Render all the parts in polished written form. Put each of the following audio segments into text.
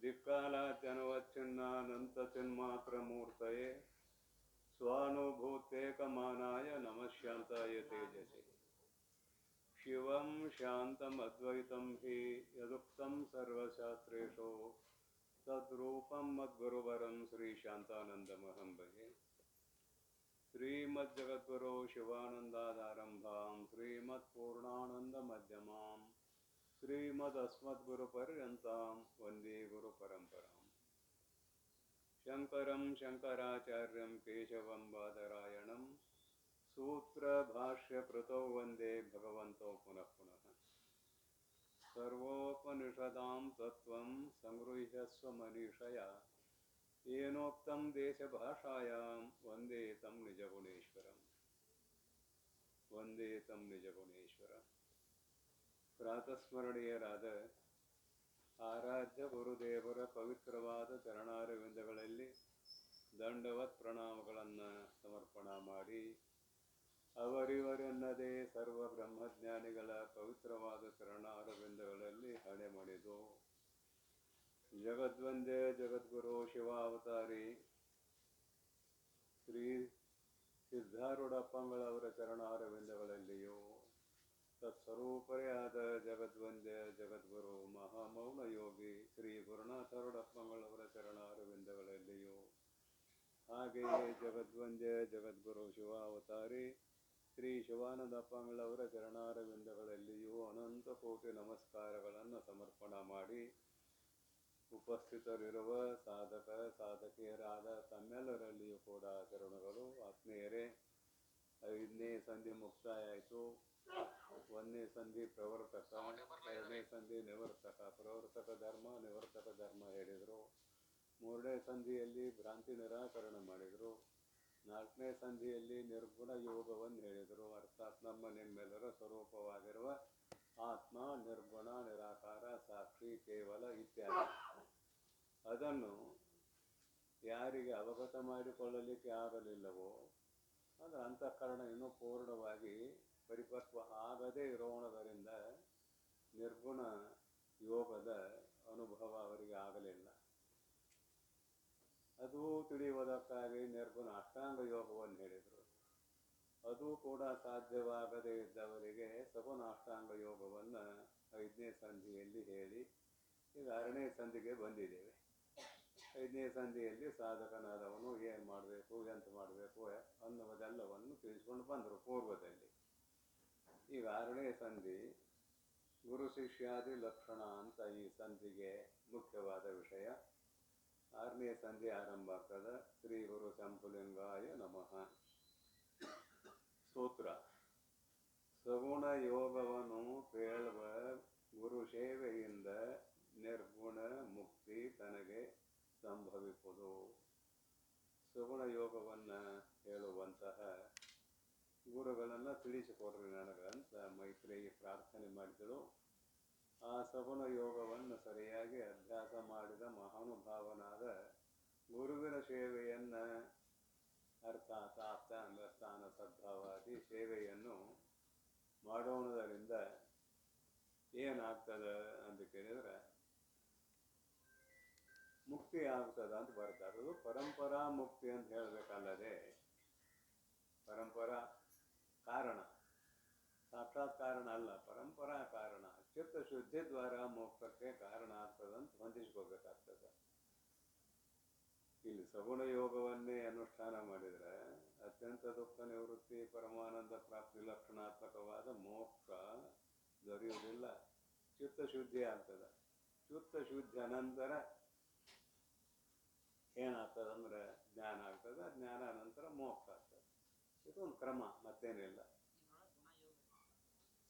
दिक्कालाद्यनवच्छिन्नानन्तचिन्मात्रमूर्तये स्वानुभूत्येकमानाय नमः शान्ताय तेजसे शिवं शान्तमद्वैतं हि यदुक्तं सर्वशास्त्रेषु तद्रूपं मद्गुरुवरं श्रीशान्तानन्दमहं भजे श्रीमज्जगद्गुरो शिवानन्दादारम्भां श्रीमत्पूर्णानन्दमध्यमां श्रीमदस्मद्गुरुपर्यन्तां वन्दे गुरुपरम्पराम् शङ्करं शङ्कराचार्यं केशवं बादरायणं सूत्रभाष्यकृतौ वन्दे भगवन्तौ पुनः पुनः सर्वोपनिषदां तत्त्वं संगृह्यस्व मनीषया येनोक्तं देशभाषायां वन्दे तं निजगुणेश्वरम् वन्दे तं निजगुणेश्वरम् ಪ್ರಾತಸ್ಮರಣೀಯರಾದ ಆರಾಧ್ಯ ಗುರುದೇವರ ಪವಿತ್ರವಾದ ಚರಣಾರವಿಂದಗಳಲ್ಲಿ ದಂಡವತ್ ಪ್ರಣಾಮಗಳನ್ನು ಸಮರ್ಪಣಾ ಮಾಡಿ ಅವರಿವರೆನ್ನದೇ ಸರ್ವ ಬ್ರಹ್ಮಜ್ಞಾನಿಗಳ ಪವಿತ್ರವಾದ ಚರಣಾರವಿಂದಗಳಲ್ಲಿ ಹಣೆ ಮಣಿದು ಜಗದ್ವಂದ್ಯ ಜಗದ್ಗುರು ಶಿವಾವತಾರಿ ಶ್ರೀ ಸಿದ್ಧಾರೂಢಪ್ಪಂಗಳವರ ಚರಣಾರವಿಂದಗಳಲ್ಲಿಯೂ ತತ್ಸ್ವರೂಪರೇ ಆದ ಜಗದ್ವಂದ್ಯ ಜಗದ್ಗುರು ಮಹಾಮೌನ ಯೋಗಿ ಶ್ರೀ ಗುರುನಾಥರೂಢಪ್ಪಂಗಳವರ ಚರಣಾರವಿಂದಗಳಲ್ಲಿಯೂ ಹಾಗೆಯೇ ಜಗದ್ವಂದ್ಯ ಜಗದ್ಗುರು ಶಿವಾವತಾರಿ ಶ್ರೀ ಶಿವಾನಂದಪ್ಪಂಗಳವರ ಚರಣಾರವಿಂದಗಳಲ್ಲಿಯೂ ಅನಂತ ಕೋಟಿ ನಮಸ್ಕಾರಗಳನ್ನು ಸಮರ್ಪಣಾ ಮಾಡಿ ಉಪಸ್ಥಿತರಿರುವ ಸಾಧಕ ಸಾಧಕಿಯರಾದ ತಮ್ಮೆಲ್ಲರಲ್ಲಿಯೂ ಕೂಡ ಶರಣಗಳು ಆತ್ಮೀಯರೇ. 5ನೇ ಸಂಧಿ ಮುಕ್ತಾಯ ಆಯಿತು. 1ನೇ ಸಂಧಿ ಪ್ರವರ್ತಕ, 2ನೇ ಸಂಧಿ ನಿವರ್ತಕ. ಪ್ರವರ್ತಕ ಧರ್ಮ ನಿವರ್ತಕ ಧರ್ಮ ಹೇಳಿದರು. 3ನೇ ಸಂಧಿಯಲ್ಲಿ ಭ್ರಾಂತಿ ನಿರಾಕರಣ ಮಾಡಿದರು. 4ನೇ ಸಂಧಿಯಲ್ಲಿ ನಿರ್ಗುಣ ಯೋಗವನ್ನು ಹೇಳಿದರು. ಅರ್ಥಾತ್ ನಿಮ್ಮೆಲ್ಲರ ಸ್ವರೂಪವಾಗಿರುವ ಆತ್ಮ ನಿರ್ಗುಣ ನಿರಾಕಾರ ಸಾಕ್ಷಿ ಕೇವಲ ಇತ್ಯಾದಿ. ಅದನ್ನು ಯಾರಿಗೆ ಅವಗತ ಮಾಡಿಕೊಳ್ಳಲಿಕ್ಕೆ ಆಗಲಿಲ್ಲವೋ ಅದು ಅಂತಃಕರಣ ಇನ್ನೂ ಪೂರ್ಣವಾಗಿ ಪರಿಪಕ್ವ ಆಗದೇ ಇರೋಣದರಿಂದ ನಿರ್ಗುಣ ಯೋಗದ ಅನುಭವ ಅವರಿಗೆ ಆಗಲಿಲ್ಲ. ಅದು ತಿಳಿಯುವುದಕ್ಕಾಗಿ ನಿರ್ಗುಣ ಅಷ್ಟಾಂಗ ಯೋಗವನ್ನು ಹೇಳಿದರು. ಅದು ಕೂಡ ಸಾಧ್ಯವಾಗದೇ ಇದ್ದವರಿಗೆ ಸಗುಣ ಅಷ್ಟಾಂಗ ಯೋಗವನ್ನು 5ನೇ ಸಂಧಿಯಲ್ಲಿ ಹೇಳಿ ಈಗ 6ನೇ ಸಂಧಿಗೆ ಬಂದಿದ್ದೇವೆ. 5ನೇ ಸಂಧಿಯಲ್ಲಿ ಸಾಧಕನಾದವನು ಏನು ಮಾಡಬೇಕು, ಎಂತ ಮಾಡಬೇಕು ಅನ್ನುವುದೆಲ್ಲವನ್ನು ತಿಳಿಸ್ಕೊಂಡು ಬಂದರು ಪೂರ್ವದಲ್ಲಿ. ಈಗ 6ನೇ ಸಂಧಿ ಗುರು ಶಿಷ್ಯಾದಿ ಲಕ್ಷಣ ಅಂತ ಈ ಸಂಧಿಗೆ ಮುಖ್ಯವಾದ ವಿಷಯ. 6ನೇ ಸಂಧಿ ಆರಂಭ ಆಗ್ತದೆ. ಶ್ರೀ ಗುರು ಶಂಭುಲಿಂಗಾಯ ನಮಃ. ಸ್ತೋತ್ರ. ಸಗುಣ ಯೋಗವನ್ನು ಕೇಳುವ ಗುರು ಸೇವೆಯಿಂದ ನಿರ್ಗುಣ ಮುಕ್ತಿ ತನಗೆ ಸಂಭವಿಸುವುದು. ಸಗುಣ ಯೋಗವನ್ನು ಹೇಳುವಂತಹ ಗುರುಗಳನ್ನು ತಿಳಿಸಿಕೊಡ್ರಿ ನನಗಂತ ಮೈತ್ರೇಯಿ ಪ್ರಾರ್ಥನೆ ಮಾಡಿದಳು. ಆ ಸಗುಣ ಯೋಗವನ್ನು ಸರಿಯಾಗಿ ಅಭ್ಯಾಸ ಮಾಡಿದ ಮಹಾನುಭಾವನಾದ ಗುರುವಿನ ಸೇವೆಯನ್ನು ಅರ್ಥಾತ್ ಆಪ್ತ ಅಂಗಸ್ಥಾನ ಸದ್ಭಾವಾದಿ ಸೇವೆಯನ್ನು ಮಾಡೋಣದರಿಂದ ಏನಾಗ್ತದೆ ಅಂತ ಕೇಳಿದ್ರೆ ಮುಕ್ತಿ ಆಗ್ತದ ಅಂತ ಬರ್ತಾರೆ. ಅದು ಪರಂಪರಾ ಮುಕ್ತಿ ಅಂತ ಹೇಳಬೇಕಲ್ಲದೆ ಪರಂಪರಾ ಕಾರಣ, ಸಾಕ್ಷಾತ್ ಕಾರಣ ಅಲ್ಲ, ಪರಂಪರಾ ಕಾರಣ. ಚಿತ್ತ ಶುದ್ಧಿ ದ್ವಾರ ಮೋಕ್ಷಕ್ಕೆ ಕಾರಣ ಆಗ್ತದಂತ ಹೊಂದಿಸ್ಕೋಬೇಕಾಗ್ತದೆ. ಇಲ್ಲಿ ಸಗುಣ ಯೋಗವನ್ನೇ ಅನುಷ್ಠಾನ ಮಾಡಿದರೆ ಅತ್ಯಂತ ದುಃಖ ನಿವೃತ್ತಿ ಪರಮಾನಂದ ಪ್ರಾಪ್ತಿ ಲಕ್ಷಣಾತ್ಮಕವಾದ ಮೋಕ್ಷ ದೊರೆಯುವುದಿಲ್ಲ. ಚಿತ್ತಶುದ್ಧಿ ಆಗ್ತದೆ. ಚಿತ್ತಶುದ್ಧಿ ಅನಂತರ ಏನಾಗ್ತದಂದ್ರೆ ಜ್ಞಾನ ಆಗ್ತದೆ. ಜ್ಞಾನ ಅನಂತರ ಮೋಕ್ಷ ಆಗ್ತದೆ. ಇದೊಂದು ಕ್ರಮ, ಮತ್ತೇನಿಲ್ಲ.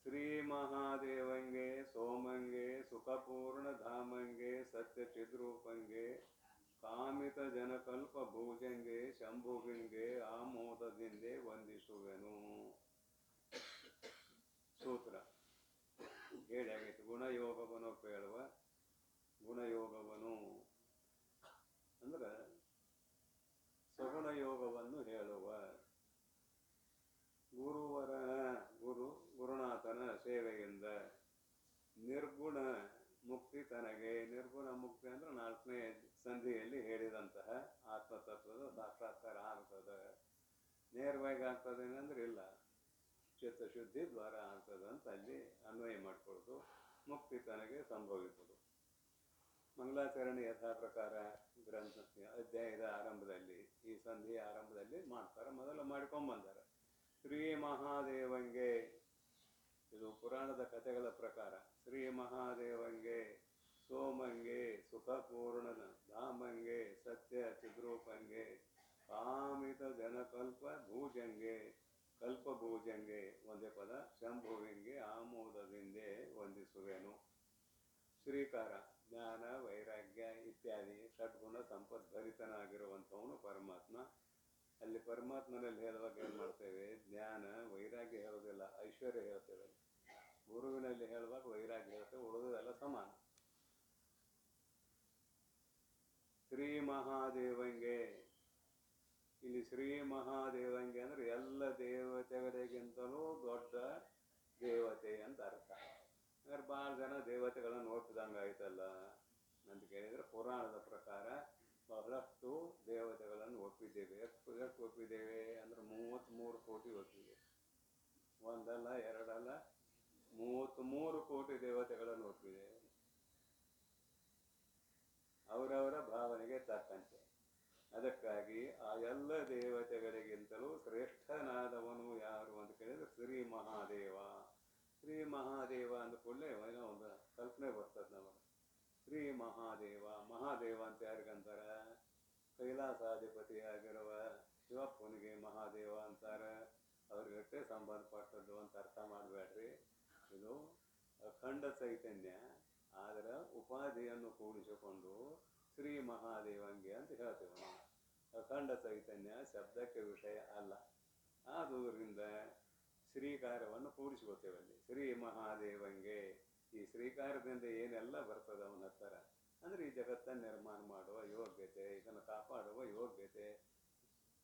ಶ್ರೀ ಮಹಾದೇವಂಗೆ ಸೋಮಂಗೆ ಸುಖಪೂರ್ಣ ಧಾಮಂಗೆ ಸತ್ಯ ಚಿದ್ರೂಪಂಗೆ ಕಾಮಿತ ಜನಕಲ್ಪ ಭೂಜಂಗೆ ಶಂಭುವಿಂಗೆ ಆಮೋದದಿಂದೆ ವಂದಿಸುವೆನು. ಸೂತ್ರ ಹೇಳಿ ಆಗೈತೆ. ಗುಣಯೋಗವನ್ನು ಕೇಳುವ ಗುಣಯೋಗವನು ಅಂದ್ರೆ ಸಗುಣ ಯೋಗವನ್ನು ಹೇಳುವ ಗುರುನಾಥನ ಸೇವೆಯಿಂದ ನಿರ್ಗುಣ ಮುಕ್ತಿ ತನಗೆ. ನಿರ್ಗುಣ ಮುಕ್ತಿ ಅಂದ್ರೆ 4ನೇ ಸಂಧಿಯಲ್ಲಿ ಹೇಳಿದಂತಹ ಆತ್ಮತತ್ವದ ಸಾಕ್ಷಾತ್ಕಾರ ಆಗ್ತದೆ. ನೇರವಾಗಿ ಆಗ್ತದೆ ಏನಂದ್ರೆ ಇಲ್ಲ, ಚಿತ್ತಶುದ್ಧಿ ದ್ವಾರ ಆಗ್ತದೆ ಅಂತ ಅಲ್ಲಿ ಅನ್ವಯ ಮಾಡಿಕೊಳ್ಳೋದು. ಮುಕ್ತಿ ತನಗೆ ಸಂಭವಿಸುವುದು. ಮಂಗಳಾಚರಣೆ ಯಥಾ ಪ್ರಕಾರ ಗ್ರಂಥ ಅಧ್ಯಾಯದ ಆರಂಭದಲ್ಲಿ, ಈ ಸಂಧಿಯ ಆರಂಭದಲ್ಲಿ ಮಾಡ್ತಾರೆ, ಮೊದಲು ಮಾಡ್ಕೊಂಬಂದಾರೆ. ಶ್ರೀ ಮಹಾದೇವಂಗೆ, ಇದು ಪುರಾಣದ ಕಥೆಗಳ ಪ್ರಕಾರ, ಶ್ರೀ ಮಹಾದೇವಂಗೆ ಸೋಮಂಗೆ ಸುಖಪೂರ್ಣನ ಧಾಮಂಗೆ ಸತ್ಯ ಚಿದ್ರೂಪಂಗೆ ಕಾಮಿತ ಜನಕಲ್ಪ ಭೂಜಂಗೆ ಕಲ್ಪಭೂಜಂಗೆ ಒಂದೇ ಪದ ಶಂಭುವಿಂಗೆ ಆಮೋದದಿಂದೆ ವಂದಿಸುವೆನು. ಶ್ರೀಕಾರ ಜ್ಞಾನ ವೈರಾಗ್ಯ ಇತ್ಯಾದಿ ಷಡ್ಗುಣ ಸಂಪದ್ಭರಿತನಾಗಿರುವಂಥವನು ಪರಮಾತ್ಮ. ಅಲ್ಲಿ ಪರಮಾತ್ಮನಲ್ಲಿ ಹೇಳುವಾಗ ಏನು ಮಾಡ್ತೇವೆ, ಜ್ಞಾನ ವೈರಾಗ್ಯ ಹೇಳೋದಿಲ್ಲ, ಐಶ್ವರ್ಯ ಹೇಳ್ತೇವೆ. ಗುರುವಿನಲ್ಲಿ ಹೇಳುವಾಗ ವೈರಾಗ್ಯ ಹೇಳ್ತೇವೆ, ಉಳಿದೆಲ್ಲ ಸಮಾನ. ಶ್ರೀ ಮಹಾದೇವಂಗೆ, ಇಲ್ಲಿ ಶ್ರೀ ಮಹಾದೇವಂಗೆ ಅಂದ್ರೆ ಎಲ್ಲ ದೇವತೆಗಳಿಗಿಂತಲೂ ದೊಡ್ಡ ದೇವತೆ ಅಂತ ಅರ್ಥ. ಅಂದ್ರೆ ಭಾಳ ಜನ ದೇವತೆಗಳನ್ನು ಒಪ್ಪಿದಂಗೆ ಆಯ್ತಲ್ಲ ಅಂತ ಕೇಳಿದ್ರೆ, ಪುರಾಣದ ಪ್ರಕಾರ ಬಹಳಷ್ಟು ದೇವತೆಗಳನ್ನು ಒಪ್ಪಿದ್ದೇವೆ. ಎಷ್ಟು ಒಪ್ಪಿದ್ದೇವೆ ಅಂದ್ರೆ 33 ಕೋಟಿ ಒಪ್ಪಿದ್ದೇವೆ. ಒಂದಲ್ಲ ಎರಡಲ್ಲ, 33 ಕೋಟಿ ದೇವತೆಗಳನ್ನು ಒಪ್ಪಿದ್ದೇವೆ. ಅವರವರ ಭಾವನೆಗೆ ತಕ್ಕಂತೆ. ಅದಕ್ಕಾಗಿ ಆ ಎಲ್ಲ ದೇವತೆಗಳಿಗಿಂತಲೂ ಶ್ರೇಷ್ಠನಾದವನು ಯಾರು ಅಂತ ಕೇಳಿದ್ರೆ ಶ್ರೀ ಮಹಾದೇವ. ಶ್ರೀ ಮಹಾದೇವ ಅಂದ ಕೂಡಲೇ ಏನೋ ಒಂದು ಕಲ್ಪನೆ ಬರ್ತದೆ ನಮಗೆ. ಶ್ರೀ ಮಹಾದೇವ, ಮಹಾದೇವ ಅಂತ ಯಾರಿಗಂತಾರ? ಕೈಲಾಸಾಧಿಪತಿಯಾಗಿರುವ ಶಿವಪ್ಪನಿಗೆ ಮಹಾದೇವ ಅಂತಾರೆ. ಅವ್ರಿಗಟ್ಟೆ ಸಂಬಂಧಪಟ್ಟದ್ದು ಅಂತ ಅರ್ಥ ಮಾಡಬೇಡ್ರಿ. ಇದು ಅಖಂಡ ಚೈತನ್ಯ, ಆದರೆ ಉಪಾಧಿಯನ್ನು ಕೂಡಿಸಿಕೊಂಡು ಶ್ರೀ ಮಹಾದೇವಂಗೆ ಅಂತ ಹೇಳ್ತೇವೆ ನಾವು. ಅಖಂಡ ಚೈತನ್ಯ ಶಬ್ದಕ್ಕೆ ವಿಷಯ ಅಲ್ಲ. ಆದುದರಿಂದ ಶ್ರೀಕಾರವನ್ನು ಕೂಡಿಸ್ಕೊತೇವೆ ಅಲ್ಲಿ. ಶ್ರೀ ಮಹಾದೇವಂಗೆ, ಈ ಶ್ರೀಕಾರದಿಂದ ಏನೆಲ್ಲ ಬರ್ತದೆ ಅವನ ಹತ್ತಿರ ಅಂದ್ರೆ, ಈ ಜಗತ್ತನ್ನು ನಿರ್ಮಾಣ ಮಾಡುವ ಯೋಗ್ಯತೆ, ಇದನ್ನು ಕಾಪಾಡುವ ಯೋಗ್ಯತೆ,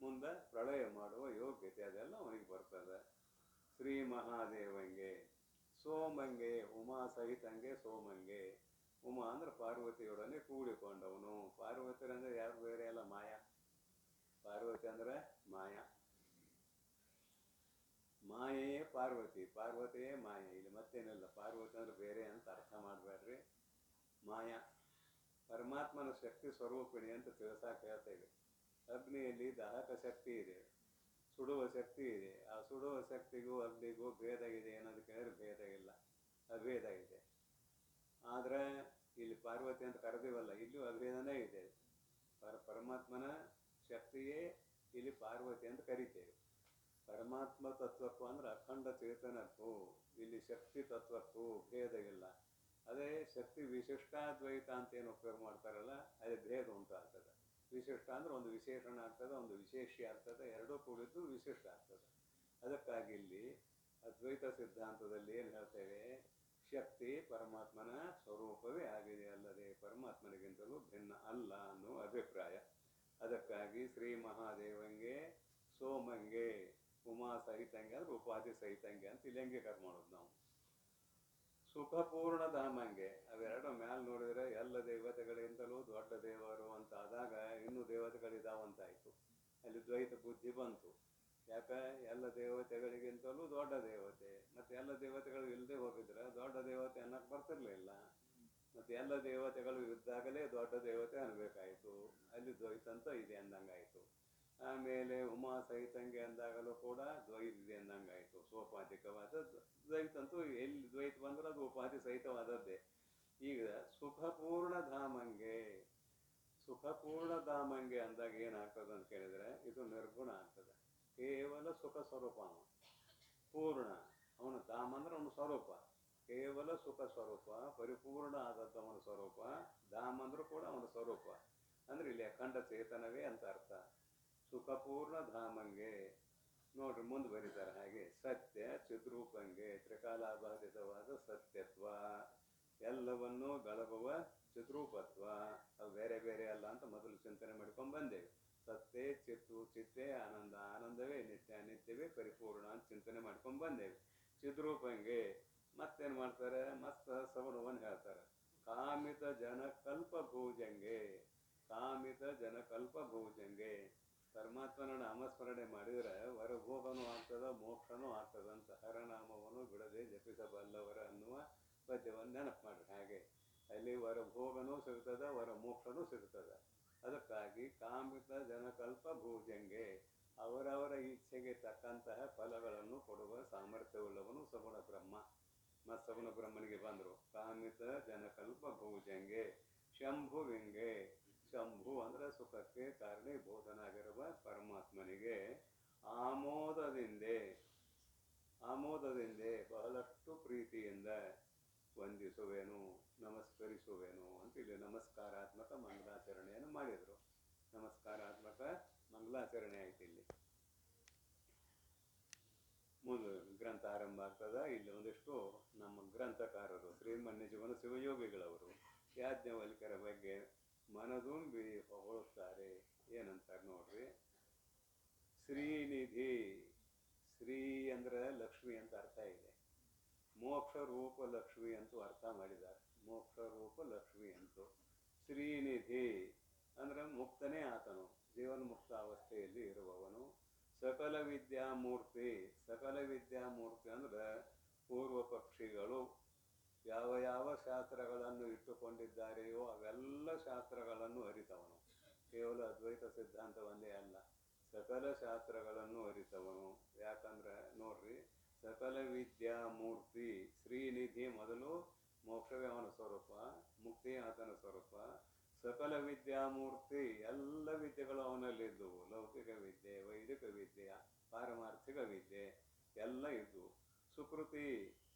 ಮುಂದೆ ಪ್ರಳಯ ಮಾಡುವ ಯೋಗ್ಯತೆ, ಅದೆಲ್ಲ ಅವನಿಗೆ ಬರ್ತದೆ. ಶ್ರೀ ಮಹಾದೇವಂಗೆ ಸೋಮಂಗೆ, ಉಮಾ ಸಹಿತಂಗೆ ಸೋಮಂಗೆ. ಉಮಾ ಅಂದ್ರೆ ಪಾರ್ವತಿಯೊಡನೆ ಕೂಡಿಕೊಂಡವನು. ಪಾರ್ವತಿ ಅಂದ್ರೆ ಯಾರು ಬೇರೆ ಅಲ್ಲ, ಮಾಯ. ಪಾರ್ವತಿ ಅಂದ್ರೆ ಮಾಯ, ಮಾಯೆಯೇ ಪಾರ್ವತಿ, ಪಾರ್ವತಿಯೇ ಮಾಯ. ಇಲ್ಲಿ ಮತ್ತೇನಿಲ್ಲ, ಪಾರ್ವತಿ ಅಂದ್ರೆ ಬೇರೆ ಅಂತ ಅರ್ಥ ಮಾಡಬೇಡ್ರಿ. ಮಾಯ ಪರಮಾತ್ಮನ ಶಕ್ತಿ ಸ್ವರೂಪಿಣಿ ಅಂತ ತಿಳ್ಸಾಕ ಹೇಳ್ತೇವೆ. ಅಗ್ನಿಯಲ್ಲಿ ದಾಹಕ ಶಕ್ತಿ ಇದೆ, ಸುಡುವ ಶಕ್ತಿ ಇದೆ. ಆ ಸುಡುವ ಶಕ್ತಿಗೂ ಅಗ್ನಿಗೂ ಭೇದ ಇದೆ ಅನ್ನೋದು ಕೇಳಿದ್ರೆ ಭೇದ ಇಲ್ಲ, ಅಭೇದ ಇದೆ. ಆದ್ರೆ ಇಲ್ಲಿ ಪಾರ್ವತಿ ಅಂತ ಕರೆದಿವಲ್ಲ, ಇಲ್ಲೂ ಅಭೇದನೇ ಇದೆ. ಪರಮಾತ್ಮನ ಶಕ್ತಿಯೇ ಇಲ್ಲಿ ಪಾರ್ವತಿ ಅಂತ ಕರಿತೇವೆ. ಪರಮಾತ್ಮ ತತ್ವಕ್ಕೂ ಅಂದ್ರೆ ಅಖಂಡ ಚೇತನಕ್ಕೂ ಇಲ್ಲಿ ಶಕ್ತಿ ತತ್ವಕ್ಕೂ ಭೇದ ಇಲ್ಲ. ಅದೇ ಶಕ್ತಿ ವಿಶಿಷ್ಟಾದ್ವೈತ ಅಂತ ಏನು ಉಪಯೋಗ ಮಾಡ್ತಾರಲ್ಲ, ಅದೇ ಭೇದ ಉಂಟಾಗ್ತದೆ. ವಿಶಿಷ್ಟ ಅಂದ್ರೆ ಒಂದು ವಿಶೇಷಣ ಆಗ್ತದೆ, ಒಂದು ವಿಶೇಷ ಆಗ್ತದೆ, ಎರಡೂ ಕೂಡಿದ್ದು ವಿಶಿಷ್ಟ ಆಗ್ತದೆ. ಅದಕ್ಕಾಗಿ ಇಲ್ಲಿ ಅದ್ವೈತ ಸಿದ್ಧಾಂತದಲ್ಲಿ ಏನು ಹೇಳ್ತೇವೆ, ಶಕ್ತಿ ಪರಮಾತ್ಮನ ಸ್ವರೂಪವೇ ಆಗಿದೆ, ಅಲ್ಲದೆ ಪರಮಾತ್ಮನಿಗಿಂತಲೂ ಭಿನ್ನ ಅಲ್ಲ ಅನ್ನೋ ಅಭಿಪ್ರಾಯ. ಅದಕ್ಕಾಗಿ ಶ್ರೀ ಮಹಾದೇವಂಗೆ ಸೋಮಂಗೆ ಉಮಾ ಸಹಿತಂಗೆ ಅಂದ್ರೆ ಉಪಾಧಿ ಸಹಿತಂಗೆ ಅಂತ ಇಲ್ಲಿ ಅಂಗೀಕಾರ ಮಾಡೋದು ನಾವು. ಸುಖಪೂರ್ಣ ಧಾಮಂಗೆ, ಅವೆರಡು ಮ್ಯಾಲ ನೋಡಿದ್ರೆ ಎಲ್ಲ ದೇವತೆಗಳಿಂದಲೂ ದೊಡ್ಡ ದೇವರು ಅಂತ ಆದಾಗ ಇನ್ನೂ ದೇವತೆಗಳಿದಾವಂತಾಯ್ತು. ಅಲ್ಲಿ ದ್ವೈತ ಬುದ್ಧಿ ಬಂತು. ಯಾಕ? ಎಲ್ಲ ದೇವತೆಗಳಿಗಿಂತಲೂ ದೊಡ್ಡ ದೇವತೆ. ಮತ್ತೆ ಎಲ್ಲ ದೇವತೆಗಳು ಇಲ್ಲದೆ ಹೋಗಿದ್ರೆ ದೊಡ್ಡ ದೇವತೆ ಅನ್ನಕ್ಕೆ ಬರ್ತಿರ್ಲಿಲ್ಲ. ಮತ್ತೆ ಎಲ್ಲ ದೇವತೆಗಳು ಇದ್ದಾಗಲೇ ದೊಡ್ಡ ದೇವತೆ ಅನ್ಬೇಕಾಯ್ತು. ಅಲ್ಲಿ ದ್ವೈತ ಅಂತ ಇದೆ ಅಂದಂಗಾಯ್ತು. ಆಮೇಲೆ ಉಮಾ ಸಹಿತಂಗೆ ಅಂದಾಗಲೂ ಕೂಡ ದ್ವೈತ ಇದೆ ಅಂದಂಗಾಯ್ತು. ಸೋಪಾಧಿಕವಾದ ದ್ವೈತ ಅಂತೂ ಎಲ್ಲಿ ದ್ವೈತ ಬಂದ್ರೆ ಅದು ಉಪಾಧಿ ಸಹಿತವಾದದ್ದೇ. ಈಗ ಸುಖಪೂರ್ಣ ಧಾಮಂಗೆ, ಸುಖಪೂರ್ಣ ಧಾಮಂಗೆ ಅಂದಾಗ ಏನಾಗ್ತದೆ ಅಂತ ಕೇಳಿದ್ರೆ, ಇದು ನಿರ್ಗುಣ ಆಗ್ತದೆ. ಕೇವಲ ಸುಖ ಸ್ವರೂಪ ಅವನು, ಪೂರ್ಣ. ಅವನು ಧಾಮ ಅಂದ್ರೆ ಅವನ ಸ್ವರೂಪ, ಕೇವಲ ಸುಖ ಸ್ವರೂಪ, ಪರಿಪೂರ್ಣ ಆದದ್ದು ಅವನ ಸ್ವರೂಪ. ಧಾಮ ಅಂದ್ರೂ ಕೂಡ ಅವನ ಸ್ವರೂಪ. ಅಂದ್ರೆ ಇಲ್ಲಿ ಅಖಂಡ ಚೇತನವೇ ಅಂತ ಅರ್ಥ. ಸುಖಪೂರ್ಣ ಧಾಮಂಗೆ ನೋಡ್ರಿ ಮುಂದೆ ಬರೀತಾರೆ ಹಾಗೆ. ಸತ್ಯ ಚಿದ್ರೂಪಂಗೆ, ತ್ರಿಕಾಲಾಬಾಧಿತವಾದ ಸತ್ಯತ್ವ, ಎಲ್ಲವನ್ನೂ ಬೆಳಗುವ ಚಿದ್ರೂಪತ್ವ. ಅವು ಬೇರೆ ಬೇರೆ ಅಲ್ಲ ಅಂತ ಮೊದಲು ಚಿಂತನೆ ಮಾಡ್ಕೊಂಡು ಬಂದೇವೆ. ಸತ್ಯೇ ಚಿತ್ತು, ಚಿತ್ತೇ ಆನಂದ, ಆನಂದವೇ ನಿತ್ಯ, ನಿತ್ಯವೇ ಪರಿಪೂರ್ಣ ಅಂತ ಚಿಂತನೆ ಮಾಡ್ಕೊಂಡು ಬಂದೇವೆ. ಚಿದ್ರೂಪಂಗೆ ಮತ್ತೇನು ಮಾಡ್ತಾರೆ, ಮತ್ತ ಸಗುಣವನ್ನು ಹೇಳ್ತಾರೆ. ಕಾಮಿತ ಜನಕಲ್ಪ ಭೂಜಂಗೆ, ಕಾಮಿತ ಜನಕಲ್ಪ ಭೂಜಂಗೆ. ಪರಮಾತ್ಮನ ನಾಮಸ್ಮರಣೆ ಮಾಡಿದರೆ ವರಭೋಗನೂ ಆಗ್ತದ, ಮೋಕ್ಷನೂ ಆಗ್ತದಂತ. ಹರನಾಮವನ್ನು ಬಿಡದೆ ಜಪಿಸಬಲ್ಲವರ ಅನ್ನುವ ಪದ್ಯವನ್ನು ನೆನಪು ಮಾಡ್ರಿ. ಹಾಗೆ ಅಲ್ಲಿ ವರಭೋಗನೂ ಸಿಗ್ತದ, ವರ ಮೋಕ್ಷನೂ ಸಿಗ್ತದ. ಅದಕ್ಕಾಗಿ ಕಾಮಿತ ಜನಕಲ್ಪ ಭೂಜಂಗೆ, ಅವರವರ ಇಚ್ಛೆಗೆ ತಕ್ಕಂತಹ ಫಲಗಳನ್ನು ಕೊಡುವ ಸಾಮರ್ಥ್ಯವುಳ್ಳವನು ಸಗುಣ ಬ್ರಹ್ಮ. ಸಗುಣ ಬ್ರಹ್ಮನಿಗೆ ಬಂದರು. ಕಾಮಿತ ಜನಕಲ್ಪ ಭೂಜಂಗೆ ಶಂಭುವಿಂಗೆ, ಶಂಭು ಅಂದ್ರೆ ಸುಖಕ್ಕೆ ಕಾರಣೀಭೂತನಾಗಿರುವ ಪರಮಾತ್ಮನಿಗೆ ಆಮೋದದಿಂದೆ, ಆಮೋದದಿಂದೆ ಬಹಳಷ್ಟು ಪ್ರೀತಿಯಿಂದ ವಂದಿಸುವೆನು, ನಮಸ್ಕರಿಸುವೆನು ಅಂತ ಇಲ್ಲಿ ನಮಸ್ಕಾರಾತ್ಮಕ ಮಂಗಲಾಚರಣೆಯನ್ನು ಮಾಡಿದರು. ನಮಸ್ಕಾರಾತ್ಮಕ ಮಂಗಲಾಚರಣೆ ಆಯ್ತು. ಇಲ್ಲಿ ಮುಂದೆ ಗ್ರಂಥ ಆರಂಭ ಆಗ್ತದ. ಇಲ್ಲಿ ಒಂದಿಷ್ಟು ನಮ್ಮ ಗ್ರಂಥಕಾರರು ಶ್ರೀಮನ್ಯಜೀವನ ಶಿವಯೋಗಿಗಳವರು ಯಾಜ್ಞವಲ್ಕ್ಯರ ಬಗ್ಗೆ ಮನದುಂಬಿ ಹೊಗಳುತ್ತಾರೆ. ಏನಂತಾರೆ ನೋಡ್ರಿ. ಶ್ರೀನಿಧಿ, ಶ್ರೀ ಅಂದ್ರೆ ಲಕ್ಷ್ಮಿ ಅಂತ ಅರ್ಥ ಇದೆ. ಮೋಕ್ಷ ರೂಪ ಲಕ್ಷ್ಮಿ ಅಂತೂ ಅರ್ಥ ಮಾಡಿದ್ದಾರೆ. ಮೋಕ್ಷ ರೂಪ ಲಕ್ಷ್ಮಿ ಅಂತೂ. ಶ್ರೀನಿಧಿ ಅಂದ್ರೆ ಮುಕ್ತನೇ ಆತನು, ಜೀವನ್ ಮುಕ್ತ ಅವಸ್ಥೆಯಲ್ಲಿ ಇರುವವನು. ಸಕಲ ವಿದ್ಯಾಮೂರ್ತಿ, ಸಕಲ ವಿದ್ಯಾಮೂರ್ತಿ ಅಂದ್ರೆ ಪೂರ್ವ ಪಕ್ಷಿಗಳು ಯಾವ ಯಾವ ಶಾಸ್ತ್ರಗಳನ್ನು ಇಟ್ಟುಕೊಂಡಿದ್ದಾರೆಯೋ ಅವೆಲ್ಲ ಶಾಸ್ತ್ರಗಳನ್ನು ಅರಿತವನು. ಕೇವಲ ಅದ್ವೈತ ಸಿದ್ಧಾಂತವನ್ನೇ ಅಲ್ಲ, ಸಕಲ ಶಾಸ್ತ್ರಗಳನ್ನು ಅರಿತವನು. ಯಾಕಂದ್ರೆ ನೋಡ್ರಿ, ಸಕಲ ವಿದ್ಯಾಮೂರ್ತಿ ಶ್ರೀನಿಧಿ, ಮೊದಲು ಮೋಕ್ಷವೇ ಅವನ ಸ್ವರೂಪ, ಮುಕ್ತಿ ಆತನ ಸ್ವರೂಪ. ಸಕಲ ವಿದ್ಯಾಮೂರ್ತಿ, ಎಲ್ಲ ವಿದ್ಯೆಗಳು ಅವನಲ್ಲಿದ್ದವು. ಲೌಕಿಕ ವಿದ್ಯೆ, ವೈದಿಕ ವಿದ್ಯೆ, ಪಾರಮಾರ್ಥಿಕ ವಿದ್ಯೆ ಎಲ್ಲ ಇದ್ದವು. ಸುಕೃತಿ,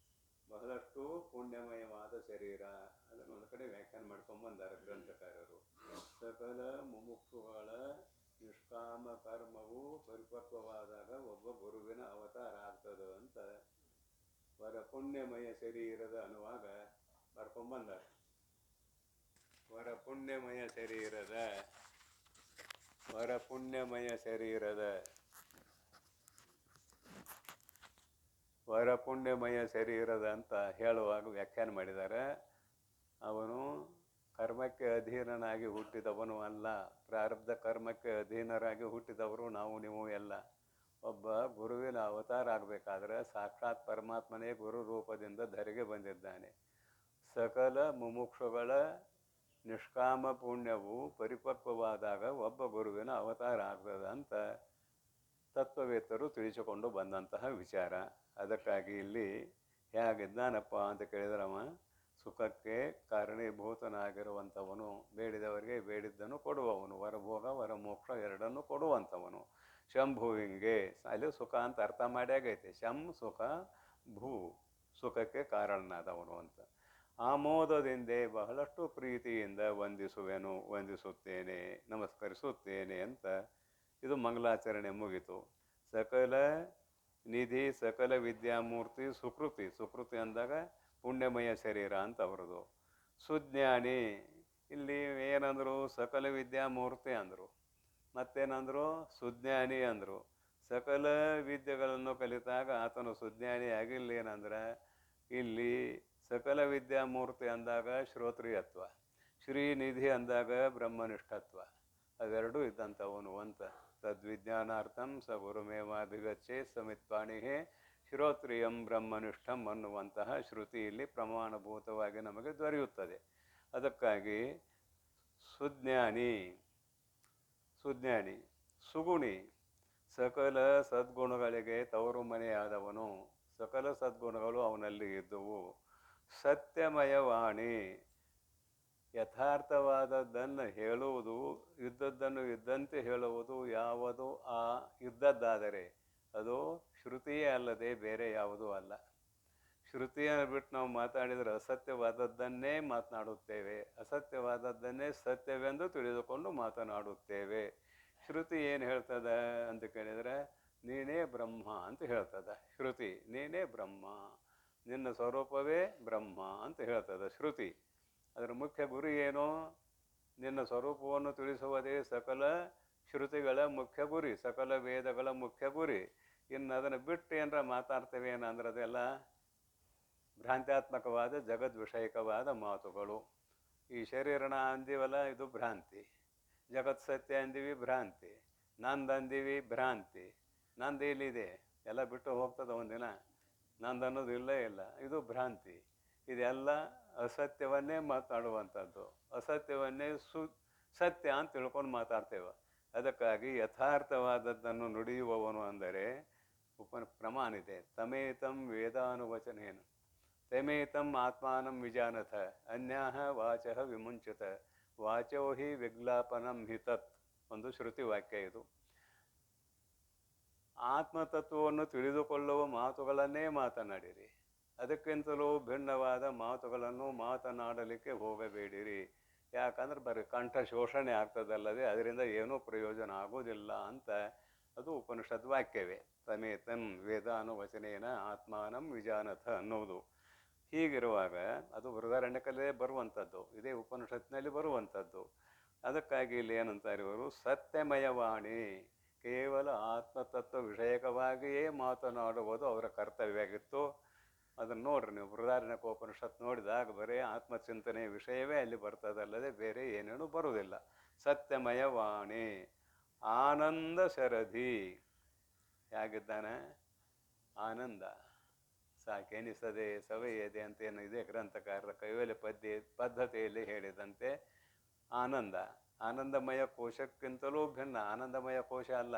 ಬಹಳಷ್ಟು ಪುಣ್ಯಮಯವಾದ ಶರೀರ. ಅದನ್ನು ಒಂದು ಕಡೆ ವ್ಯಾಖ್ಯಾನ ಮಾಡ್ಕೊಂಡ್ಬಂದಾರೆ ಗ್ರಂಥಕಾರರು. ಸಕಲ ಮುಮುಕ್ಷುಗಳ ನಿಷ್ಕಾಮ ಕರ್ಮವು ಪರಿಪಕ್ವವಾದಾಗ ಒಬ್ಬ ಗುರುವಿನ ಅವತಾರ ಆಗ್ತದೆ ಅಂತ ವರ ಪುಣ್ಯಮಯ ಶರೀರದ ಅನ್ನುವಾಗ ಬರ್ಕೊಂಡ್ಬಂದಾರೆ. ವರ ಪುಣ್ಯಮಯ ಶರೀರದ, ವರ ಪುಣ್ಯಮಯ ಶರೀರದ, ವರ ಪುಣ್ಯಮಯ ಶರೀರದ ಅಂತ ಹೇಳುವಾಗ ವ್ಯಾಖ್ಯಾನ ಮಾಡಿದ್ದಾರೆ. ಅವನು ಕರ್ಮಕ್ಕೆ ಅಧೀನನಾಗಿ ಹುಟ್ಟಿದವನು ಅಲ್ಲ, ಪ್ರಾರಬ್ಧ ಕರ್ಮಕ್ಕೆ ಅಧೀನರಾಗಿ ಹುಟ್ಟಿದವರು ನಾವು ನೀವು ಎಲ್ಲ. ಒಬ್ಬ ಗುರುವಿನ ಅವತಾರ ಆಗಬೇಕಾದ್ರೆ ಸಾಕ್ಷಾತ್ ಪರಮಾತ್ಮನೇ ಗುರು ರೂಪದಿಂದ ಧರೆಗೆ ಬಂದಿದ್ದಾನೆ. ಸಕಲ ಮುಮುಕ್ಷುಗಳ ನಿಷ್ಕಾಮ ಪುಣ್ಯವು ಪರಿಪಕ್ವವಾದಾಗ ಒಬ್ಬ ಗುರುವಿನ ಅವತಾರ ಆಗ್ತದೆ ಅಂತ ತತ್ವವೇತ್ತರು ತಿಳಿಸಿಕೊಂಡು ಬಂದಂತಹ ವಿಚಾರ. ಅದಕ್ಕಾಗಿ ಇಲ್ಲಿ ಹೇಗಿದ್ದಾನಪ್ಪ ಅಂತ ಕೇಳಿದ್ರವ ಸುಖಕ್ಕೆ ಕಾರಣೀಭೂತನಾಗಿರುವಂಥವನು, ಬೇಡಿದವರಿಗೆ ಬೇಡಿದ್ದನ್ನು ಕೊಡುವವನು, ವರಭೋಗ ವರಮೋಕ್ಷ ಎರಡನ್ನು ಕೊಡುವಂಥವನು. ಶಂಭುವಿಂಗೆ, ಅಲ್ಲಿ ಸುಖ ಅಂತ ಅರ್ಥ ಮಾಡಿ ಆಗೈತೆ. ಶಂ ಸುಖ, ಭೂ ಸುಖಕ್ಕೆ ಕಾರಣನಾದವನು ಅಂತ. ಆಮೋದದಿಂದೆ ಬಹಳಷ್ಟು ಪ್ರೀತಿಯಿಂದ ವಂದಿಸುವೆನು, ವಂದಿಸುತ್ತೇನೆ, ನಮಸ್ಕರಿಸುತ್ತೇನೆ ಅಂತ ಇದು ಮಂಗಲಾಚರಣೆ ಮುಗಿತು. ಸಕಲ ನಿಧಿ, ಸಕಲ ವಿದ್ಯಾಮೂರ್ತಿ, ಸುಕೃತಿ, ಸುಕೃತಿ ಅಂದಾಗ ಪುಣ್ಯಮಯ ಶರೀರ ಅಂತ ಅವರದು. ಸುಜ್ಞಾನಿ, ಇಲ್ಲಿ ಏನಂದರು, ಸಕಲ ವಿದ್ಯಾಮೂರ್ತಿ ಅಂದರು, ಮತ್ತೇನಂದರು, ಸುಜ್ಞಾನಿ ಅಂದರು. ಸಕಲ ವಿದ್ಯೆಗಳನ್ನು ಕಲಿತಾಗ ಆತನು ಸುಜ್ಞಾನಿ ಆಗಿಲ್ಲ. ಏನಂದ್ರೆ ಇಲ್ಲಿ ಸಕಲ ವಿದ್ಯಾಮೂರ್ತಿ ಅಂದಾಗ ಶ್ರೋತ್ರಿಯತ್ವ, ಶ್ರೀನಿಧಿ ಅಂದಾಗ ಬ್ರಹ್ಮನಿಷ್ಠತ್ವ, ಅವೆರಡೂ ಇದ್ದಂಥವನು ಅಂತ. ತದ್ವಿಜ್ಞಾನಾರ್ಥಂ ಸ ಗುರುಮೇವಾಭಿಗಚ್ಚೆ ಸಮಿತ್ಪಾಣಿಹೇ ಶ್ರೋತ್ರಿಯಂ ಬ್ರಹ್ಮನಿಷ್ಠಂ ಅನ್ನುವಂತಹ ಶ್ರುತಿ ಇಲ್ಲಿ ಪ್ರಮಾಣಭೂತವಾಗಿ ನಮಗೆ ದೊರೆಯುತ್ತದೆ. ಅದಕ್ಕಾಗಿ ಸುಜ್ಞಾನಿ, ಸುಜ್ಞಾನಿ. ಸುಗುಣಿ, ಸಕಲ ಸದ್ಗುಣಗಳಿಗೆ ತವರು ಮನೆಯಾದವನು, ಸಕಲ ಸದ್ಗುಣಗಳು ಅವನಲ್ಲಿ ಇದ್ದುವು. ಸತ್ಯಮಯವಾಣಿ, ಯಥಾರ್ಥವಾದದ್ದನ್ನು ಹೇಳುವುದು, ಇದ್ದದ್ದನ್ನು ಇದ್ದಂತೆ ಹೇಳುವುದು. ಯಾವುದು ಆ ಇದ್ದದ್ದಾದರೆ ಅದು ಶ್ರುತಿಯೇ ಅಲ್ಲದೆ ಬೇರೆ ಯಾವುದೂ ಅಲ್ಲ. ಶ್ರುತಿಯನ್ನು ಬಿಟ್ಟು ನಾವು ಮಾತಾಡಿದರೆ ಅಸತ್ಯವಾದದ್ದನ್ನೇ ಮಾತನಾಡುತ್ತೇವೆ, ಅಸತ್ಯವಾದದ್ದನ್ನೇ ಸತ್ಯವೆಂದು ತಿಳಿದುಕೊಂಡು ಮಾತನಾಡುತ್ತೇವೆ. ಶ್ರುತಿ ಏನು ಹೇಳ್ತದೆ ಅಂತ ಕೇಳಿದರೆ ನೀನೇ ಬ್ರಹ್ಮ ಅಂತ ಹೇಳ್ತದೆ. ಶ್ರುತಿ ನೀನೇ ಬ್ರಹ್ಮ, ನಿನ್ನ ಸ್ವರೂಪವೇ ಬ್ರಹ್ಮ ಅಂತ ಹೇಳ್ತದೆ ಶ್ರುತಿ. ಅದರ ಮುಖ್ಯ ಗುರಿ ಏನು? ನಿನ್ನ ಸ್ವರೂಪವನ್ನು ತಿಳಿಸುವುದೇ ಸಕಲ ಶ್ರುತಿಗಳ ಮುಖ್ಯ ಗುರಿ, ಸಕಲ ವೇದಗಳ ಮುಖ್ಯ ಗುರಿ. ಇನ್ನು ಅದನ್ನು ಬಿಟ್ಟು ಏನರ ಮಾತಾಡ್ತೇವೆ ಏನಂದ್ರೆ ಅದೆಲ್ಲ ಭ್ರಾಂತ್ಯಾತ್ಮಕವಾದ ಜಗದ್ವಿಷಯಕವಾದ ಮಾತುಗಳು. ಈ ಶರೀರನ ಅಂದಿವಲ್ಲ, ಇದು ಭ್ರಾಂತಿ. ಜಗತ್ ಸತ್ಯ ಅಂದಿವಿ, ಭ್ರಾಂತಿ. ನಂದು ಅಂದಿವಿ, ಭ್ರಾಂತಿ. ನಂದು ಇಲ್ಲಿದೆ, ಎಲ್ಲ ಬಿಟ್ಟು ಹೋಗ್ತದೆ ಒಂದಿನ. ನಂದು ಅನ್ನೋದು ಇಲ್ಲೇ ಇಲ್ಲ, ಇದು ಭ್ರಾಂತಿ. ಇದೆಲ್ಲ ಅಸತ್ಯವನ್ನೇ ಮಾತಾಡುವಂಥದ್ದು. ಅಸತ್ಯವನ್ನೇ ಸತ್ಯ ಅಂತ ತಿಳ್ಕೊಂಡು ಮಾತಾಡ್ತೇವೆ. ಅದಕ್ಕಾಗಿ ಯಥಾರ್ಥವಾದದ್ದನ್ನು ನುಡಿಯುವವನು ಅಂದರೆ ಪ್ರಮಾಣ ಇದೆ. ತಮೇತಂ ವೇದಾನುವಚನೇನ ತಮೇತಂ ಆತ್ಮಾನಂ ವಿಜಾನಥ ಅನ್ಯಾಹ ವಾಚಃ ವಿಮುಂಚತ ವಾಚೋ ಹಿ ವಿಗ್ಲಾಪನಂ ಹಿತತ್. ಒಂದು ಶ್ರುತಿ ವಾಕ್ಯ ಇದು. ಆತ್ಮತತ್ವವನ್ನು ತಿಳಿದುಕೊಳ್ಳುವ ಮಾತುಗಳನ್ನೇ ಮಾತನಾಡಿರಿ, ಅದಕ್ಕಿಂತಲೂ ಭಿನ್ನವಾದ ಮಾತುಗಳನ್ನು ಮಾತನಾಡಲಿಕ್ಕೆ ಹೋಗಬೇಡಿರಿ. ಯಾಕಂದ್ರೆ ಬರೀ ಕಂಠ ಶೋಷಣೆ ಆಗ್ತದಲ್ಲದೆ ಅದರಿಂದ ಏನೂ ಪ್ರಯೋಜನ ಆಗೋದಿಲ್ಲ ಅಂತ ಅದು ಉಪನಿಷತ್ ವಾಕ್ಯವೇ. ತಮೇತಂ ವೇದಾನುವಚನೇನ ಆತ್ಮಾನಂ ವಿಜಾನಥ ಅನ್ನೋದು. ಹೀಗಿರುವಾಗ ಅದು ಬೃಹದಾರಣ್ಯಕಲ್ಲೇ ಬರುವಂಥದ್ದು, ಇದೇ ಉಪನಿಷತ್ನಲ್ಲಿ ಬರುವಂಥದ್ದು. ಅದಕ್ಕಾಗಿ ಇಲ್ಲಿ ಏನಂತಾರೆ ಇವರು, ಸತ್ಯಮಯವಾಣಿ, ಕೇವಲ ಆತ್ಮತತ್ವ ವಿಷಯಕವಾಗಿಯೇ ಮಾತನಾಡುವುದು ಅವರ ಕರ್ತವ್ಯವಾಗಿತ್ತು. ಅದನ್ನು ನೋಡ್ರಿ ನೀವು, ಬೃಹದಾರಣ್ಯಕೋಪನಿಷತ್ ನೋಡಿದಾಗ ಬರೀ ಆತ್ಮಚಿಂತನೆ ವಿಷಯವೇ ಅಲ್ಲಿ ಬರ್ತದಲ್ಲದೆ ಬೇರೆ ಏನೇನು ಬರುವುದಿಲ್ಲ. ಸತ್ಯಮಯವಾಣಿ ಆನಂದ ಶರಧಿ. ಹೇಗಿದ್ದಾನೆ ಆನಂದ, ಸಾಕೆನಿಸದೆ ಸವೆಯದೆ ಅಂತ ಏನು ಇದೆ ಗ್ರಂಥಕಾರರ ಕೈವಲ್ಯ ಪದ್ಧತಿಯಲ್ಲಿ ಹೇಳಿದಂತೆ ಆನಂದ ಆನಂದಮಯ ಕೋಶಕ್ಕಿಂತಲೂ ಭಿನ್ನ. ಆನಂದಮಯ ಕೋಶ ಅಲ್ಲ,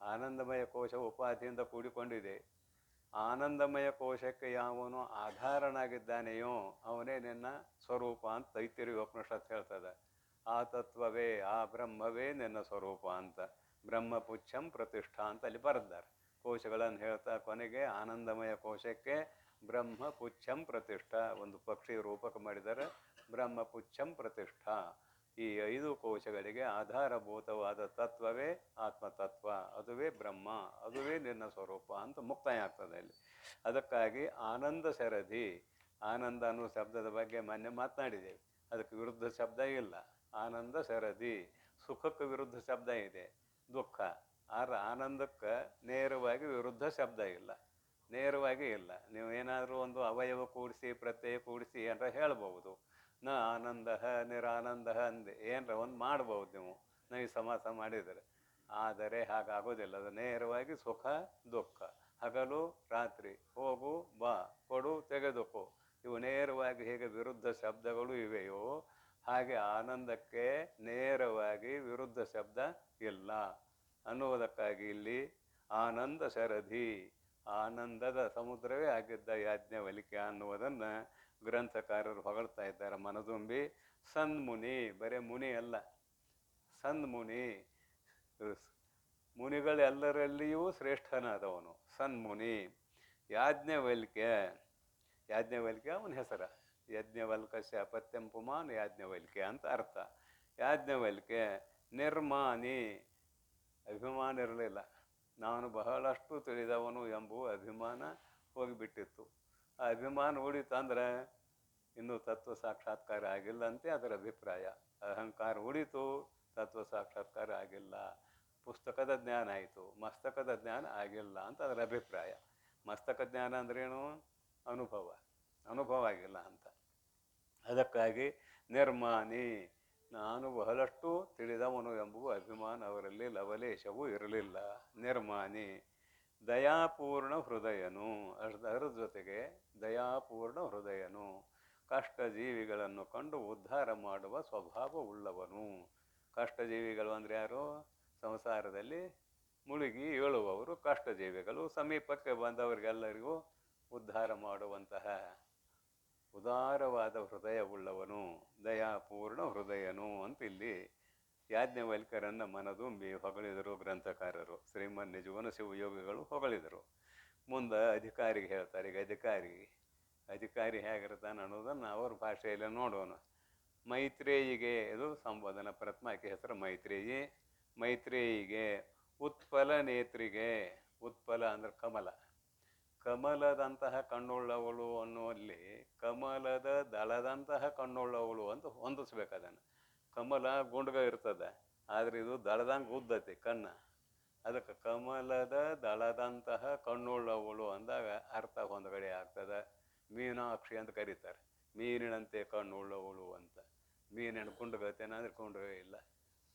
ಆನಂದಮಯ ಕೋಶ ಉಪಾಧಿಯಿಂದ ಕೂಡಿಕೊಂಡಿದೆ. ಆನಂದಮಯ ಕೋಶಕ್ಕೆ ಯಾವನು ಆಧಾರನಾಗಿದ್ದಾನೆಯೋ ಅವನೇ ನಿನ್ನ ಸ್ವರೂಪ ಅಂತ ತೈತ್ತಿರೀಯ ಉಪನಿಷತ್ ಹೇಳ್ತದೆ. ಆ ತತ್ವವೇ, ಆ ಬ್ರಹ್ಮವೇ ನಿನ್ನ ಸ್ವರೂಪ ಅಂತ. ಬ್ರಹ್ಮಪುಚ್ಛಂ ಪ್ರತಿಷ್ಠಾ ಅಂತ ಅಲ್ಲಿ ಬರೆದ್ದಾರೆ. ಕೋಶಗಳನ್ನು ಹೇಳ್ತಾ ಕೊನೆಗೆ ಆನಂದಮಯ ಕೋಶಕ್ಕೆ ಬ್ರಹ್ಮಪುಚ್ಛಂ ಪ್ರತಿಷ್ಠಾ, ಒಂದು ಪಕ್ಷಿ ರೂಪಕ ಮಾಡಿದರೆ ಬ್ರಹ್ಮಪುಚ್ಛಂ ಪ್ರತಿಷ್ಠಾ. ಈ 5 ಕೋಶಗಳಿಗೆ ಆಧಾರಭೂತವಾದ ತತ್ವವೇ ಆತ್ಮತತ್ವ, ಅದುವೇ ಬ್ರಹ್ಮ, ಅದುವೇ ನಿನ್ನ ಸ್ವರೂಪ ಅಂತ ಮುಕ್ತಾಯ ಆಗ್ತದೆ ಅಲ್ಲಿ. ಅದಕ್ಕಾಗಿ ಆನಂದ ಶರಧಿ, ಆನಂದ ಅನ್ನೋ ಶಬ್ದದ ಬಗ್ಗೆ ಮೊನ್ನೆ ಮಾತನಾಡಿದ್ದೇವೆ. ಅದಕ್ಕೆ ವಿರುದ್ಧ ಶಬ್ದ ಇಲ್ಲ. ಆನಂದ ಶರಧಿ, ಸುಖಕ್ಕೆ ವಿರುದ್ಧ ಶಬ್ದ ಇದೆ, ದುಃಖ. ಆದ್ರೆ ಆನಂದಕ್ಕೆ ನೇರವಾಗಿ ವಿರುದ್ಧ ಶಬ್ದ ಇಲ್ಲ, ನೇರವಾಗಿ ಇಲ್ಲ. ನೀವು ಏನಾದರೂ ಒಂದು ಅವಯವ ಕೂಡಿಸಿ ಪ್ರತ್ಯಯ ಕೂಡಿಸಿ ಏನಾರ ಹೇಳ್ಬೋದು. ನ ಆನಂದ ನಿರಾನಂದ ಅಂದೆ ಏನರ ಒಂದು ಮಾಡ್ಬೋದು ನೀವು ನೈ ಸಮಾಸ ಮಾಡಿದರೆ. ಆದರೆ ಹಾಗಾಗೋದಿಲ್ಲ. ಅದು ನೇರವಾಗಿ ಸುಖ ದುಃಖ, ಹಗಲು ರಾತ್ರಿ, ಹೋಗು ಬಾ, ಕೊಡು ತೆಗೆದುಕೋ, ಇವು ನೇರವಾಗಿ ಹೇಗೆ ವಿರುದ್ಧ ಶಬ್ದಗಳು ಇವೆಯೋ ಹಾಗೆ ಆನಂದಕ್ಕೆ ನೇರವಾಗಿ ವಿರುದ್ಧ ಶಬ್ದ ಇಲ್ಲ ಅನ್ನುವುದಕ್ಕಾಗಿ ಇಲ್ಲಿ ಆನಂದ ಶರಧಿ, ಆನಂದದ ಸಮುದ್ರವೇ ಆಗಿದ್ದ ಯಾಜ್ಞವಲ್ಕ್ಯ ಅನ್ನುವುದನ್ನು ಗ್ರಂಥಕಾರರು ಹೊಗಳ್ತಾ ಇದ್ದಾರೆ ಮನದುಂಬಿ. ಸನ್ಮುನಿ, ಬರೇ ಮುನಿ ಅಲ್ಲ, ಸನ್ಮುನಿ, ಮುನಿಗಳೆಲ್ಲರಲ್ಲಿಯೂ ಶ್ರೇಷ್ಠನಾದವನು ಸನ್ಮುನಿ. ಯಾಜ್ಞವಲ್ಕ್ಯ, ಯಾಜ್ಞವಲ್ಕ್ಯ ಅವನ ಹೆಸರ. ಯಜ್ಞವಲ್ಕಸ್ಯ ಅಪತ್ಯಂ ಪುಮಾನ್ ಯಾಜ್ಞವಲ್ಕ್ಯ ಅಂತ ಅರ್ಥ. ಯಾಜ್ಞವಲ್ಕ್ಯ ನಿರ್ಮಾನಿ, ಅಭಿಮಾನ ಇರಲಿಲ್ಲ. ನಾನು ಬಹಳಷ್ಟು ತಿಳಿದವನು ಎಂಬುವ ಅಭಿಮಾನ ಹೋಗಿಬಿಟ್ಟಿತ್ತು. ಆ ಅಭಿಮಾನ ಉಳಿತಂದ್ರೆ ಇನ್ನೂ ತತ್ವ ಸಾಕ್ಷಾತ್ಕಾರ ಆಗಿಲ್ಲ ಅಂತೆ ಅದರ ಅಭಿಪ್ರಾಯ. ಅಹಂಕಾರ ಉಳಿತು, ತತ್ವ ಸಾಕ್ಷಾತ್ಕಾರ ಆಗಿಲ್ಲ. ಪುಸ್ತಕದ ಜ್ಞಾನ ಆಯಿತು, ಮಸ್ತಕದ ಜ್ಞಾನ ಆಗಿಲ್ಲ ಅಂತ ಅದರ ಅಭಿಪ್ರಾಯ. ಮಸ್ತಕ ಜ್ಞಾನ ಅಂದ್ರೇನು? ಅನುಭವ, ಅನುಭವ ಆಗಿಲ್ಲ ಅಂತ. ಅದಕ್ಕಾಗಿ ನಿರ್ಮಾನಿ, ನಾನು ಬಹಳಷ್ಟು ತಿಳಿದವನು ಎಂಬುವ ಅಭಿಮಾನ ಅವರಲ್ಲಿ ಲವಲೇಶವೂ ಇರಲಿಲ್ಲ. ನಿರ್ಮಾನಿ, ದಯಾಪೂರ್ಣ ಹೃದಯನು, ಅದರ ಜೊತೆಗೆ ದಯಾಪೂರ್ಣ ಹೃದಯನು, ಕಷ್ಟ ಜೀವಿಗಳನ್ನು ಕಂಡು ಉದ್ಧಾರ ಮಾಡುವ ಸ್ವಭಾವವುಳ್ಳವನು. ಕಷ್ಟಜೀವಿಗಳು ಅಂದರೆ ಯಾರು? ಸಂಸಾರದಲ್ಲಿ ಮುಳುಗಿ ಏಳುವವರು ಕಷ್ಟಜೀವಿಗಳು. ಸಮೀಪಕ್ಕೆ ಬಂದವರಿಗೆಲ್ಲರಿಗೂ ಉದ್ಧಾರ ಮಾಡುವಂತಹ ಉದಾರವಾದ ಹೃದಯವುಳ್ಳವನು, ದಯಾಪೂರ್ಣ ಹೃದಯನು ಅಂತ ಇಲ್ಲಿ ಯಾಜ್ಞವಲ್ಕ್ಯರನ್ನು ಮನದುಂಬಿ ಹೊಗಳಿದರು ಗ್ರಂಥಕಾರರು. ಶ್ರೀಮನ್ ನಿಜವನ ಶಿವಯೋಗಿಗಳು ಹೊಗಳಿದರು. ಮುಂದೆ ಅಧಿಕಾರಿಗೆ ಹೇಳ್ತಾರೆ. ಈಗ ಅಧಿಕಾರಿ ಹೇಗಿರ್ತಾನೆ ಅನ್ನೋದನ್ನು ಅವ್ರ ಭಾಷೆಯಲ್ಲಿ ನೋಡೋಣ. ಮೈತ್ರೇಯಿಗೆ, ಇದು ಸಂಬೋಧನ ಪ್ರಥಮ, ಆಕೆ ಹೆಸರು ಮೈತ್ರೇಯಿ. ಮೈತ್ರೇಯಿಗೆ ಉತ್ಪಲ ನೇತ್ರಿಗೆ, ಉತ್ಪಲ ಅಂದ್ರೆ ಕಮಲ, ಕಮಲದಂತಹ ಕಣ್ಣುಳ್ಳವಳು ಅನ್ನುವಲ್ಲಿ ಕಮಲದ ದಳದಂತಹ ಕಣ್ಣುಳ್ಳವಳು ಅಂತ ಹೊಂದಿಸ್ಬೇಕು ಅದನ್ನು. ಕಮಲ ಗುಂಡ್ಗ ಇರ್ತದೆ, ಆದರೆ ಇದು ದಳದಂಗೆ ಉದ್ದತಿ ಕಣ್ಣ. ಅದಕ್ಕೆ ಕಮಲದ ದಳದಂತಹ ಕಣ್ಣುಳ್ಳವಳು ಅಂದಾಗ ಅರ್ಥ ಹೊಂದಗಡೆ ಆಗ್ತದೆ. ಮೀನಾಕ್ಷಿ ಅಂತ ಕರೀತಾರೆ, ಮೀನಿನಂತೆ ಕಣ್ಣುಳ್ಳವಳು ಅಂತ. ಮೀನು ಹಿಡ್ಕೊಂಡು ಗತೇನಾದ್ರೆ ಕೊಂಡು ಇಲ್ಲ.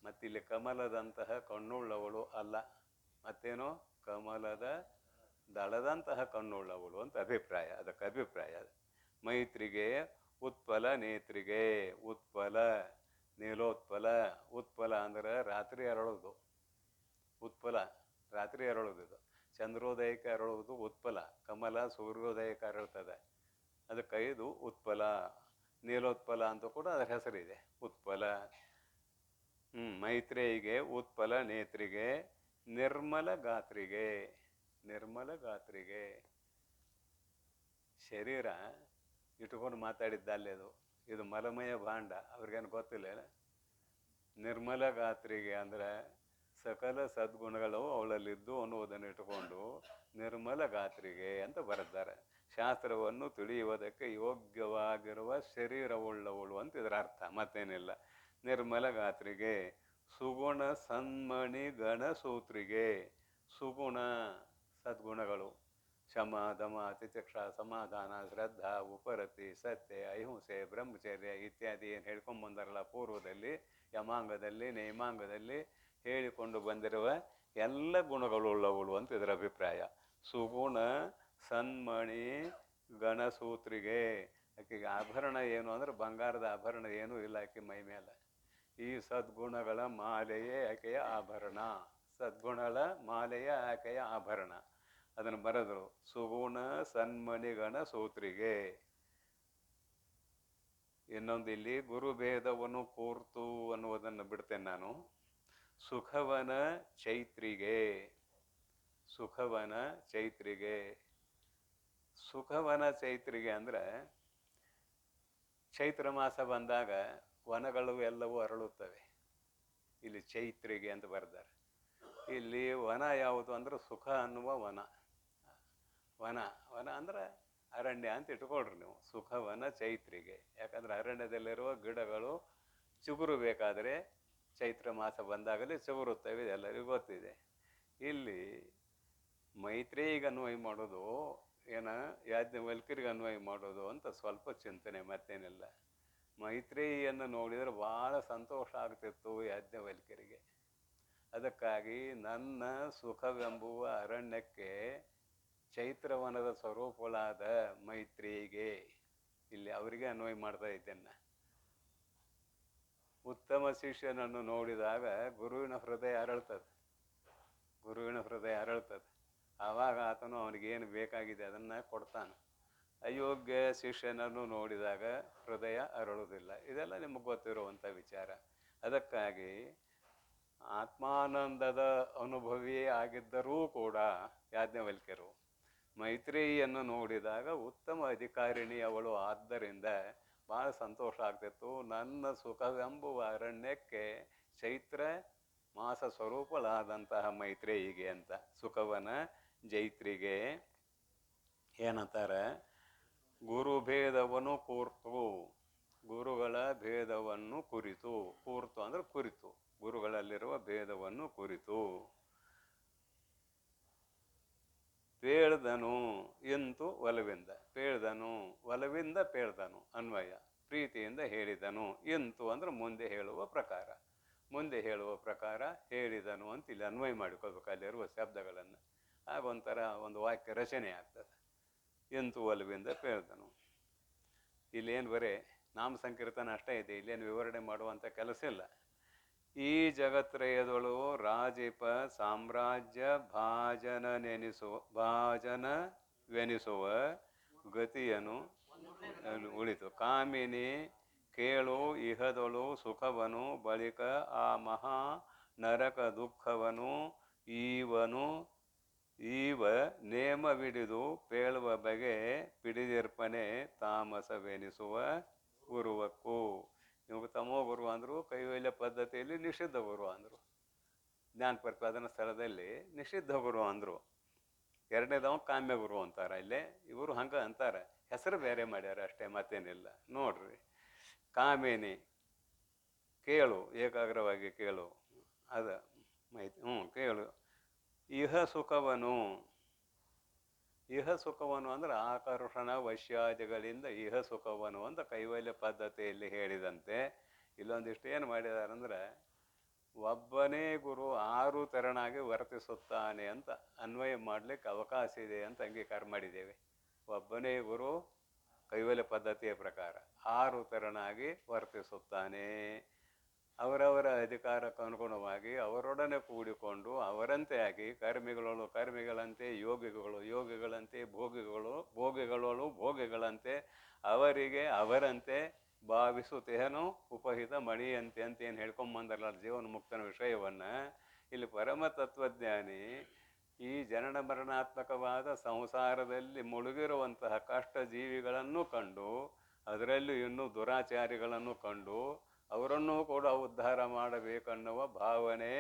ಮತ್ತಿಲ್ಲಿ ಕಮಲದಂತಹ ಕಣ್ಣುಳ್ಳವಳು ಅಲ್ಲ, ಮತ್ತೇನೋ ಕಮಲದ ದಳದಂತಹ ಕಣ್ಣುಳ್ಳವಳು ಅಂತ ಅಭಿಪ್ರಾಯ. ಅದಕ್ಕೆ ಅಭಿಪ್ರಾಯ ಮೈತ್ರಿಗೆ ಉತ್ಪಲ ನೇತ್ರಿಗೆ. ಉತ್ಪಲ ನೀಲೋತ್ಪಲ. ಉತ್ಪಲ ಅಂದ್ರೆ ರಾತ್ರಿ ಅರಳೋದು. ಉತ್ಪಲ ರಾತ್ರಿ ಅರಳೋದು. ಚಂದ್ರೋದಯಕ್ಕೆ ಅರಳುವುದು ಉತ್ಪಲ. ಕಮಲ ಸೂರ್ಯೋದಯಕ್ಕೆ ಅರಳ್ತದೆ, ಅದಕ್ಕೆ ಇದು ಉತ್ಪಲ. ನೀಲೋತ್ಪಲ ಅಂತ ಕೂಡ ಅದರ ಹೆಸರಿದೆ, ಉತ್ಪಲ. ಮೈತ್ರೇಯಿಗೆ ಉತ್ಪಲ ನೇತ್ರಿಗೆ ನಿರ್ಮಲ ಗಾತ್ರಿಗೆ. ನಿರ್ಮಲ ಗಾತ್ರಿಗೆ ಶರೀರ ಇಟ್ಕೊಂಡು ಮಾತಾಡಿದ್ದಲ್ಲೇ ಅದು. ಇದು ಮಲಮಯ ಭಾಂಡ, ಅವ್ರಿಗೇನು ಗೊತ್ತಿಲ್ಲ. ನಿರ್ಮಲ ಗಾತ್ರಿಗೆ ಅಂದ್ರೆ ಸಕಲ ಸದ್ಗುಣಗಳು ಅವಳಲ್ಲಿದ್ದು ಅನ್ನುವುದನ್ನು ಇಟ್ಟುಕೊಂಡು ನಿರ್ಮಲ ಗಾತ್ರಿಗೆ ಅಂತ ಬರೆದ್ದಾರೆ. ಶಾಸ್ತ್ರವನ್ನು ತಿಳಿಯುವುದಕ್ಕೆ ಯೋಗ್ಯವಾಗಿರುವ ಶರೀರವುಳ್ಳವಳು ಅಂತ ಇದರ ಅರ್ಥ, ಮತ್ತೇನಿಲ್ಲ. ನಿರ್ಮಲ ಗಾತ್ರಿಗೆ ಸುಗುಣ ಸನ್ಮಣಿ ಗಣಸೂತ್ರಿಗೆ. ಸುಗುಣ ಸದ್ಗುಣಗಳು ಶಮ ದಮ ತಿತಿಕ್ಷ ಸಮಾಧಾನ ಶ್ರದ್ಧಾ ಉಪರತಿ ಸತ್ಯ ಅಹಿಂಸೆ ಬ್ರಹ್ಮಚರ್ಯ ಇತ್ಯಾದಿ ಏನು ಹೇಳ್ಕೊಂಬಂದಾರಲ್ಲ ಪೂರ್ವದಲ್ಲಿ, ಯಮಾಂಗದಲ್ಲಿ ನೇಮಾಂಗದಲ್ಲಿ ಹೇಳಿಕೊಂಡು ಬಂದಿರುವ ಎಲ್ಲ ಗುಣಗಳುಳ್ಳವಳು ಅಂತ ಇದರ ಅಭಿಪ್ರಾಯ. ಸುಗುಣ ಸನ್ಮಣಿ ಗಣಸೂತ್ರಿಗೆ. ಆಕೆಗೆ ಆಭರಣ ಏನು ಅಂದ್ರೆ ಬಂಗಾರದ ಆಭರಣ ಏನೂ ಇಲ್ಲ ಆಕೆ ಮೈ ಮೇಲೆ. ಈ ಸದ್ಗುಣಗಳ ಮಾಲೆಯೇ ಆಕೆಯ ಆಭರಣ. ಸದ್ಗುಣಗಳ ಮಾಲೆಯ ಆಕೆಯ ಆಭರಣ. ಅದನ್ನು ಬರೆದರು. ಸುಗುಣ ಸನ್ಮಣಿಗಣ ಸೂತ್ರಿಗೆ. ಇನ್ನೊಂದು ಇಲ್ಲಿ ಗುರುಭೇದವನ್ನು ಕೂರ್ತು ಅನ್ನುವುದನ್ನು ಬಿಡ್ತೇನೆ ನಾನು. ಸುಖವನ ಚೈತ್ರಿಗೆ. ಸುಖವನ ಚೈತ್ರಿಗೆ. ಸುಖವನ ಚೈತ್ರಿಗೆ ಅಂದ್ರೆ ಚೈತ್ರ ಮಾಸ ಬಂದಾಗ ವನಗಳು ಎಲ್ಲವೂ ಅರಳುತ್ತವೆ. ಇಲ್ಲಿ ಚೈತ್ರಿಗೆ ಅಂತ ಬರೆದಾರೆ. ಇಲ್ಲಿ ವನ ಯಾವುದು ಅಂದ್ರೆ ಸುಖ ಅನ್ನುವ ವನ. ವನ ವನ ಅಂದ್ರೆ ಅರಣ್ಯ ಅಂತ ಇಟ್ಕೊಳ್ರಿ ನೀವು. ಸುಖವನ ಚೈತ್ರಿಗೆ. ಯಾಕಂದ್ರೆ ಅರಣ್ಯದಲ್ಲಿರುವ ಗಿಡಗಳು ಚಿಗುರು ಬೇಕಾದರೆ ಚೈತ್ರ ಮಾಸ ಬಂದಾಗಲೇ ಚಿಗುರುತ್ತವೆ, ಎಲ್ಲರಿಗೂ ಗೊತ್ತಿದೆ. ಇಲ್ಲಿ ಮೈತ್ರೇಯಿಗೆ ಅನ್ವಯ ಮಾಡೋದು ಏನ ಯಾಜ್ಞವಲ್ಕ್ಯರಿಗೆ ಅನ್ವಯ ಮಾಡೋದು ಅಂತ ಸ್ವಲ್ಪ ಚಿಂತನೆ, ಮತ್ತೇನಿಲ್ಲ. ಮೈತ್ರೇಯಿಯನ್ನು ನೋಡಿದರೆ ಭಾಳ ಸಂತೋಷ ಆಗ್ತಿತ್ತು ಯಾಜ್ಞವಲ್ಕ್ಯರಿಗೆ. ಅದಕ್ಕಾಗಿ ನನ್ನ ಸುಖವೆಂಬುವ ಅರಣ್ಯಕ್ಕೆ ಚೈತ್ರವನದ ಸ್ವರೂಪಗಳಾದ ಮೈತ್ರೇಯಿಗೆ ಇಲ್ಲಿ ಅವರಿಗೆ ಅನ್ವಯ ಮಾಡ್ತಾ ಇದ್ದೇನೆ. ಉತ್ತಮ ಶಿಷ್ಯನನ್ನು ನೋಡಿದಾಗ ಗುರುವಿನ ಹೃದಯ ಅರಳ್ತದೆ. ಗುರುವಿನ ಹೃದಯ ಅರಳ್ತದೆ. ಆವಾಗ ಆತನು ಅವನಿಗೇನು ಬೇಕಾಗಿದೆ ಅದನ್ನು ಕೊಡ್ತಾನೆ. ಅಯೋಗ್ಯ ಶಿಷ್ಯನನ್ನು ನೋಡಿದಾಗ ಹೃದಯ ಅರಳುವುದಿಲ್ಲ. ಇದೆಲ್ಲ ನಿಮಗೆ ಗೊತ್ತಿರುವಂಥ ವಿಚಾರ. ಅದಕ್ಕಾಗಿ ಆತ್ಮಾನಂದದ ಅನುಭವಿಯೇ ಆಗಿದ್ದರೂ ಕೂಡ ಯಾಜ್ಞವಲ್ಕ್ಯರು ಮೈತ್ರೇಯಿಯನ್ನು ನೋಡಿದಾಗ ಉತ್ತಮ ಅಧಿಕಾರಿಣಿ ಅವಳು ಆದ್ದರಿಂದ ಭಾಳ ಸಂತೋಷ ಆಗ್ತಿತ್ತು. ನನ್ನ ಸುಖವೆಂಬುವ ಅರಣ್ಯಕ್ಕೆ ಚೈತ್ರ ಮಾಸ ಸ್ವರೂಪಳಾದಂತಹ ಮೈತ್ರೇಯಿಗೆ ಅಂತ. ಸುಖವನ ಜೈತ್ರಿಗೆ ಏನಂತಾರೆ? ಗುರುಭೇದವನ್ನು ಕೂರ್ತು. ಗುರುಗಳ ಭೇದವನ್ನು ಕುರಿತು. ಕೂರ್ತು ಅಂದ್ರೆ ಕುರಿತು, ಗುರುಗಳಲ್ಲಿರುವ ಭೇದವನ್ನು ಕುರಿತು. ಪೇಳ್ದನು ಇಂತು ಒಲವಿಂದ. ಪೇಳ್ದನು ಒಲವಿಂದ ಪೇಳ್ದನು ಅನ್ವಯ. ಪ್ರೀತಿಯಿಂದ ಹೇಳಿದನು. ಇಂತು ಅಂದ್ರೆ ಮುಂದೆ ಹೇಳುವ ಪ್ರಕಾರ. ಮುಂದೆ ಹೇಳುವ ಪ್ರಕಾರ ಹೇಳಿದನು ಅಂತ ಇಲ್ಲಿ ಅನ್ವಯ ಮಾಡಿಕೊಳ್ಬೇಕು ಅಲ್ಲಿರುವ ಶಬ್ದಗಳನ್ನು. ಆಗ ಒಂಥರ ಒಂದು ವಾಕ್ಯ ರಚನೆ ಆಗ್ತದೆ. ಇಂತು ಒಲವಿಂದ ಪೇಳ್ದನು. ಇಲ್ಲೇನು ಬರೀ ನಾಮ ಸಂಕೀರ್ತನ ಅಷ್ಟೇ ಇದೆ, ಇಲ್ಲೇನು ವಿವರಣೆ ಮಾಡುವಂಥ ಕೆಲಸ ಇಲ್ಲ. ಈ ಜಗತ್ರಯದೊಳು ರಾಜಿಪ ಸಾಮ್ರಾಜ್ಯ ಭಾಜನವೆನಿಸುವ ಗತಿಯನ್ನು ಉಳಿತು. ಕಾಮಿನಿ ಕೇಳು ಇಹದೊಳು ಸುಖವನು, ಬಳಿಕ ಆ ಮಹಾ ನರಕ ದುಃಖವನು ಈವ ನೇಮವಿಡಿದು ಪೇಳುವ ಬಗೆ ಪಿಡಿದಿರ್ಪನೆ ತಾಮಸವೆನಿಸುವ ಗುರುವಕ್ಕೂ. ಇವಾಗ ತಮೋ ಗುರು ಅಂದರು, ಕೈವಲ್ಯ ಪದ್ಧತಿಯಲ್ಲಿ ನಿಷಿದ್ಧ ಗುರು ಅಂದರು. ಜ್ಞಾನ ಪ್ರತಿಪಾದನ ಸ್ಥಳದಲ್ಲಿ ನಿಷಿದ್ಧ ಗುರು ಅಂದರು. ಎರಡನೇದವ ಕಾಮ್ಯ ಗುರು ಅಂತಾರೆ. ಇಲ್ಲೇ ಇವರು ಹಂಗೆ ಅಂತಾರೆ, ಹೆಸರು ಬೇರೆ ಮಾಡ್ಯಾರ ಅಷ್ಟೇ, ಮತ್ತೇನಿಲ್ಲ. ನೋಡ್ರಿ, ಕಾಮಿನಿ ಕೇಳು, ಏಕಾಗ್ರವಾಗಿ ಕೇಳು, ಅದ ಕೇಳು. ಇಹ ಸುಖವನು ಅಂದ್ರೆ ಆಕರ್ಷಣ ವಶ್ಯಾದಿಗಳಿಂದ ಇಹ ಸುಖವನು ಅಂತ ಕೈವಲ್ಯ ಪದ್ಧತಿಯಲ್ಲಿ ಹೇಳಿದಂತೆ ಇಲ್ಲೊಂದಿಷ್ಟು ಏನು ಮಾಡಿದಾರಂದ್ರೆ, ಒಬ್ಬನೇ ಗುರು 6 ತೆರನಾಗಿ ವರ್ತಿಸುತ್ತಾನೆ ಅಂತ ಅನ್ವಯ ಮಾಡಲಿಕ್ಕೆ ಅವಕಾಶ ಇದೆ ಅಂತ ಅಂಗೀಕಾರ ಮಾಡಿದ್ದೇವೆ. ಒಬ್ಬನೇ ಗುರು ಕೈವಲ್ಯ ಪದ್ಧತಿಯ ಪ್ರಕಾರ 6 ತೆರನಾಗಿ ವರ್ತಿಸುತ್ತಾನೆ. ಅವರವರ ಅಧಿಕಾರಕ್ಕೆ ಅನುಗುಣವಾಗಿ ಅವರೊಡನೆ ಕೂಡಿಕೊಂಡು ಅವರಂತೆ ಆಗಿ ಕರ್ಮಿಗಳಂತೆ ಯೋಗಿಗಳಂತೆ ಭೋಗಿಗಳಳು ಭೋಗಿಗಳಂತೆ ಅವರಂತೆ ಭಾವಿಸುತ್ತೇನು ಉಪಹಿತ ಮಣಿಯಂತೆ ಅಂತ ಏನು ಹೇಳ್ಕೊಂಬಂದಲ್ಲ ಜೀವನ ಮುಕ್ತನ ವಿಷಯವನ್ನು, ಇಲ್ಲಿ ಪರಮ ತತ್ವಜ್ಞಾನಿ ಈ ಜನನ ಮರಣಾತ್ಮಕವಾದ ಸಂಸಾರದಲ್ಲಿ ಮುಳುಗಿರುವಂತಹ ಕಷ್ಟ ಜೀವಿಗಳನ್ನು ಕಂಡು, ಅದರಲ್ಲೂ ಇನ್ನೂ ದುರಾಚಾರಿಗಳನ್ನು ಕಂಡು ಅವರನ್ನೂ ಕೂಡ ಉದ್ಧಾರ ಮಾಡಬೇಕನ್ನುವ ಭಾವನೆ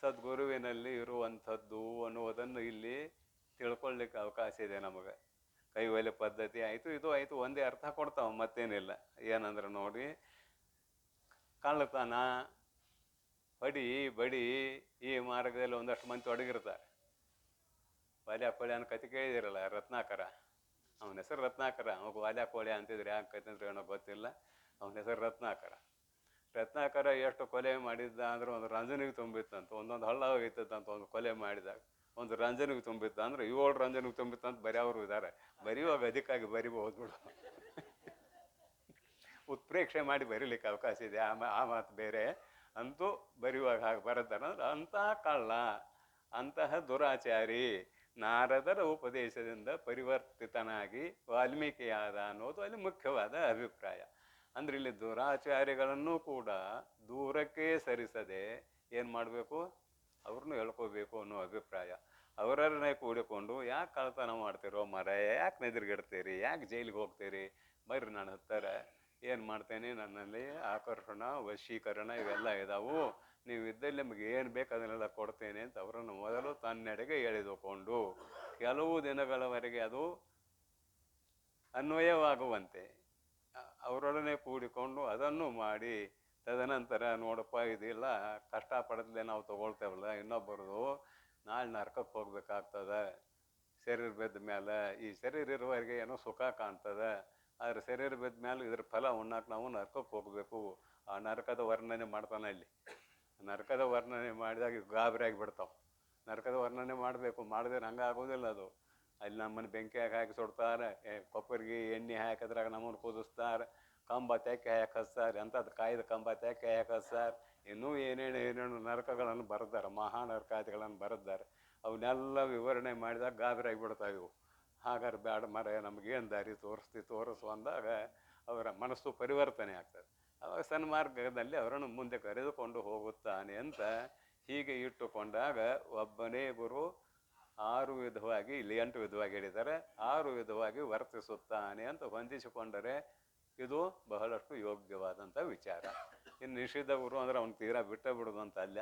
ಸದ್ಗುರುವಿನಲ್ಲಿ ಇರುವಂಥದ್ದು ಅನ್ನುವುದನ್ನು ಇಲ್ಲಿ ತಿಳ್ಕೊಳ್ಳಿಕ್ಕೆ ಅವಕಾಶ ಇದೆ ನಮಗೆ. ಕೈವಲ್ಯ ಪದ್ಧತಿ ಆಯಿತು, ಇದು ಆಯಿತು, ಒಂದೇ ಅರ್ಥ ಕೊಡ್ತಾವ, ಮತ್ತೇನಿಲ್ಲ. ಏನಂದ್ರೆ ನೋಡಿ, ಕಳ್ಳತನ, ಬಡಿ ಈ ಮಾರ್ಗದಲ್ಲಿ ಒಂದಷ್ಟು ಮಂದಿ ತೊಡಗಿರ್ತಾರೆ. ವಾಲ್ಯಾಕೋಳಿ ಕತೆ ಕೇಳಿದಿರಲ್ಲ, ರತ್ನಾಕರ. ಅವನ ಹೆಸರು ರತ್ನಾಕರ. ಅವಾಗ ವಾಲ್ಯಾಕೋಳಿ ಅಂತಿದ್ರೆ ಯಾಕಂತಂದ್ರೆ ಏನೋ ಗೊತ್ತಿಲ್ಲ. ಅವನ ಹೆಸರು ರತ್ನಾಕರ ಎಷ್ಟು ಕೊಲೆ ಮಾಡಿದ್ದ ಅಂದ್ರೆ ಒಂದು ರಂಜನಿಗೆ ತುಂಬಿತ್ತಂತ, ಒಂದೊಂದು ಹಳ್ಳ ಹೋಗಿತ್ತಂತ. ಒಂದು ಕೊಲೆ ಮಾಡಿದಾಗ ಒಂದು ರಂಜನಿಗೆ ತುಂಬಿತ್ತ ಅಂದ್ರೆ 7 ರಂಜನಿಗೆ ತುಂಬಿತ್ತಂತ ಬರೆಯವರು ಇದ್ದಾರೆ. ಬರೆಯುವಾಗ ಅದಕ್ಕಾಗಿ ಬರಿಬಹುದು ಬಿಡು, ಉತ್ಪ್ರೇಕ್ಷೆ ಮಾಡಿ ಬರೀಲಿಕ್ಕೆ ಅವಕಾಶ ಇದೆ. ಆ ಮಾತು ಬೇರೆ. ಅಂತೂ ಬರೆಯುವಾಗ ಹಾಗೆ ಬರುತ್ತಾರಂದ್ರೆ ಅಂತಹ ಕಳ್ಳ, ಅಂತಹ ದುರಾಚಾರಿ ನಾರದರ ಉಪದೇಶದಿಂದ ಪರಿವರ್ತಿತನಾಗಿ ವಾಲ್ಮೀಕಿಯಾದ ಅನ್ನೋದು ಅಲ್ಲಿ ಮುಖ್ಯವಾದ ಅಭಿಪ್ರಾಯ. ಅಂದ್ರೆ ಇಲ್ಲಿ ದುರಾಚಾರಿಗಳನ್ನು ಕೂಡ ದೂರಕ್ಕೆ ಸರಿಸದೆ ಏನು ಮಾಡಬೇಕು, ಅವ್ರನ್ನೂ ಹೇಳ್ಕೋಬೇಕು ಅನ್ನೋ ಅಭಿಪ್ರಾಯ. ಅವರನ್ನೇ ಕೂಡಿಕೊಂಡು, ಯಾಕೆ ಕಳ್ತನ ಮಾಡ್ತಿರೋ ಮರ, ಯಾಕೆ ನೆದರ್ಗಿಡ್ತೀರಿ, ಯಾಕೆ ಜೈಲಿಗೆ ಹೋಗ್ತೀರಿ, ಬರ್ರಿ ನನ್ನ ಹತ್ತಾರ, ಏನು ಮಾಡ್ತೇನೆ, ನನ್ನಲ್ಲಿ ಆಕರ್ಷಣ ವಶೀಕರಣ ಇವೆಲ್ಲ ಇದಾವು, ನೀವು ಇದ್ದಲ್ಲಿ ನಿಮ್ಗೆ ಏನು ಬೇಕು ಅದನ್ನೆಲ್ಲ ಕೊಡ್ತೇನೆ ಅಂತ ಅವರನ್ನು ಮೊದಲು ತನ್ನೆಡೆಗೆ ಎಳೆದುಕೊಂಡು ಕೆಲವು ದಿನಗಳವರೆಗೆ ಅದು ಅನ್ವಯವಾಗುವಂತೆ ಅವರೊಡನೆ ಕೂಡಿಕೊಂಡು ಅದನ್ನು ಮಾಡಿ, ತದನಂತರ ನೋಡಪ್ಪ ಇದಿಲ್ಲ ಕಷ್ಟಪಡದಲ್ಲೇ ನಾವು ತೊಗೊಳ್ತೇವಲ್ಲ, ಇನ್ನೊಬ್ಬರದು ನಾಳೆ ನರಕಕ್ಕೆ ಹೋಗ್ಬೇಕಾಗ್ತದೆ, ಶರೀರ ಬಿದ್ದ ಮೇಲೆ. ಈ ಶರೀರ ಇರುವವರೆಗೆ ಏನೋ ಸುಖ ಕಾಣ್ತದೆ, ಆದರೆ ಶರೀರ ಬಿದ್ದ ಮೇಲೆ ಇದ್ರ ಫಲ ಉಣ್ಣಾಕ ನಾವು ನರಕಕ್ಕೆ ಹೋಗಬೇಕು. ಆ ನರಕದ ವರ್ಣನೆ ಮಾಡ್ತಾನೆ ಇಲ್ಲಿ. ನರಕದ ವರ್ಣನೆ ಮಾಡಿದಾಗ ಗಾಬರಿ ಆಗಿಬಿಡ್ತಾವೆ. ನರಕದ ವರ್ಣನೆ ಮಾಡಬೇಕು, ಮಾಡಿದ್ರೆ ಹಂಗೆ ಆಗೋದಿಲ್ಲ ಅದು. ಅಲ್ಲಿ ನಮ್ಮನ್ನು ಬೆಂಕಿಯಾಗಿ ಹಾಕಿ ಸುಡ್ತಾರೆ, ಕೊಪ್ಪರಿಗೆ ಎಣ್ಣೆ ಹಾಕಿದ್ರಾಗ ನಮ್ಮನ್ನು ಕುದಿಸ್ತಾರೆ, ಕಂಬ ತೆಕ್ಕೆ ಹಾಕಿ ಹಚ್ತಾರೆ, ಅಂಥದ್ದು ಕಾಯ್ದ ಕಂಬ ತೆಕ್ಕೆ ಹಾಕಿ ಹಚ್ತಾರೆ, ಇನ್ನೂ ಏನೇನು ನರಕಗಳನ್ನು ಬರೆದಾರೆ, ಮಹಾನರಕಾದಿಗಳನ್ನು ಬರೆದಾರೆ. ಅವನ್ನೆಲ್ಲ ವಿವರಣೆ ಮಾಡಿದಾಗ ಗಾಬರಿ ಆಗಿಬಿಡ್ತಾವೆ ಇವು. ಹಾಗಾದ್ರೆ ಬೇಡ ಮರ, ನಮಗೇನು ದಾರಿ ತೋರಿಸು ಅಂದಾಗ ಅವರ ಮನಸ್ಸು ಪರಿವರ್ತನೆ ಆಗ್ತದೆ. ಅವಾಗ ಸನ್ಮಾರ್ಗದಲ್ಲಿ ಅವರನ್ನು ಮುಂದೆ ಕರೆದುಕೊಂಡು ಹೋಗುತ್ತಾನೆ ಅಂತ ಹೀಗೆ ಇಟ್ಟುಕೊಂಡಾಗ ಒಬ್ಬನೇ ಗುರು 6 ವಿಧವಾಗಿ, ಇಲ್ಲಿ 8 ವಿಧವಾಗಿ ಹೇಳಿದ್ದಾರೆ, 6 ವಿಧವಾಗಿ ವರ್ತಿಸುತ್ತಾನೆ ಅಂತ ಹೊಂದಿಸಿಕೊಂಡರೆ ಇದು ಬಹಳಷ್ಟು ಯೋಗ್ಯವಾದಂಥ ವಿಚಾರ. ಇನ್ನು ನಿಷಿದ್ಧ ಗುರು ಅಂದ್ರೆ ಅವ್ನು ತೀರಾ ಬಿಡೋದು ಅಂತ ಅಲ್ಲ.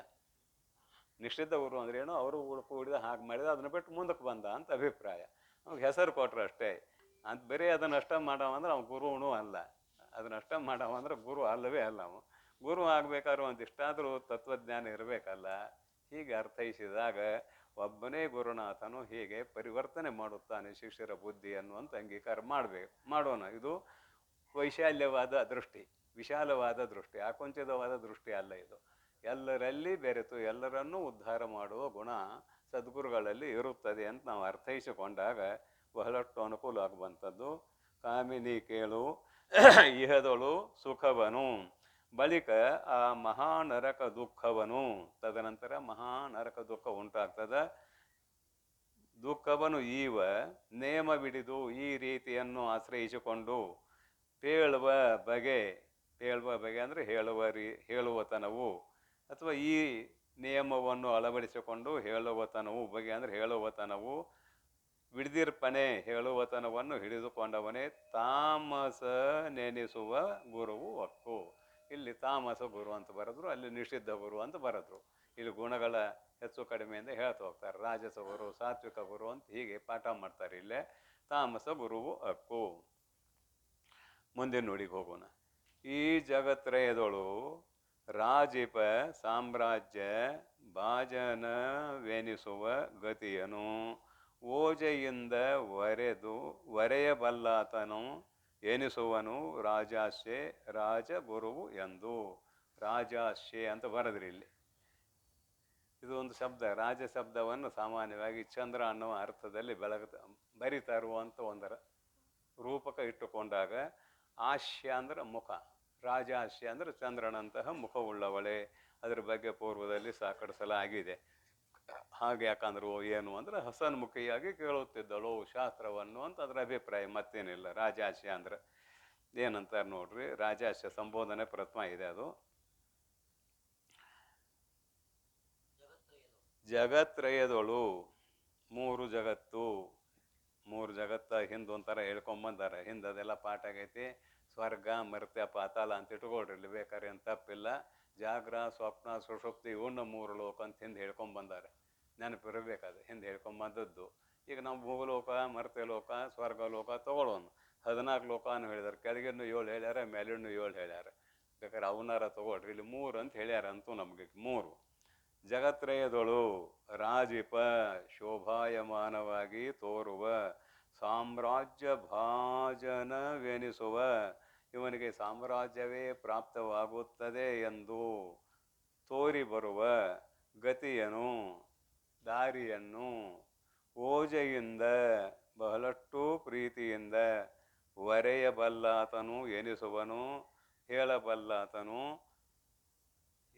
ನಿಷಿದ್ಧ ಗುರು ಅಂದ್ರೆ ಏನೋ ಅವರು ಕೂಡಿದ ಹಾಗೆ ಮಾಡಿದ ಅದನ್ನ ಬಿಟ್ಟು ಮುಂದಕ್ಕೆ ಬಂದ ಅಂತ ಅಭಿಪ್ರಾಯ. ಅವ್ನಿಗೆ ಹೆಸರು ಕೊಟ್ರು ಅಷ್ಟೇ. ಅಂತ ಬರೀ ಅದನ್ನಷ್ಟ ಮಾಡವಂದ್ರೆ ಅವ್ನು ಗುರುವೂ ಅಲ್ಲ, ಅದನ್ನಷ್ಟ ಮಾಡವಂದ್ರೆ ಗುರು ಅಲ್ಲವೇ ಅಲ್ಲ. ಅವನು ಗುರು ಆಗ್ಬೇಕಾದ್ರೂ ಒಂದಿಷ್ಟಾದರೂ ತತ್ವಜ್ಞಾನ ಇರಬೇಕಲ್ಲ. ಹೀಗೆ ಅರ್ಥೈಸಿದಾಗ ಒಬ್ಬನೇ ಗುರುನಾಥನು ಹೀಗೆ ಪರಿವರ್ತನೆ ಮಾಡುತ್ತಾನೆ ಶಿಷ್ಯರ ಬುದ್ಧಿಯನ್ನು ಅಂತ ಅಂಗೀಕಾರ ಮಾಡೋಣ. ಇದು ವೈಶಾಲ್ಯವಾದ ದೃಷ್ಟಿ, ವಿಶಾಲವಾದ ದೃಷ್ಟಿ, ಆಕುಂಚಿತವಾದ ದೃಷ್ಟಿ ಅಲ್ಲ. ಇದು ಎಲ್ಲರಲ್ಲಿ ಬೆರೆತು ಎಲ್ಲರನ್ನೂ ಉದ್ಧಾರ ಮಾಡುವ ಗುಣ ಸದ್ಗುರುಗಳಲ್ಲಿ ಇರುತ್ತದೆ ಅಂತ ನಾವು ಅರ್ಥೈಸಿಕೊಂಡಾಗ ಬಹಳಷ್ಟು ಅನುಕೂಲ ಆಗುವಂಥದ್ದು. ಕಾಮಿನಿ ಕೇಳು ಇಹದೊಳು ಸುಖವನು, ಬಳಿಕ ಆ ಮಹಾನರಕ ದುಃಖವನು, ತದನಂತರ ಮಹಾನರಕ ದುಃಖ ಉಂಟಾಗ್ತದೆ. ದುಃಖವನು ನೇಮ ಬಿಡಿದು ಈ ರೀತಿಯನ್ನು ಆಶ್ರಯಿಸಿಕೊಂಡು ಪೇಳುವ ಬಗೆ ಅಂದರೆ ಹೇಳುವತನವು, ಅಥವಾ ಈ ನಿಯಮವನ್ನು ಅಳವಡಿಸಿಕೊಂಡು ಹೇಳುವತನವು, ಬಗೆ ಅಂದರೆ ಹೇಳುವತನವು, ಬಿಡಿದಿರ್ಪನೆ ಹೇಳುವತನವನ್ನು ಹಿಡಿದುಕೊಂಡವನೇ ತಾಮಸ ನೆನೆಸುವ ಗುರುವು ಒಕ್ಕು. ಇಲ್ಲಿ ತಾಮಸ ಗುರು ಅಂತ ಬರೆದ್ರು, ಅಲ್ಲಿ ನಿಷಿದ್ಧ ಗುರು ಅಂತ ಬರೆದ್ರು. ಇಲ್ಲಿ ಗುಣಗಳ ಹೆಚ್ಚು ಕಡಿಮೆಯಿಂದ ಹೇಳ್ತಾ ಹೋಗ್ತಾರೆ. ರಾಜಸ ಗುರು, ಸಾತ್ವಿಕ ಗುರು ಅಂತ ಹೀಗೆ ಪಾಠ ಮಾಡ್ತಾರೆ. ಇಲ್ಲೇ ತಾಮಸ ಗುರುವು ಹಕ್ಕು. ಮುಂದಿನ ನುಡಿಗೆ ಹೋಗೋಣ. ಈ ಜಗತ್ರಯದೊಳು ರಾಜಿಪ ಸಾಮ್ರಾಜ್ಯ ಭಾಜನವೆನಿಸುವ ಗತಿಯನು ಓಜೆಯಿಂದ ವರೆಯಬಲ್ಲಾತನು ಎನಿಸುವನು ರಾಜಾಸ್ಯೆ ರಾಜ ಗುರುವು ಎಂದು. ರಾಜಾಸ್ಯೆ ಅಂತ ಬರೆದ್ರಿ ಇಲ್ಲಿ. ಇದು ಒಂದು ಶಬ್ದ. ರಾಜ ಶಬ್ದವನ್ನು ಸಾಮಾನ್ಯವಾಗಿ ಚಂದ್ರ ಅನ್ನುವ ಅರ್ಥದಲ್ಲಿ ಬರಿತಾರು ಅಂತ ಒಂದರ ರೂಪಕ ಇಟ್ಟುಕೊಂಡಾಗ ಆಶ್ಯ ಅಂದ್ರೆ ಮುಖ, ರಾಜಾಸ್ಯ ಅಂದ್ರೆ ಚಂದ್ರನಂತಹ ಮುಖವುಳ್ಳವಳೆ. ಅದರ ಬಗ್ಗೆ ಪೂರ್ವದಲ್ಲಿ ಸಾಕಷ್ಟು ಸಲ ಆಗಿದೆ. ಹಾಗೆ ಯಾಕಂದ್ರು ಏನು ಅಂದ್ರೆ ಹಸನ್ಮುಖಿಯಾಗಿ ಕೇಳುತ್ತಿದ್ದಳು ಶಾಸ್ತ್ರವನ್ನು ಅಂತ ಅದರ ಅಭಿಪ್ರಾಯ, ಮತ್ತೇನಿಲ್ಲ. ರಾಜಾಸ್ಯ ಅಂದ್ರೆ ಏನಂತಾರೆ ನೋಡ್ರಿ, ರಾಜಾಸ್ಯ ಸಂಬೋಧನೆ ಪ್ರಥಮ ಇದೆ. ಅದು ಜಗತ್ರಯದಳು, ಮೂರು ಜಗತ್ತು. ಮೂರು ಜಗತ್ತ ಹಿಂದೊಂಥರ ಹೇಳ್ಕೊಂಬಂದಾರೆ. ಹಿಂದದೆಲ್ಲ ಪಾಠ ಆಗೈತಿ. ಸ್ವರ್ಗ ಮರ್ತ್ಯ ಪಾತಾಳ ಅಂತ ಇಟ್ಕೊಳ್ರಿ, ಇಲ್ಲಿ ಬೇಕಾದ್ರೆ ಏನು ತಪ್ಪಿಲ್ಲ. ಜಾಗ್ರ ಸ್ವಪ್ನ ಸುಷುಪ್ತಿ ಇವನ್ನ ಮೂರು ಲೋಕ ಅಂತ ಹಿಂದೆ ಹೇಳ್ಕೊಂಬಂದಾರೆ. ನೆನಪಿರಬೇಕಾದ್ರೆ ಹಿಂದೆ ಹೇಳ್ಕೊಂಬಂದದ್ದು. ಈಗ ನಾವು ಭೂಲೋಕ, ಮರ್ತ್ಯಲೋಕ, ಸ್ವರ್ಗಲೋಕ ತಗೊಳ್ಳೋಣ. 14 ಲೋಕನೂ ಹೇಳಿದಾರೆ. ಕೆಳಗಿನ್ನು 7 ಹೇಳ್ಯಾರ, ಮೇಲಿನ್ನು 7 ಹೇಳ್ಯಾರ. ಬೇಕಾದ್ರೆ ಅವನಾರ ತಗೊಳ್ರಿ. ಇಲ್ಲಿ 3 ಅಂತ ಹೇಳ್ಯಾರ. ಅಂತೂ ನಮಗೆ 3. ಜಗತ್ರಯದಳು ರಾಜಿಪ ಶೋಭಾಯಮಾನವಾಗಿ ತೋರುವ ಸಾಮ್ರಾಜ್ಯ ಭಾಜನವೆನಿಸುವ, ಇವನಿಗೆ ಸಾಮ್ರಾಜ್ಯವೇ ಪ್ರಾಪ್ತವಾಗುತ್ತದೆ ಎಂದು ತೋರಿ ಬರುವ ಗತಿಯನು, ದಾರಿಯನ್ನು ಓಜೆಯಿಂದ ಬಹಳಷ್ಟು ಪ್ರೀತಿಯಿಂದ ವರೆಯಬಲ್ಲಾತನು ಎನಿಸುವನು, ಹೇಳಬಲ್ಲಾತನು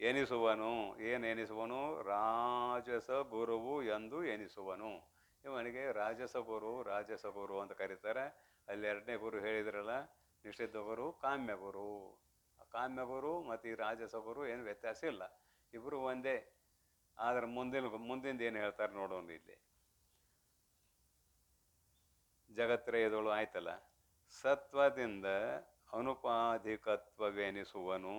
ಎನಿಸುವನು. ಏನು ಎನಿಸುವನು? ರಾಜಸ ಗುರುವು ಎಂದು ಎನಿಸುವನು. ಇವನಿಗೆ ರಾಜಸ ಗುರು ಅಂತ ಕರೀತಾರೆ. ಅಲ್ಲಿ 2ನೇ ಗುರು ಹೇಳಿದ್ರಲ್ಲ, ನಿಷಿದ್ಧ ಗುರು, ಕಾಮ್ಯ ಗುರು. ಕಾಮ್ಯ ಗುರು ಮತ್ತು ಈ ರಾಜಸ ಗುರು ಏನು ವ್ಯತ್ಯಾಸ ಇಲ್ಲ, ಇಬ್ಬರು ಒಂದೇ. ಆದ್ರೆ ಮುಂದಿಂದ ಏನು ಹೇಳ್ತಾರೆ ನೋಡೋಣ. ಇಲ್ಲಿ ಜಗತ್ರಯದಳು ಆಯ್ತಲ್ಲ. ಸತ್ವದಿಂದ ಅನುಪಾಧಿಕತ್ವವೆನಿಸುವನು,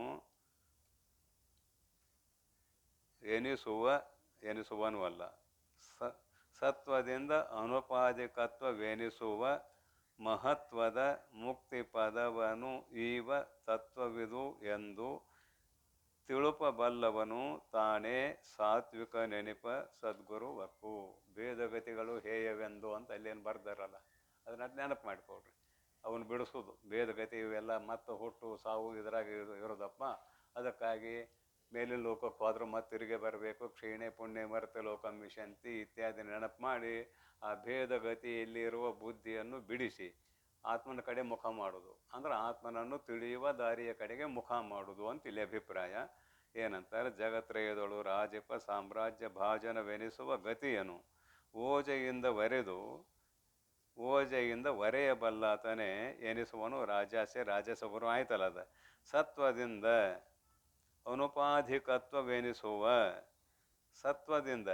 ಎನಿಸುವನು ಅಲ್ಲ, ಸತ್ವದಿಂದ ಅನುಪಾಧಿಕತ್ವವೆನಿಸುವ ಮಹತ್ವದ ಮುಕ್ತಿ ಪದವನು ಈವ ತತ್ವವಿದು ಎಂದು ತಿಳುಪಬಲ್ಲವನು ತಾನೇ ಸಾತ್ವಿಕ ನೆನಪ ಸದ್ಗುರು ವಕ್ಕು. ಭೇದಗತಿಗಳು ಹೇಯವೆಂದು ಅಂತ ಅಲ್ಲೇನು ಬರ್ದಾರಲ್ಲ, ಅದನ್ನ ನೆನಪು ಮಾಡಿಕೊಡ್ರಿ. ಅವನು ಬಿಡಿಸೋದು ಭೇದಗತಿ ಇವೆಲ್ಲ ಮತ್ತೆ ಹುಟ್ಟು ಸಾವು ಇದ್ರಾಗ ಇರೋದಪ್ಪ. ಅದಕ್ಕಾಗಿ ಮೇಲಿನ ಲೋಕಕ್ಕೆ ಹೋದ್ರೆ ಮತ್ತೆ ತಿರುಗಿ ಬರಬೇಕು. ಕ್ಷೀಣೆ ಪುಣ್ಯ ಮರ್ತ್ಯ ಲೋಕ ಮಿಷಂತಿ ಇತ್ಯಾದಿ ನೆನಪು ಮಾಡಿ ಆ ಭೇದಗತಿಯಲ್ಲಿ ಇರುವ ಬುದ್ಧಿಯನ್ನು ಬಿಡಿಸಿ ಆತ್ಮನ ಕಡೆ ಮುಖ ಮಾಡೋದು. ಅಂದ್ರೆ ಆತ್ಮನನ್ನು ತಿಳಿಯುವ ದಾರಿಯ ಕಡೆಗೆ ಮುಖ ಮಾಡೋದು ಅಂತ ಇಲ್ಲಿ ಅಭಿಪ್ರಾಯ. ಏನಂತಾರೆ? ಜಗತ್ರಯದಳು ರಾಜಪ ಸಾಮ್ರಾಜ್ಯ ಭಾಜನವೆನಿಸುವ ಗತಿಯನು ಓಜೆಯಿಂದ ವರೆಯಬಲ್ಲಾತನೇ ಎನಿಸುವನು ರಾಜಾಸ್ಯ ರಾಜಸಗುರು ಆಯ್ತಲ್ಲದ. ಸತ್ವದಿಂದ ಅನುಪಾಧಿಕತ್ವವೆನಿಸುವ, ಸತ್ವದಿಂದ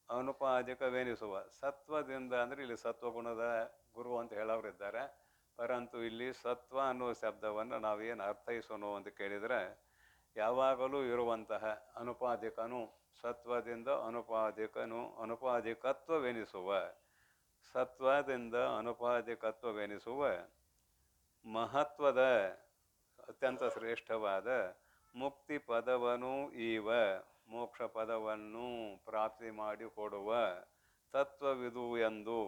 ಅನುಪಾಧಿಕವೆನಿಸುವ. ಸತ್ವದಿಂದ ಅಂದರೆ ಇಲ್ಲಿ ಸತ್ವಗುಣದ ಗುರು ಅಂತ ಹೇಳೋರಿದ್ದಾರೆ. ಪರಂತು ಇಲ್ಲಿ ಸತ್ವ ಅನ್ನುವ ಶಬ್ದವನ್ನು ನಾವೇನು ಅರ್ಥೈಸೋಣ ಅಂತ ಕೇಳಿದರೆ, ಯಾವಾಗಲೂ ಇರುವಂತಹ ಅನುಪಾಧಿಕನು, ಸತ್ವದಿಂದ ಅನುಪಾಧಿಕತ್ವವೆನಿಸುವ, ಸತ್ವದಿಂದ ಅನುಪಾಧಿಕತ್ವವೆನಿಸುವ ಮಹತ್ವದ ಅತ್ಯಂತ ಶ್ರೇಷ್ಠವಾದ ಮುಕ್ತಿ ಪದವನು ಈವ, ಮೋಕ್ಷ ಪದವನ್ನು ಪ್ರಾಪ್ತಿ ಮಾಡಿಕೊಡುವ ತತ್ವವಿದು ಎಂದು,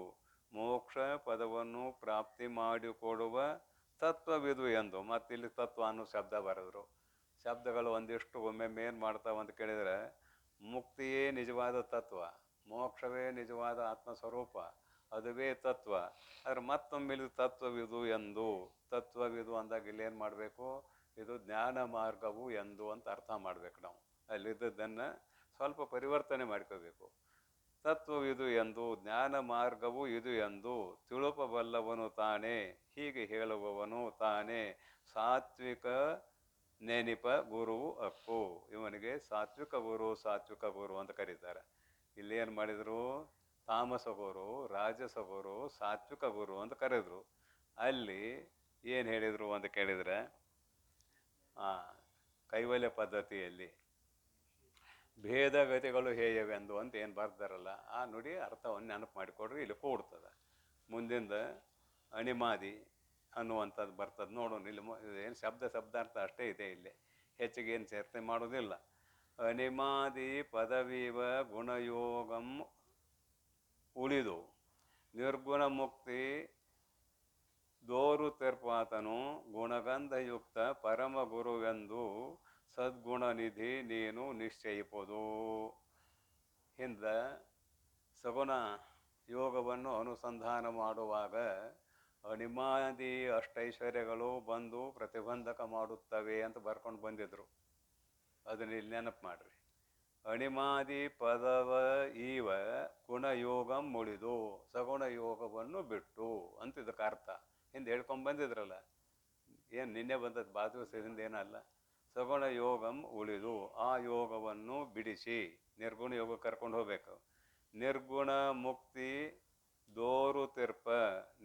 ಮೋಕ್ಷ ಪದವನ್ನು ಪ್ರಾಪ್ತಿ ಮಾಡಿಕೊಡುವ ತತ್ವವಿದು ಎಂದು. ಮತ್ತಿಲ್ಲಿ ತತ್ವ ಅನ್ನೋ ಶಬ್ದ ಬರೆದ್ರು. ಶಬ್ದಗಳು ಒಂದಿಷ್ಟು ಒಮ್ಮೆ ಏನು ಮಾಡ್ತಾವ ಅಂತ ಕೇಳಿದರೆ, ಮುಕ್ತಿಯೇ ನಿಜವಾದ ತತ್ವ, ಮೋಕ್ಷವೇ ನಿಜವಾದ ಆತ್ಮಸ್ವರೂಪ, ಅದುವೇ ತತ್ವ. ಆದರೆ ಮತ್ತೊಮ್ಮೆಲಿ ತತ್ವವಿದು ಎಂದು, ತತ್ವವಿದು ಅಂದಾಗ ಇಲ್ಲೇನು ಮಾಡಬೇಕು? ಇದು ಜ್ಞಾನ ಮಾರ್ಗವು ಎಂದು ಅಂತ ಅರ್ಥ ಮಾಡ್ಬೇಕು ನಾವು. ಅಲ್ಲಿದ್ದದ್ದನ್ನು ಸ್ವಲ್ಪ ಪರಿವರ್ತನೆ ಮಾಡ್ಕೋಬೇಕು. ತತ್ವವಿದು ಎಂದು, ಜ್ಞಾನ ಮಾರ್ಗವು ಇದು ಎಂದು ತಿಳುಪಬಲ್ಲವನು ತಾನೇ, ಹೀಗೆ ಹೇಳುವವನು ತಾನೇ ಸಾತ್ವಿಕ ನೆನಿಪ ಗುರುವು ಅಕ್ಕು. ಇವನಿಗೆ ಸಾತ್ವಿಕ ಗುರು ಅಂತ ಕರೀತಾರೆ. ಇಲ್ಲೇನು ಮಾಡಿದರು? ತಾಮಸ ಗುರು, ರಾಜಸ ಗುರು, ಸಾತ್ವಿಕ ಗುರು ಅಂತ ಕರೆದ್ರು. ಅಲ್ಲಿ ಏನು ಹೇಳಿದರು ಅಂತ ಕೇಳಿದರೆ, ಕೈವಲ್ಯ ಪದ್ಧತಿಯಲ್ಲಿ ಭೇದಗತಿಗಳು ಹೇಯವೆಂದು ಅಂತ ಏನು ಬರ್ತಾರಲ್ಲ, ಆ ನುಡಿ ಅರ್ಥವನ್ನು ನೆನಪು ಮಾಡಿಕೊಡ್ರಿ, ಇಲ್ಲಿ ಕೂಡ್ತದೆ. ಮುಂದಿಂದ ಅಣಿಮಾದಿ ಅನ್ನುವಂಥದ್ದು ಬರ್ತದೆ ನೋಡೋಣ. ಇಲ್ಲಿ ಏನು ಶಬ್ದಾರ್ಥ ಅಷ್ಟೇ ಇದೆ, ಇಲ್ಲಿ ಹೆಚ್ಚಿಗೆ ಏನು ಚರ್ಚೆ ಮಾಡೋದಿಲ್ಲ. ಅಣಿಮಾದಿ ಪದವೀವ ಗುಣಯೋಗಂ ಉಳಿದು ನಿರ್ಗುಣ ಮುಕ್ತಿ ನಿಶ್ಚಯಿಪುದು. ಹಿಂದೆ ಸಗುಣ ಯೋಗವನ್ನು ಅನುಸಂಧಾನ ಮಾಡುವಾಗ ಅಣಿಮಾದಿ ಅಷ್ಟೈಶ್ವರ್ಯಗಳು ಬಂದು ಪ್ರತಿಬಂಧಕ ಮಾಡುತ್ತವೆ ಅಂತ ಬರ್ಕೊಂಡು ಬಂದಿದ್ರು. ಅದನ್ನ ಇಲ್ಲಿ ನೆನಪು ಮಾಡ್ರಿ. ಅಣಿಮಾದಿ ಪದವ ಈವ ಗುಣಯೋಗಂ ಮುಳಿದು, ಸಗುಣ ಯೋಗವನ್ನು ಬಿಟ್ಟು ಅಂತ ಇದಕ್ಕೆ ಅರ್ಥ. ಹಿಂದೆ ಹೇಳ್ಕೊಂಡು ಬಂದಿದ್ರಲ್ಲ, ಏನು ನಿನ್ನೆ ಬಂದದ್ದು ಬಾಧುಸದಿಂದ ಏನಲ್ಲ. ಸಗುಣ ಯೋಗಂ ಉಳಿದು, ಆ ಯೋಗವನ್ನು ಬಿಡಿಸಿ ನಿರ್ಗುಣ ಯೋಗ ಕರ್ಕೊಂಡು ಹೋಗ್ಬೇಕು. ನಿರ್ಗುಣ ಮುಕ್ತಿ ದೋರು ತೀರ್ಪ.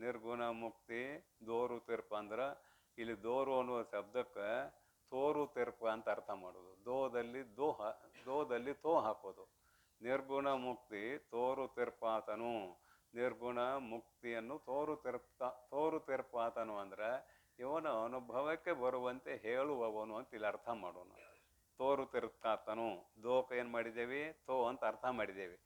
ನಿರ್ಗುಣ ಮುಕ್ತಿ ದೋರು ತೀರ್ಪ ಅಂದ್ರೆ ಇಲ್ಲಿ ದೋರು ಅನ್ನುವ ಶಬ್ದಕ್ಕೆ ತೋರು ತೀರ್ಪ ಅಂತ ಅರ್ಥ ಮಾಡೋದು. ದೋದಲ್ಲಿ ತೋ ಹಾಕೋದು. ನಿರ್ಗುಣ ಮುಕ್ತಿ ತೋರು ತೀರ್ಪಾತನು. ನಿರ್ಗುಣ ಮುಕ್ತಿಯನ್ನು ತೋರು ತೀರ್ಪಾತನು ಅಂದ್ರೆ ಇವನ ಅನುಭವಕ್ಕೆ ಬರುವಂತೆ ಹೇಳುವವನು ಅಂತ ಇಲ್ಲಿ ಅರ್ಥ ಮಾಡೋಣ. ತೋರು ತೀರ್ಪಾತನು. ದೋಕ ಏನು ಮಾಡಿದ್ದೇವೆ, ತೋ ಅಂತ ಅರ್ಥ ಮಾಡಿದ್ದೇವೆ.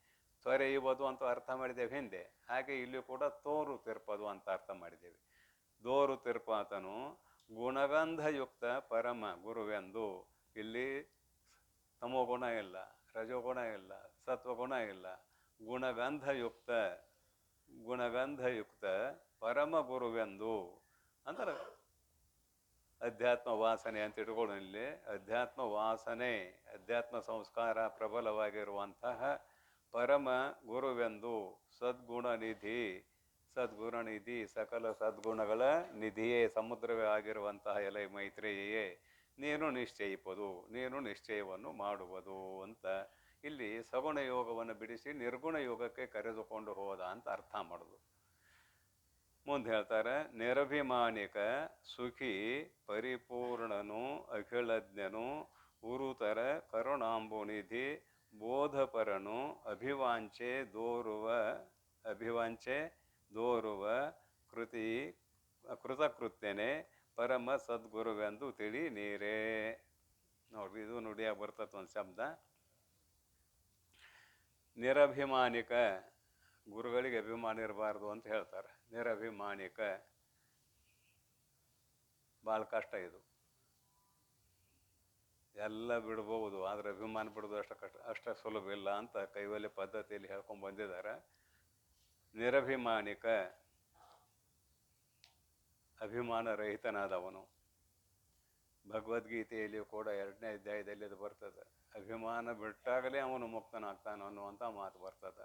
ತೊರೆಯುವುದು ಅಂತ ಅರ್ಥ ಮಾಡಿದ್ದೇವೆ ಹಿಂದೆ. ಹಾಗೆ ಇಲ್ಲಿ ಕೂಡ ತೋರು ತೀರ್ಪದು ಅಂತ ಅರ್ಥ ಮಾಡಿದ್ದೇವೆ. ದೋರು ತೀರ್ಪಾತನು ಗುಣಗಂಧಯುಕ್ತ ಪರಮ ಗುರುವೆಂದು. ಇಲ್ಲಿ ತಮೋಗುಣ ಇಲ್ಲ, ರಜೋಗುಣ ಇಲ್ಲ, ಸತ್ವಗುಣ ಇಲ್ಲ. ಗುಣಗಂಧಯುಕ್ತ ಪರಮ ಗುರುವೆಂದು ಅಂದ್ರೆ ಅಧ್ಯಾತ್ಮ ವಾಸನೆ ಅಂತ ಇಟ್ಕೊಳ್ಳೋ. ಇಲ್ಲಿ ಅಧ್ಯಾತ್ಮ ವಾಸನೆ, ಅಧ್ಯಾತ್ಮ ಸಂಸ್ಕಾರ ಪ್ರಬಲವಾಗಿರುವಂತಹ ಪರಮ ಗುರುವೆಂದು. ಸದ್ಗುಣನಿಧಿ ಸಕಲ ಸದ್ಗುಣಗಳ ನಿಧಿಯೇ, ಸಮುದ್ರವೇ ಆಗಿರುವಂತಹ ಎಲೈ ಮೈತ್ರೇಯೇ, ನೀನು ನಿಶ್ಚಯಿಪದು, ನೀನು ನಿಶ್ಚಯವನ್ನು ಮಾಡುವುದು ಅಂತ ಇಲ್ಲಿ ಸಗುಣ ಯೋಗವನ್ನು ಬಿಡಿಸಿ ನಿರ್ಗುಣ ಯೋಗಕ್ಕೆ ಕರೆದುಕೊಂಡು ಹೋದ ಅಂತ ಅರ್ಥ ಮಾಡೋದು. ಮುಂದೆ ಹೇಳ್ತಾರೆ, ನಿರಭಿಮಾನಿಕ ಸುಖಿ ಪರಿಪೂರ್ಣನು ಅಖಿಳಜ್ಞನು ಉರುತರ ಕರುಣಾಂಬುನಿಧಿ ಬೋಧಪರನು ಅಭಿವಾಂಚೆ ದೋರುವ ಕೃತಕೃತ್ಯನೆ ಪರಮ ಸದ್ಗುರುವೆಂದು ತಿಳಿ ನೀರೇ. ನೋಡ್ರಿ, ಇದು ನುಡಿಯಾಗಿ ಬರ್ತದೆ ಒಂದು ಶಬ್ದ. ನಿರಭಿಮಾನಿಕ, ಗುರುಗಳಿಗೆ ಅಭಿಮಾನ ಇರಬಾರ್ದು ಅಂತ ಹೇಳ್ತಾರೆ. ನಿರಭಿಮಾನಿಕ ಭಾಳ ಕಷ್ಟ ಇದು. ಎಲ್ಲ ಬಿಡ್ಬೋದು, ಆದರೆ ಅಭಿಮಾನ ಬಿಡೋದು ಅಷ್ಟ ಸುಲಭ ಇಲ್ಲ ಅಂತ ಕೈವಲ್ಯ ಪದ್ಧತಿಯಲ್ಲಿ ಹೇಳ್ಕೊಂಡು ಬಂದಿದ್ದಾರೆ. ನಿರಭಿಮಾನಿಕ, ಅಭಿಮಾನ ರಹಿತನಾದವನು. ಭಗವದ್ಗೀತೆಯಲ್ಲಿಯೂ ಕೂಡ 2ನೇ ಅಧ್ಯಾಯದಲ್ಲಿ ಅದು ಬರ್ತದೆ. ಅಭಿಮಾನ ಬಿಟ್ಟಾಗಲೇ ಅವನು ಮುಕ್ತನಾಗ್ತಾನೆ ಅನ್ನುವಂಥ ಮಾತು ಬರ್ತದೆ.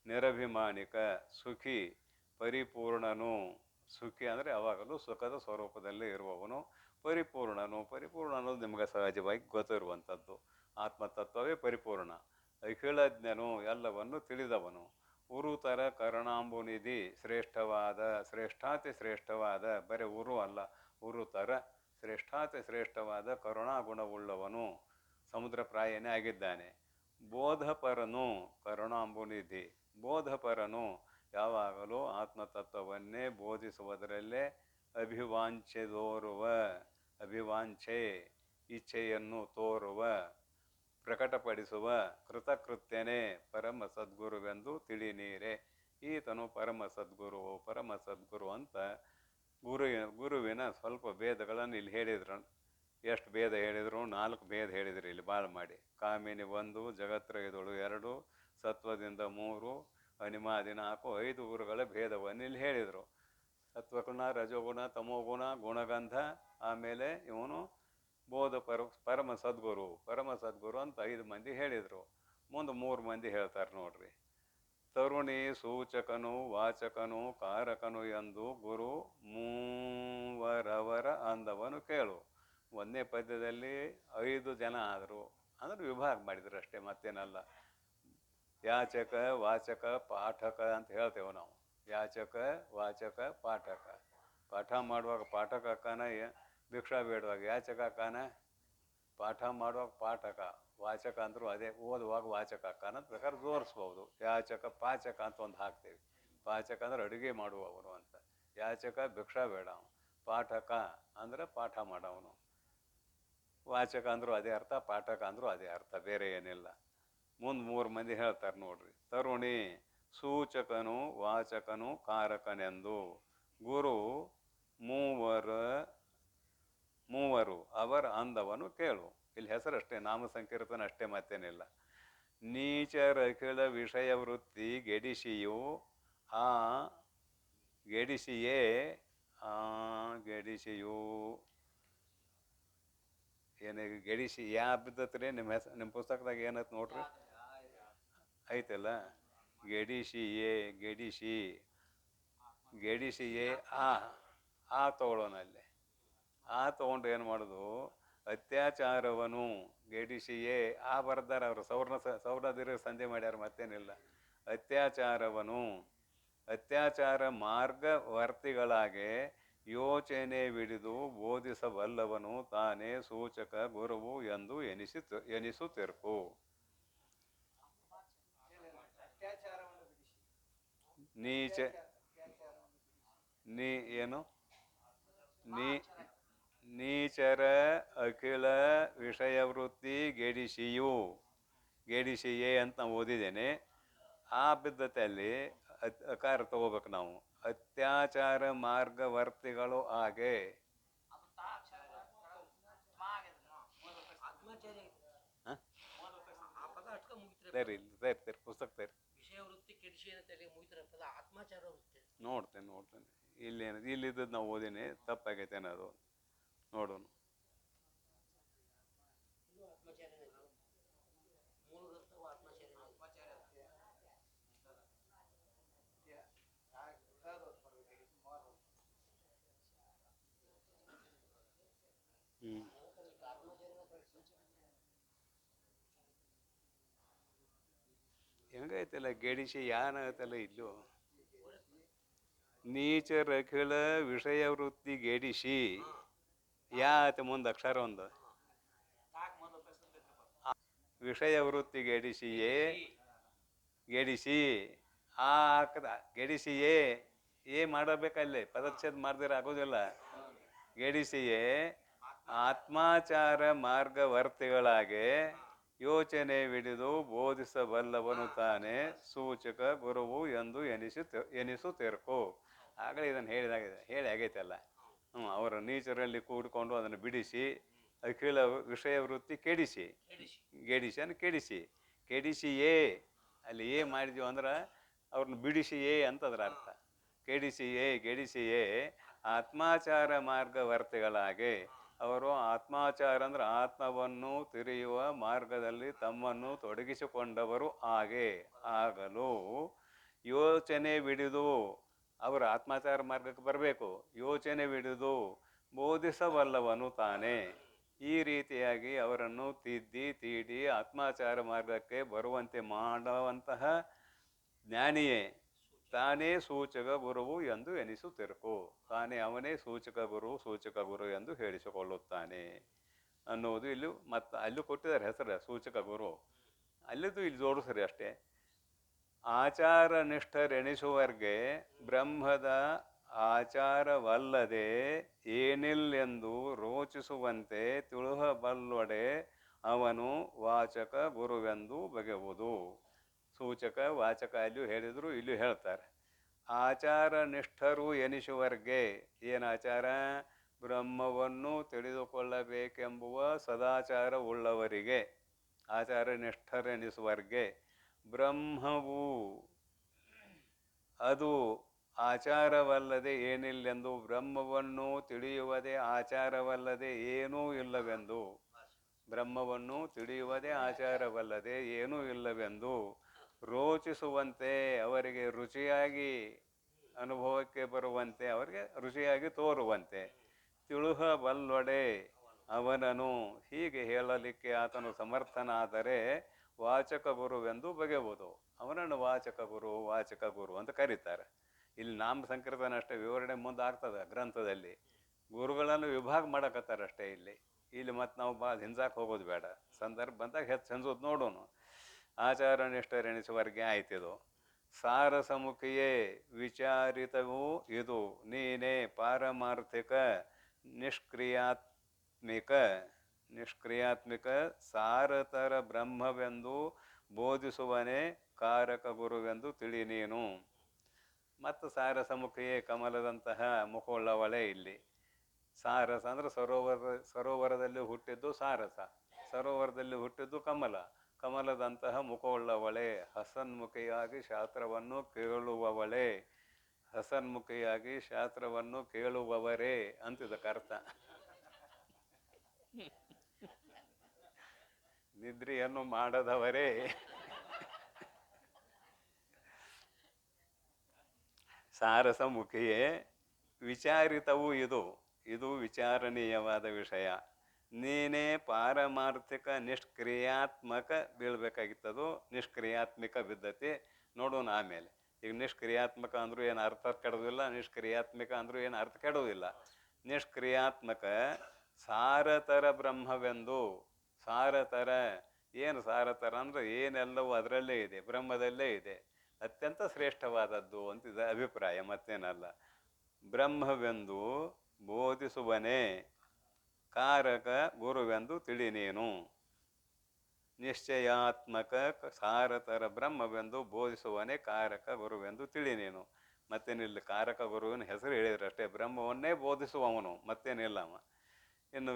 ನಿರಭಿಮಾನಿಕ ಸುಖಿ ಪರಿಪೂರ್ಣನು. ಸುಖಿ ಅಂದರೆ ಯಾವಾಗಲೂ ಸುಖದ ಸ್ವರೂಪದಲ್ಲೇ ಇರುವವನು. ಪರಿಪೂರ್ಣ ಅನ್ನೋದು ನಿಮಗೆ ಸಹಜವಾಗಿ ಗೊತ್ತಿರುವಂಥದ್ದು. ಆತ್ಮತತ್ವವೇ ಪರಿಪೂರ್ಣ. ಅಖಿಳಜ್ಞನು, ಎಲ್ಲವನ್ನು ತಿಳಿದವನು. ಉರುತರ ಕರುಣಾಂಬುನಿಧಿ, ಶ್ರೇಷ್ಠಾತಿ ಶ್ರೇಷ್ಠವಾದ, ಬರೀ ಉರು ಅಲ್ಲ, ಉರುತರ ಶ್ರೇಷ್ಠಾತಿ ಶ್ರೇಷ್ಠವಾದ ಕರುಣಾಗುಣವುಳ್ಳವನು, ಸಮುದ್ರ ಪ್ರಾಯನೇ ಆಗಿದ್ದಾನೆ. ಬೋಧಪರನು, ಕರುಣಾಂಬುನಿಧಿ ಬೋಧಪರನು, ಯಾವಾಗಲೂ ಆತ್ಮತತ್ವವನ್ನೇ ಬೋಧಿಸುವುದರಲ್ಲೇ ಅಭಿವಾಂಚೆ ಇಚ್ಛೆಯನ್ನು ತೋರುವ, ಪ್ರಕಟಪಡಿಸುವ ಕೃತಕೃತ್ಯನೇ ಪರಮ ಸದ್ಗುರುವೆಂದು ತಿಳಿ ನೀರೇ. ಈತನು ಪರಮ ಸದ್ಗುರು ಅಂತ ಗುರುವಿನ ಸ್ವಲ್ಪ ಭೇದಗಳನ್ನು ಇಲ್ಲಿ ಹೇಳಿದ್ರು. ಎಷ್ಟು ಭೇದ ಹೇಳಿದ್ರು? 4 ಭೇದ ಹೇಳಿದ್ರು ಇಲ್ಲಿ ಭಾಳ ಮಾಡಿ. ಕಾಮಿನಿ 1, ಜಗತ್ರಯದಳು 2, ಸತ್ವದಿಂದ 3, ಅನಿಮಾದಿ 4, 5 ಗುರುಗಳ ಭೇದವನ್ನು ಇಲ್ಲಿ ಹೇಳಿದರು. ಸತ್ವಗುಣ, ರಜೋಗುಣ, ತಮೋಗುಣ, ಗುಣಗಂಧ, ಆಮೇಲೆ ಇವನು ಪರಮ ಸದ್ಗುರು ಅಂತ 5 ಮಂದಿ ಹೇಳಿದರು. ಮುಂದೆ 3 ಮಂದಿ ಹೇಳ್ತಾರೆ ನೋಡ್ರಿ. ತರುಣಿ ಸೂಚಕನು ವಾಚಕನು ಕಾರಕನು ಎಂದು ಗುರು ಮೂವರವರ ಅಂದವನು ಕೇಳು. 1ನೇ ಪದ್ಯದಲ್ಲಿ 5 ಜನ ಆದರು, ಅಂದ್ರೆ ವಿಭಾಗ ಮಾಡಿದ್ರು ಅಷ್ಟೇ, ಮತ್ತೇನಲ್ಲ. ಯಾಚಕ, ವಾಚಕ, ಪಾಠಕ ಅಂತ ಹೇಳ್ತೇವೆ ನಾವು. ಯಾಚಕ, ವಾಚಕ, ಪಾಠಕ. ಪಾಠ ಮಾಡುವಾಗ ಪಾಠಕ ಅಕ್ಕನ, ಭಿಕ್ಷಾ ಬೇಡುವಾಗ ಯಾಚಕ ಅಕ್ಕನ, ಪಾಠ ಮಾಡುವಾಗ ಪಾಠಕ, ವಾಚಕ ಅಂದರು ಅದೇ, ಓದುವಾಗ ವಾಚಕ ಅಕ್ಕನ ಅಂತ ಬೇಕಾದ್ರೆ ಜೋಡಿಸ್ಬೋದು. ಯಾಚಕ ಪಾಚಕ ಅಂತ ಒಂದು ಹಾಕ್ತೇವೆ. ಪಾಚಕ ಅಂದ್ರೆ ಅಡುಗೆ ಮಾಡುವವನು ಅಂತ. ಯಾಚಕ ಭಿಕ್ಷಾ ಬೇಡವ. ಪಾಠಕ ಅಂದ್ರೆ ಪಾಠ ಮಾಡವನು. ವಾಚಕ ಅಂದರೂ ಅದೇ ಅರ್ಥ, ಪಾಠಕ ಅಂದರೂ ಅದೇ ಅರ್ಥ, ಬೇರೆ ಏನಿಲ್ಲ. ಮುಂದೆ 3 ಮಂದಿ ಹೇಳ್ತಾರೆ ನೋಡ್ರಿ. ತರುಣಿ ಸೂಚಕನು ವಾಚಕನು ಕಾರಕನೆಂದು ಗುರು ಮೂವರು ಅವರ ಅಂದವನು ಕೇಳು. ಇಲ್ಲಿ ಹೆಸರಷ್ಟೇ, ನಾಮ ಸಂಕೀರ್ತನ ಅಷ್ಟೇ, ಮತ್ತೇನಿಲ್ಲ. ನೀಚರಖಿಳ ವಿಷಯ ವೃತ್ತಿ ಗೆಡಿಸಿಯು ಆ ಗೆಡಿಸಿಯೇ ಗೆಡಿಸಿಯು ಏನಾಗ ಗೆಡಿಸಿ ಯಾ ಬಿದ್ದತ್ರಿ ನಿಮ್ಮ ಪುಸ್ತಕದಾಗ ಏನತ್ ನೋಡ್ರಿ, ಐತಲ್ಲ. ಗೆಡಿಸಿಯೇ ಗೆಡಿಸಿಯೇ ಆ ತಗೊಳ್ಳೋಣ ಅಲ್ಲಿ. ಆ ತಗೊಂಡು ಏನು ಮಾಡೋದು, ಅತ್ಯಾಚಾರವನು ಗೆಡಿಸಿಯೇ ಆ ಬರ್ದಾರ ಅವರು, ಸೌರ್ಣದಿರ ಸಂಧಿ ಮಾಡ್ಯಾರ, ಮತ್ತೇನಿಲ್ಲ. ಅತ್ಯಾಚಾರ ಮಾರ್ಗವರ್ತಿಗಳಾಗೆ ಯೋಚನೆ ಬಿಡಿದು ಬೋಧಿಸಬಲ್ಲವನು ತಾನೇ ಸೂಚಕ ಗುರುವು ಎಂದು ಎನಿಸುತ್ತಿರ್ಕು. ಏನು ನೀಚರ ಅಖಿಳ ವಿಷಯವೃತ್ತಿ ಗೆಡಿಸಿಯೇ ಅಂತ ನಾವು ಓದಿದ್ದೇನೆ. ಆ ಬಿದ್ದತೆಯಲ್ಲಿ ಅಕಾರ ತಗೋಬೇಕು ನಾವು. ಅತ್ಯಾಚಾರ ಮಾರ್ಗವರ್ತಿಗಳು ಹಾಗೆ ಪುಸ್ತಕ ನೋಡ್ತೇನೆ ಇಲ್ಲಿದ್ದದ್ದು ನಾವು ಓದಿನಿ, ತಪ್ಪಾಗೈತೇನೆ ಅದು, ನೋಡೋಣ. ಹೆಂಗೈತಲ್ಲ ಗೆಡಿಸಿ ಯಾನಾಗತ್ತಲ್ಲ ಇಲ್ಲೂ. ನೀಚರಖಿಳ ವಿಷಯ ವೃತ್ತಿ ಗೆಡಿಸಿ ಯಾತ ಮುಂದೆ ಅಕ್ಷರ ಒಂದು ವಿಷಯ ವೃತ್ತಿ ಗೆಡಿಸಿ ಹಾಕದ ಗೆಡಿಸಿಯೇ ಮಾಡಬೇಕಲ್ಲೇ, ಪದಚ್ಛೇದ ಮಾಡಿದ್ರೆ ಆಗೋದಿಲ್ಲ. ಗೆಡಿಸಿಯೇ ಆತ್ಮಾಚಾರ ಮಾರ್ಗವರ್ತಿಗಳಾಗೆ ಯೋಚನೆ ಬಿಡಿದು ಬೋಧಿಸಬಲ್ಲವನು ತಾನೇ ಸೂಚಕ ಗುರುವು ಎಂದು ಎನಿಸುತ್ತಿರ್ಕು. ಆಗಲೇ ಇದನ್ನು ಹೇಳಿ ಆಗೈತಲ್ಲ. ಅವರ ನೀಚರಲ್ಲಿ ಕೂಡಿಕೊಂಡು ಅದನ್ನು ಬಿಡಿಸಿ ಅಖಿಳ ವಿಷಯ ವೃತ್ತಿ ಕೆಡಿಸಿಯೇ ಅಲ್ಲಿ ಮಾಡಿದ್ವಿ ಅಂದ್ರೆ ಅವ್ರನ್ನ ಬಿಡಿಸಿಯೇ ಅಂತದ್ರ ಅರ್ಥ. ಗೆಡಿಸಿಯೇ ಆತ್ಮಾಚಾರ ಮಾರ್ಗವರ್ತಿಗಳಾಗೆ, ಅವರು ಆತ್ಮಾಚಾರ ಅಂದ್ರೆ ಆತ್ಮವನ್ನು ತಿರಿಯುವ ಮಾರ್ಗದಲ್ಲಿ ತಮ್ಮನ್ನು ತೊಡಗಿಸಿಕೊಂಡವರು ಆಗಲು ಯೋಚನೆ ಬಿಡಿದು, ಅವರು ಆತ್ಮಾಚಾರ ಮಾರ್ಗಕ್ಕೆ ಬರಬೇಕು, ಯೋಚನೆ ಬಿಡಿದು ಬೋಧಿಸಬಲ್ಲವನು ತಾನೇ. ಈ ರೀತಿಯಾಗಿ ಅವರನ್ನು ತೀಡಿ ಆತ್ಮಾಚಾರ ಮಾರ್ಗಕ್ಕೆ ಬರುವಂತೆ ಮಾಡುವಂತಹ ಜ್ಞಾನಿಯೇ ತಾನೇ ಸೂಚಕ ಗುರುವು ಎಂದು ಎನಿಸುತ್ತಿರ್ಕು. ತಾನೇ ಅವನೇ ಸೂಚಕ ಗುರು ಎಂದು ಹೇಳಿಸಿಕೊಳ್ಳುತ್ತಾನೆ ಅನ್ನುವುದು ಇಲ್ಲಿ. ಮತ್ತು ಅಲ್ಲೂ ಕೊಟ್ಟಿದ್ದಾರೆ ಹೆಸರು ಸೂಚಕ ಗುರು, ಅಲ್ಲಿದ್ದು ಇಲ್ಲಿ ಜೋಡಿಸ್ರಿ ಅಷ್ಟೇ. ಆಚಾರ ನಿಷ್ಠರೆಣಿಸುವರ್ಗೆ ಬ್ರಹ್ಮದ ಆಚಾರವಲ್ಲದೆ ಏನಿಲ್ಲೆಂದು ರೋಚಿಸುವಂತೆ ತಿಳುಹಬಲ್ಲೊಡೆ ಅವನು ವಾಚಕ ಗುರುವೆಂದು ಬಗೆವುದು. ಸೂಚಕ ವಾಚಕ ಅಲ್ಲೂ ಹೇಳಿದ್ರು, ಇಲ್ಲೂ ಹೇಳ್ತಾರೆ. ಆಚಾರ ನಿಷ್ಠರು ಎನಿಸುವರ್ಗೆ ಏನಾಚಾರ? ಬ್ರಹ್ಮವನ್ನು ತಿಳಿದುಕೊಳ್ಳಬೇಕೆಂಬುವ ಸದಾಚಾರ ಉಳ್ಳವರಿಗೆ ಆಚಾರ ನಿಷ್ಠರೆನಿಸುವರ್ಗೆ ಬ್ರಹ್ಮವು ಅದು ಆಚಾರವಲ್ಲದೆ ಏನಿಲ್ಲೆಂದು, ಬ್ರಹ್ಮವನ್ನು ತಿಳಿಯುವುದೇ ಆಚಾರವಲ್ಲದೆ ಏನೂ ಇಲ್ಲವೆಂದು, ಬ್ರಹ್ಮವನ್ನು ತಿಳಿಯುವುದೇ ಆಚಾರವಲ್ಲದೆ ಏನೂ ಇಲ್ಲವೆಂದು ರೋಚಿಸುವಂತೆ, ಅವರಿಗೆ ರುಚಿಯಾಗಿ ಅನುಭವಕ್ಕೆ ಬರುವಂತೆ, ಅವರಿಗೆ ರುಚಿಯಾಗಿ ತೋರುವಂತೆ ತಿಳುಹಬಲ್ಲೊಡೆ ಅವನನು. ಹೀಗೆ ಹೇಳಲಿಕ್ಕೆ ಆತನು ಸಮರ್ಥನಾದರೆ ವಾಚಕ ಗುರುವೆಂದು ಬಗೆಯುವುದು. ಅವನನ್ನು ವಾಚಕ ಗುರು ಅಂತ ಕರೀತಾರೆ. ಇಲ್ಲಿ ನಾಮ ಸಂಕೀರ್ತನ ಅಷ್ಟೇ ವಿವರಣೆ ಮುಂದೆ ಆಗ್ತದೆ ಗ್ರಂಥದಲ್ಲಿ. ಗುರುಗಳನ್ನು ವಿಭಾಗ ಮಾಡಕತ್ತಾರಷ್ಟೇ ಇಲ್ಲಿ ಮತ್ತು ನಾವು ಭಾಳ ಹಿಂಸಾಕ್ ಹೋಗೋದು ಬೇಡ. ಸಂದರ್ಭ ಬಂದಾಗ ಹೆಚ್ಚು ಹಂಚೋದು ನೋಡೋಣ. ಆಚಾರ ನಿಷ್ಠರೆಣಿಸುವರ್ಗೆ ಆಯ್ತಿದು. ಸಾರಸಮುಖಿಯೇ ವಿಚಾರಿತವೂ ಇದು, ನೀನೇ ಪಾರಮಾರ್ಥಿಕ ನಿಷ್ಕ್ರಿಯಾತ್ಮಿಕ ಸಾರತರ ಬ್ರಹ್ಮವೆಂದು ಬೋಧಿಸುವನೇ ಕಾರಕ ಗುರುವೆಂದು ತಿಳಿ ನೀನು. ಮತ್ತು ಸಾರಸಮುಖಿಯೇ ಕಮಲದಂತಹ ಮುಖವುಳ್ಳವಳೆ. ಇಲ್ಲಿ ಸಾರಸ ಅಂದ್ರೆ ಸರೋವರದಲ್ಲಿ ಹುಟ್ಟಿದ್ದು ಸಾರಸ. ಸರೋವರದಲ್ಲಿ ಹುಟ್ಟಿದ್ದು ಕಮಲ. ಕಮಲದಂತಹ ಮುಖವುಳ್ಳವಳೆ, ಹಸನ್ಮುಖಿಯಾಗಿ ಶಾಸ್ತ್ರವನ್ನು ಕೇಳುವವಳೆ, ಹಸನ್ಮುಖಿಯಾಗಿ ಶಾಸ್ತ್ರವನ್ನು ಕೇಳುವವರೇ ಅಂತಿದ್ದಕ್ಕೆ ಅರ್ಥ. ನಿದ್ರೆಯನ್ನು ಮಾಡದವರೇ. ಸಾರಸಮುಖಿಯೇ, ವಿಚಾರಿತವೂ ಇದು ವಿಚಾರಣೀಯವಾದ ವಿಷಯ. ನೀನೇ ಪಾರಮಾರ್ಥಿಕ ನಿಷ್ಕ್ರಿಯಾತ್ಮಕ ಬೀಳ್ಬೇಕಾಗಿತ್ತದು, ನಿಷ್ಕ್ರಿಯಾತ್ಮಕ ಬಿದ್ದತಿ. ನೋಡೋಣ ಆಮೇಲೆ. ಈಗ ನಿಷ್ಕ್ರಿಯಾತ್ಮಕ ಅಂದ್ರೂ ಏನು ಅರ್ಥ ಕೆಡೋದಿಲ್ಲ, ನಿಷ್ಕ್ರಿಯಾತ್ಮಕ ಅಂದ್ರೂ ಏನು ಅರ್ಥ ಕೆಡೋದಿಲ್ಲ. ನಿಷ್ಕ್ರಿಯಾತ್ಮಕ ಸಾರತರ ಬ್ರಹ್ಮವೆಂದು. ಸಾರತರ ಏನು ಸಾರತರ ಅಂದ್ರೆ ಏನೆಲ್ಲವೂ ಅದರಲ್ಲೇ ಇದೆ, ಬ್ರಹ್ಮದಲ್ಲೇ ಇದೆ, ಅತ್ಯಂತ ಶ್ರೇಷ್ಠವಾದದ್ದು ಅಂತಿದೆ ಅಭಿಪ್ರಾಯ, ಮತ್ತೇನಲ್ಲ. ಬ್ರಹ್ಮವೆಂದು ಬೋಧಿಸುವನೇ ಕಾರಕ ಗುರುವೆಂದು ತಿಳಿ ನೀನು. ನಿಶ್ಚಯಾತ್ಮಕ ಸಾರತರ ಬ್ರಹ್ಮವೆಂದು ಬೋಧಿಸುವನೇ ಕಾರಕ ಗುರುವೆಂದು ತಿಳಿ ನೀನು. ಮತ್ತೇನಿಲ್ಲ, ಕಾರಕ ಗುರುವಿನ ಹೆಸರು ಹೇಳಿದ್ರಷ್ಟೇ, ಬ್ರಹ್ಮವನ್ನೇ ಬೋಧಿಸುವವನು, ಮತ್ತೇನಿಲ್ಲವ. ಇನ್ನು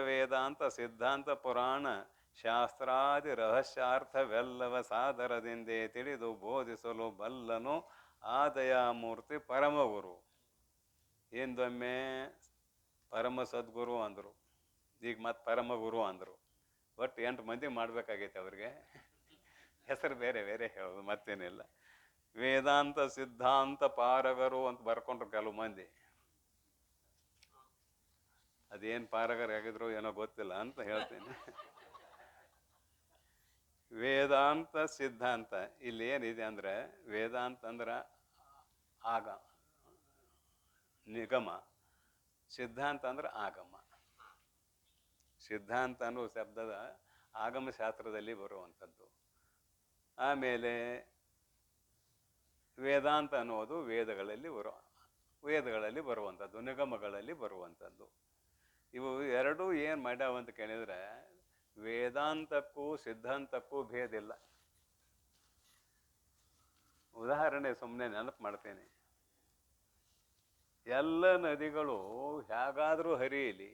ವೇದಾಂತ ಸಿದ್ಧಾಂತ ಪುರಾಣ ಶಾಸ್ತ್ರಾದಿ ರಹಸ್ಯಾರ್ಥವೆಲ್ಲವ ಸಾದರದಿಂದೇ ತಿಳಿದು ಬೋಧಿಸಲು ಬಲ್ಲನು ಆ ದಯಾಮೂರ್ತಿ ಪರಮಗುರು. ಎಂದೊಮ್ಮೆ ಪರಮ ಸದ್ಗುರು ಅಂದರು, ಈಗ ಮತ್ತೆ ಪರಮಗುರು ಅಂದರು. ಒಟ್ಟು 8 ಮಂದಿ ಮಾಡಬೇಕಾಗೈತೆ ಅವ್ರಿಗೆ, ಹೆಸರು ಬೇರೆ ಬೇರೆ ಹೇಳೋದು, ಮತ್ತೇನಿಲ್ಲ. ವೇದಾಂತ ಸಿದ್ಧಾಂತ ಪಾರಗರು ಅಂತ ಬರ್ಕೊಂಡ್ರು ಕೆಲವು ಮಂದಿ. ಅದೇನು ಪಾರಗರ್ ಆಗಿದ್ರು ಏನೋ ಗೊತ್ತಿಲ್ಲ ಅಂತ ಹೇಳ್ತೀನಿ. ವೇದಾಂತ ಸಿದ್ಧಾಂತ ಇಲ್ಲಿ ಏನಿದೆ ಅಂದರೆ, ವೇದಾಂತ ಅಂದ್ರೆ ಆಗ ನಿಗಮ, ಸಿದ್ಧಾಂತ ಅಂದ್ರೆ ಆಗಮ. ಸಿದ್ಧಾಂತ ಅನ್ನೋ ಶಬ್ದದ ಆಗಮ ಶಾಸ್ತ್ರದಲ್ಲಿ ಬರುವಂಥದ್ದು. ಆಮೇಲೆ ವೇದಾಂತ ಅನ್ನೋದು ವೇದಗಳಲ್ಲಿ ಬರುವಂಥದ್ದು, ನಿಗಮಗಳಲ್ಲಿ ಬರುವಂಥದ್ದು. ಇವು ಎರಡೂ ಏನು ಮಾಡ್ಯಾವ ಅಂತ ಕೇಳಿದರೆ, ವೇದಾಂತಕ್ಕೂ ಸಿದ್ಧಾಂತಕ್ಕೂ ಭೇದ ಇಲ್ಲ. ಉದಾಹರಣೆ ಸುಮ್ಮನೆ ನೆನಪು ಮಾಡ್ತೇನೆ. ಎಲ್ಲ ನದಿಗಳು ಹೇಗಾದರೂ ಹರಿಯಲಿ,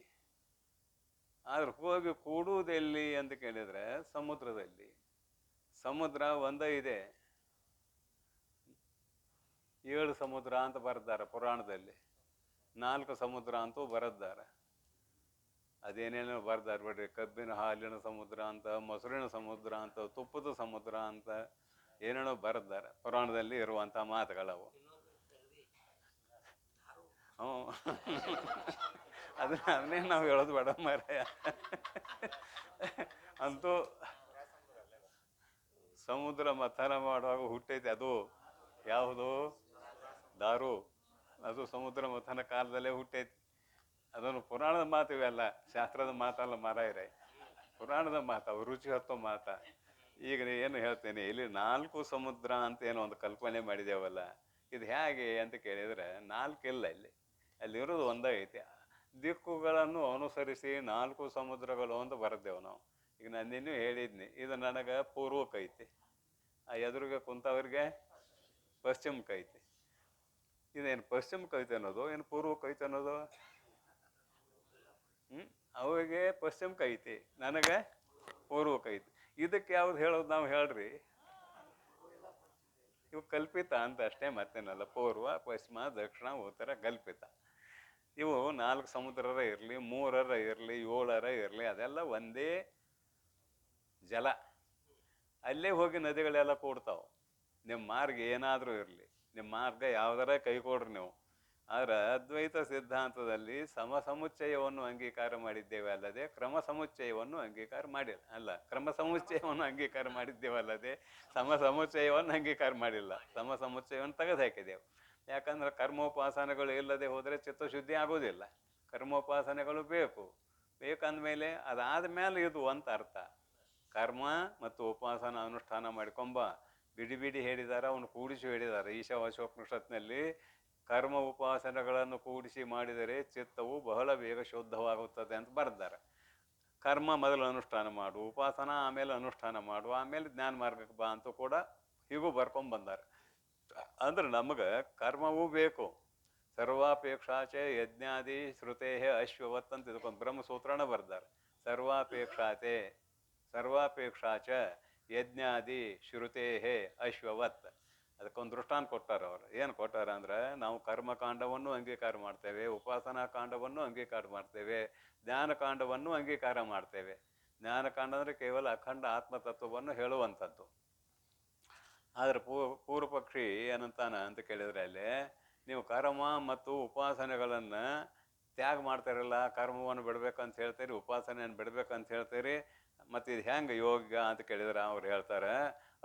ಆದ್ರೆ ಹೋಗಿ ಕೂಡುವುದೆಲ್ಲಿ ಅಂತ ಕೇಳಿದರೆ ಸಮುದ್ರದಲ್ಲಿ. ಸಮುದ್ರ ಒಂದೇ ಇದೆ, 7 ಸಮುದ್ರ ಅಂತ ಬರ್ದಾರ ಪುರಾಣದಲ್ಲಿ, 4 ಸಮುದ್ರ ಅಂತೂ ಬರದ್ದಾರೆ. ಅದೇನೇನೋ ಬರ್ದಾರ ಬಿಡ್ರಿ, ಕಬ್ಬಿನ ಹಾಲಿನ ಸಮುದ್ರ ಅಂತ, ಮೊಸರಿನ ಸಮುದ್ರ ಅಂತ, ತುಪ್ಪದ ಸಮುದ್ರ ಅಂತ ಏನೇನೋ ಬರೆದಾರೆ ಪುರಾಣದಲ್ಲಿ ಇರುವಂಥ ಮಾತುಗಳವು. ಹ್ಞೂ ಅದನ್ನೇ ನಾವು ಹೇಳೋದು ಬೇಡ ಮಾರಾಯ. ಅಂತೂ ಸಮುದ್ರ ಮಥನ ಮಾಡುವಾಗ ಹುಟ್ಟೈತೆ ಅದು ಯಾವುದು, ದಾರು. ಅದು ಸಮುದ್ರ ಮಥನ ಕಾಲದಲ್ಲೇ ಹುಟ್ಟೈತಿ. ಅದನ್ನು ಪುರಾಣದ ಮಾತು, ಇವೆಲ್ಲ ಶಾಸ್ತ್ರದ ಮಾತಲ್ಲ ಮಾರಾಯರೆ, ಪುರಾಣದ ಮಾತು, ಅವು ರುಚಿ ಹತ್ತೋ ಮಾತ. ಈಗ ಏನು ಹೇಳ್ತೇನೆ, ಇಲ್ಲಿ 4 ಸಮುದ್ರ ಅಂತ ಏನೋ ಒಂದು ಕಲ್ಪನೆ ಮಾಡಿದೇವಲ್ಲ, ಇದು ಹೇಗೆ ಅಂತ ಕೇಳಿದರೆ 4 ಇಲ್ಲ, ಅಲ್ಲಿರೋದು ಒಂದೇ ಐತಿ. ದಿಕ್ಕುಗಳನ್ನು ಅನುಸರಿಸಿ 4 ಸಮುದ್ರಗಳು ಅಂತ ಬರೆದೇವು ನಾವು. ಈಗ ನಾನು ನಿನ್ನೂ ಹೇಳಿದ್ನಿ, ಇದು ನನಗೆ ಪೂರ್ವಕ್ಕೈತಿ, ಆ ಎದುರಿಗೆ ಕುಂತವ್ರಿಗೆ ಪಶ್ಚಿಮಕ್ಕೈತಿ. ಇದೇನು ಪಶ್ಚಿಮಕ್ಕೈತಿ ಅನ್ನೋದು, ಏನು ಪೂರ್ವಕ್ಕೈತಿ ಅನ್ನೋದು? ಅವಿಗೆ ಪಶ್ಚಿಮಕ್ಕೈತಿ, ನನಗೆ ಪೂರ್ವಕ್ಕೈತಿ. ಇದಕ್ಕೆ ಯಾವ್ದು ಹೇಳೋದು ನಾವು ಹೇಳ್ರಿ? ಇವು ಕಲ್ಪಿತ ಅಂತ ಅಷ್ಟೇ, ಮತ್ತೇನಲ್ಲ. ಪೂರ್ವ, ಪಶ್ಚಿಮ, ದಕ್ಷಿಣ, ಉತ್ತರ ಕಲ್ಪಿತ. ಇವು 4 ಸಮುದ್ರರ ಇರಲಿ, 3 ಇರಲಿ, 7 ಇರಲಿ, ಅದೆಲ್ಲ ಒಂದೇ ಜಲ. ಅಲ್ಲೇ ಹೋಗಿ ನದಿಗಳೆಲ್ಲ ಕೂಡ್ತಾವೆ. ನಿಮ್ಮ ಮಾರ್ಗ ಏನಾದರೂ ಇರಲಿ, ನಿಮ್ಮ ಮಾರ್ಗ ಯಾವ್ದಾರ ಕೈಕೊಡ್ರಿ ನೀವು. ಆದರೆ ಅದ್ವೈತ ಸಿದ್ಧಾಂತದಲ್ಲಿ ಸಮಸಮುಚ್ಚಯವನ್ನು ಅಂಗೀಕಾರ ಮಾಡಿದ್ದೇವೆ ಅಲ್ಲದೆ ಕ್ರಮ ಸಮುಚ್ಚಯವನ್ನು ಅಂಗೀಕಾರ ಮಾಡಿಲ್ಲ. ಕ್ರಮ ಸಮುಚ್ಚಯವನ್ನು ಅಂಗೀಕಾರ ಮಾಡಿದ್ದೇವಲ್ಲದೆ ಸಮಸಮುಚ್ಚಯವನ್ನು ಅಂಗೀಕಾರ ಮಾಡಿಲ್ಲ. ಸಮಸಮುಚ್ಚಯವನ್ನು ತೆಗೆದು ಹಾಕಿದೆವು. ಯಾಕಂದ್ರೆ ಕರ್ಮೋಪಾಸನೆಗಳು ಇಲ್ಲದೆ ಹೋದರೆ ಚಿತ್ತಶುದ್ಧಿ ಆಗೋದಿಲ್ಲ. ಕರ್ಮೋಪಾಸನೆಗಳು ಬೇಕಂದ್ಮೇಲೆ ಅದಾದ ಮೇಲೆ ಇದು ಅಂತ ಅರ್ಥ. ಕರ್ಮ ಮತ್ತು ಉಪಾಸನ ಅನುಷ್ಠಾನ ಮಾಡಿಕೊಂಬ ಬಿಡಿ ಹೇಳಿದ್ದಾರೆ, ಅವನು ಕೂಡಿಸಿ ಹೇಳಿದ್ದಾರೆ. ಈಶಾವಾಸ್ಯೋಪನಿಷತ್ನಲ್ಲಿ ಕರ್ಮ ಉಪಾಸನೆಗಳನ್ನು ಕೂಡಿಸಿ ಮಾಡಿದರೆ ಚಿತ್ತವು ಬಹಳ ಬೇಗ ಶುದ್ಧವಾಗುತ್ತದೆ ಅಂತ ಬರೆದ್ದಾರೆ. ಕರ್ಮ ಮೊದಲು ಅನುಷ್ಠಾನ ಮಾಡು, ಉಪಾಸನ ಆಮೇಲೆ ಅನುಷ್ಠಾನ ಮಾಡು, ಆಮೇಲೆ ಜ್ಞಾನ ಮಾರ್ಗಕ್ಕೆ ಬಾ ಅಂತ ಕೂಡ ಹೀಗೂ ಬರ್ಕೊಂಡ್ಬಂದಾರೆ. ಅಂದ್ರೆ ನಮಗೆ ಕರ್ಮವೂ ಬೇಕು. ಸರ್ವಾಪೇಕ್ಷಾಚೆ ಯಜ್ಞಾದಿ ಶ್ರುತೇ ಅಶ್ವವತ್ ಅಂತ ಇದಕ್ಕೊಂದು ಬ್ರಹ್ಮಸೂತ್ರನ ಬರ್ದಾರೆ. ಸರ್ವಾಪೇಕ್ಷಾತೆ ಸರ್ವಾಪೇಕ್ಷಾಚ ಯಜ್ಞಾದಿ ಶ್ರುತೇ ಅಶ್ವವತ್. ಅದಕ್ಕೊಂದು ದೃಷ್ಟಾಂತ ಕೊಟ್ಟಾರ ಅವರು. ಏನು ಕೊಟ್ಟಾರ ಅಂದ್ರೆ, ನಾವು ಕರ್ಮಕಾಂಡವನ್ನು ಅಂಗೀಕಾರ ಮಾಡ್ತೇವೆ, ಉಪಾಸನಾ ಕಾಂಡವನ್ನು ಅಂಗೀಕಾರ ಮಾಡ್ತೇವೆ, ಜ್ಞಾನಕಾಂಡವನ್ನು ಅಂಗೀಕಾರ ಮಾಡ್ತೇವೆ. ಜ್ಞಾನಕಾಂಡ ಅಂದರೆ ಕೇವಲ ಅಖಂಡ ಆತ್ಮತತ್ವವನ್ನು ಹೇಳುವಂಥದ್ದು. ಆದರೆ ಪೂರ್ವ ಪಕ್ಷಿ ಏನಂತಾನ ಅಂತ ಕೇಳಿದ್ರೆ, ಅಲ್ಲಿ ನೀವು ಕರ್ಮ ಮತ್ತು ಉಪಾಸನೆಗಳನ್ನು ತ್ಯಾಗ ಮಾಡ್ತಾರಲ್ಲ, ಕರ್ಮವನ್ನು ಬಿಡ್ಬೇಕಂತ ಹೇಳ್ತೀರಿ, ಉಪಾಸನೆಯನ್ನು ಬಿಡ್ಬೇಕಂತ ಹೇಳ್ತೀರಿ, ಮತ್ತು ಇದು ಹೆಂಗೆ ಯೋಗ ಅಂತ ಕೇಳಿದ್ರೆ ಅವ್ರು ಹೇಳ್ತಾರೆ